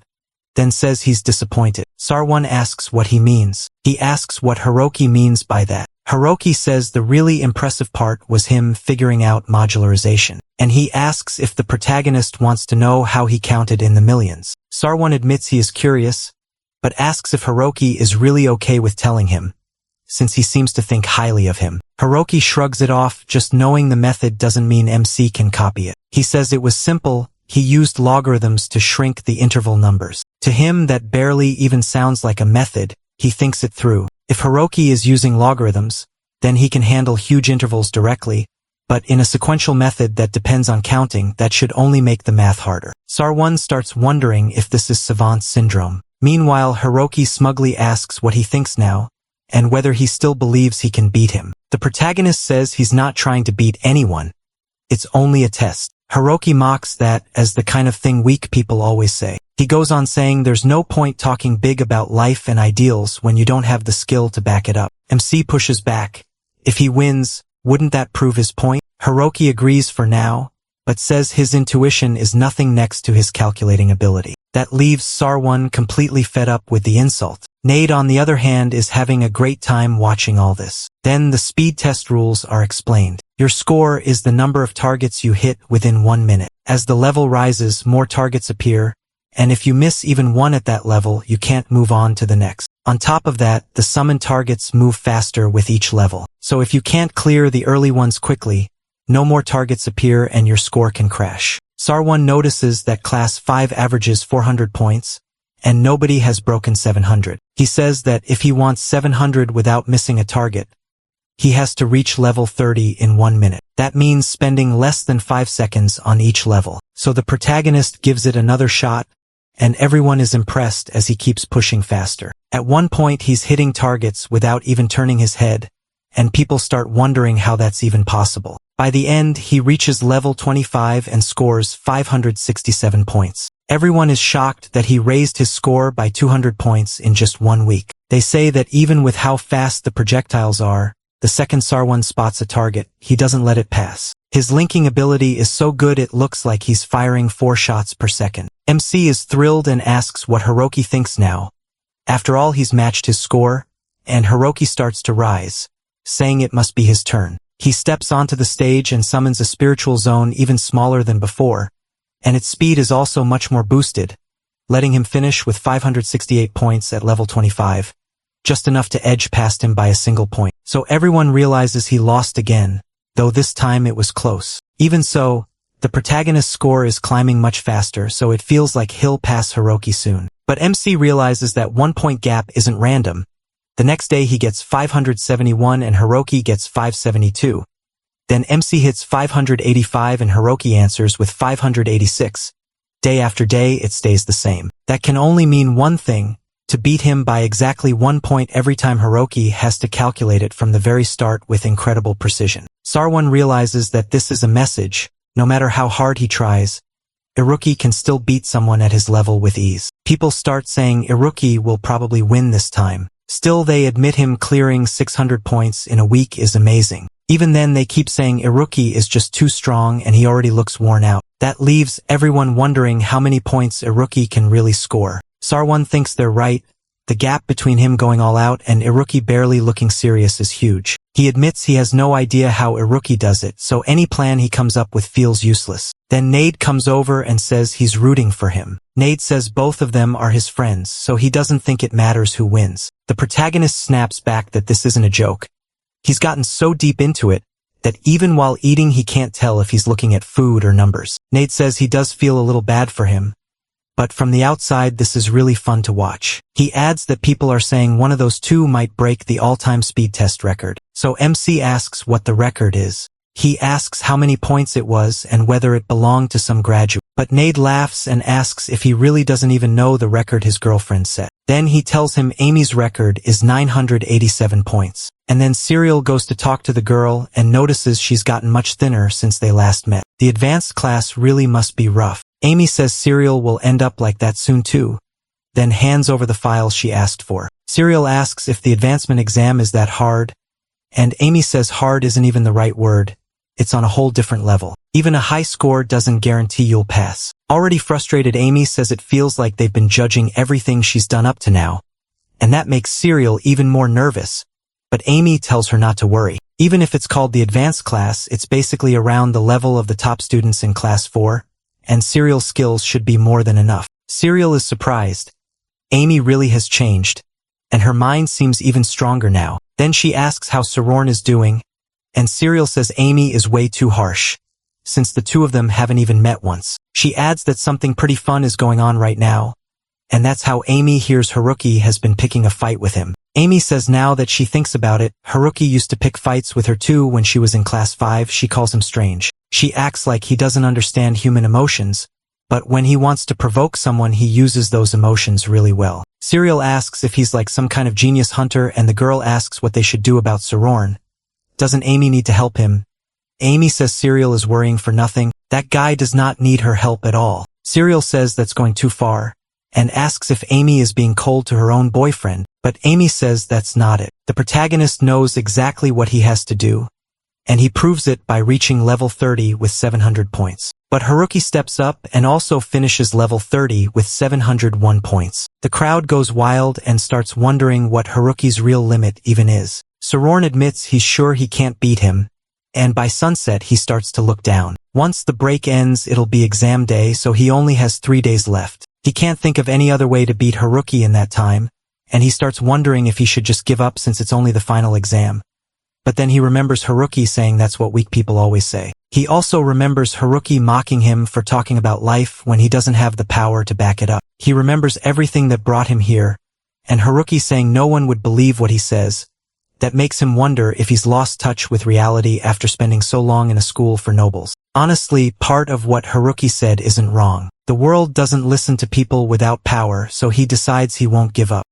then says he's disappointed. Sarwan asks what he means. He asks what Hiroki means by that. Hiroki says the really impressive part was him figuring out modularization, and he asks if the protagonist wants to know how he counted in the millions. Sarwon admits he is curious, but asks if Hiroki is really okay with telling him, since he seems to think highly of him. Hiroki shrugs it off, just knowing the method doesn't mean MC can copy it. He says it was simple, he used logarithms to shrink the interval numbers. To him that barely even sounds like a method, he thinks it through. If Hiroki is using logarithms, then he can handle huge intervals directly, but in a sequential method that depends on counting, that should only make the math harder. Sarwon starts wondering if this is savant syndrome. Meanwhile, Hiroki smugly asks what he thinks now, and whether he still believes he can beat him. The protagonist says he's not trying to beat anyone. It's only a test. Hiroki mocks that as the kind of thing weak people always say. He goes on saying there's no point talking big about life and ideals when you don't have the skill to back it up. MC pushes back. If he wins, wouldn't that prove his point? Hiroki agrees for now, but says his intuition is nothing next to his calculating ability. That leaves Sarwon completely fed up with the insult. Nade, on the other hand, is having a great time watching all this. Then the speed test rules are explained. Your score is the number of targets you hit within 1 minute. As the level rises, more targets appear, and if you miss even one at that level, you can't move on to the next. On top of that, the summoned targets move faster with each level. So if you can't clear the early ones quickly, no more targets appear and your score can crash. Sarwon notices that Class 5 averages 400 points, and nobody has broken 700. He says that if he wants 700 without missing a target, he has to reach level 30 in 1 minute. That means spending less than 5 seconds on each level. So the protagonist gives it another shot, and everyone is impressed as he keeps pushing faster. At one point he's hitting targets without even turning his head, and people start wondering how that's even possible. By the end, he reaches level 25 and scores 567 points. Everyone is shocked that he raised his score by 200 points in just 1 week. They say that even with how fast the projectiles are, the second Sarwon spots a target, he doesn't let it pass. His linking ability is so good it looks like he's firing 4 shots per second. MC is thrilled and asks what Hiroki thinks now. After all, he's matched his score, and Hiroki starts to rise, saying it must be his turn. He steps onto the stage and summons a spiritual zone even smaller than before, and its speed is also much more boosted, letting him finish with 568 points at level 25, just enough to edge past him by a single point. So everyone realizes he lost again, though this time it was close. Even so, the protagonist's score is climbing much faster, so it feels like he'll pass Hiroki soon. But MC realizes that 1 point gap isn't random. The next day he gets 571 and Hiroki gets 572. Then MC hits 585 and Hiroki answers with 586. Day after day it stays the same. That can only mean one thing: to beat him by exactly 1 point every time, Hiroki has to calculate it from the very start with incredible precision. Sarwon realizes that this is a message. No matter how hard he tries, Hiroki can still beat someone at his level with ease. People start saying Hiroki will probably win this time. Still, they admit him clearing 600 points in a week is amazing. Even then, they keep saying Hiroki is just too strong and he already looks worn out. That leaves everyone wondering how many points Hiroki can really score. Sarwon thinks they're right. The gap between him going all out and Hiroki barely looking serious is huge. He admits he has no idea how Hiroki does it, so any plan he comes up with feels useless. Then Nade comes over and says he's rooting for him. Nade says both of them are his friends, so he doesn't think it matters who wins. The protagonist snaps back that this isn't a joke. He's gotten so deep into it that even while eating he can't tell if he's looking at food or numbers. Nade says he does feel a little bad for him, but from the outside this is really fun to watch. He adds that people are saying one of those two might break the all-time speed test record. So MC asks what the record is. He asks how many points it was and whether it belonged to some graduate. But Nade laughs and asks if he really doesn't even know the record his girlfriend set. Then he tells him Amy's record is 987 points. And then Serial goes to talk to the girl and notices she's gotten much thinner since they last met. The advanced class really must be rough. Amy says Serial will end up like that soon too, then hands over the files she asked for. Serial asks if the advancement exam is that hard, and Amy says hard isn't even the right word. It's on a whole different level. Even a high score doesn't guarantee you'll pass. Already frustrated, Amy says it feels like they've been judging everything she's done up to now, and that makes Serial even more nervous, but Amy tells her not to worry. Even if it's called the advanced class, it's basically around the level of the top students in class 4, and Serial's skills should be more than enough. Serial is surprised. Amy really has changed, and her mind seems even stronger now. Then she asks how Sororn is doing, and Serial says Amy is way too harsh, since the two of them haven't even met once. She adds that something pretty fun is going on right now, and that's how Amy hears Haruki has been picking a fight with him. Amy says now that she thinks about it, Haruki used to pick fights with her too when she was in class 5. She calls him strange. She acts like he doesn't understand human emotions, but when he wants to provoke someone he uses those emotions really well. Serial asks if he's like some kind of genius hunter, and the girl asks what they should do about Sororn. Doesn't Amy need to help him? Amy says Serial is worrying for nothing. That guy does not need her help at all. Serial says that's going too far, and asks if Amy is being cold to her own boyfriend, but Amy says that's not it. The protagonist knows exactly what he has to do, and he proves it by reaching level 30 with 700 points. But Haruki steps up and also finishes level 30 with 701 points. The crowd goes wild and starts wondering what Haruki's real limit even is. Sororn admits he's sure he can't beat him, and by sunset he starts to look down. Once the break ends it'll be exam day, so he only has 3 days left. He can't think of any other way to beat Haruki in that time, and he starts wondering if he should just give up since it's only the final exam. But then he remembers Haruki saying that's what weak people always say. He also remembers Haruki mocking him for talking about life when he doesn't have the power to back it up. He remembers everything that brought him here, and Haruki saying no one would believe what he says. That makes him wonder if he's lost touch with reality after spending so long in a school for nobles. Honestly, part of what Haruki said isn't wrong. The world doesn't listen to people without power, so he decides he won't give up.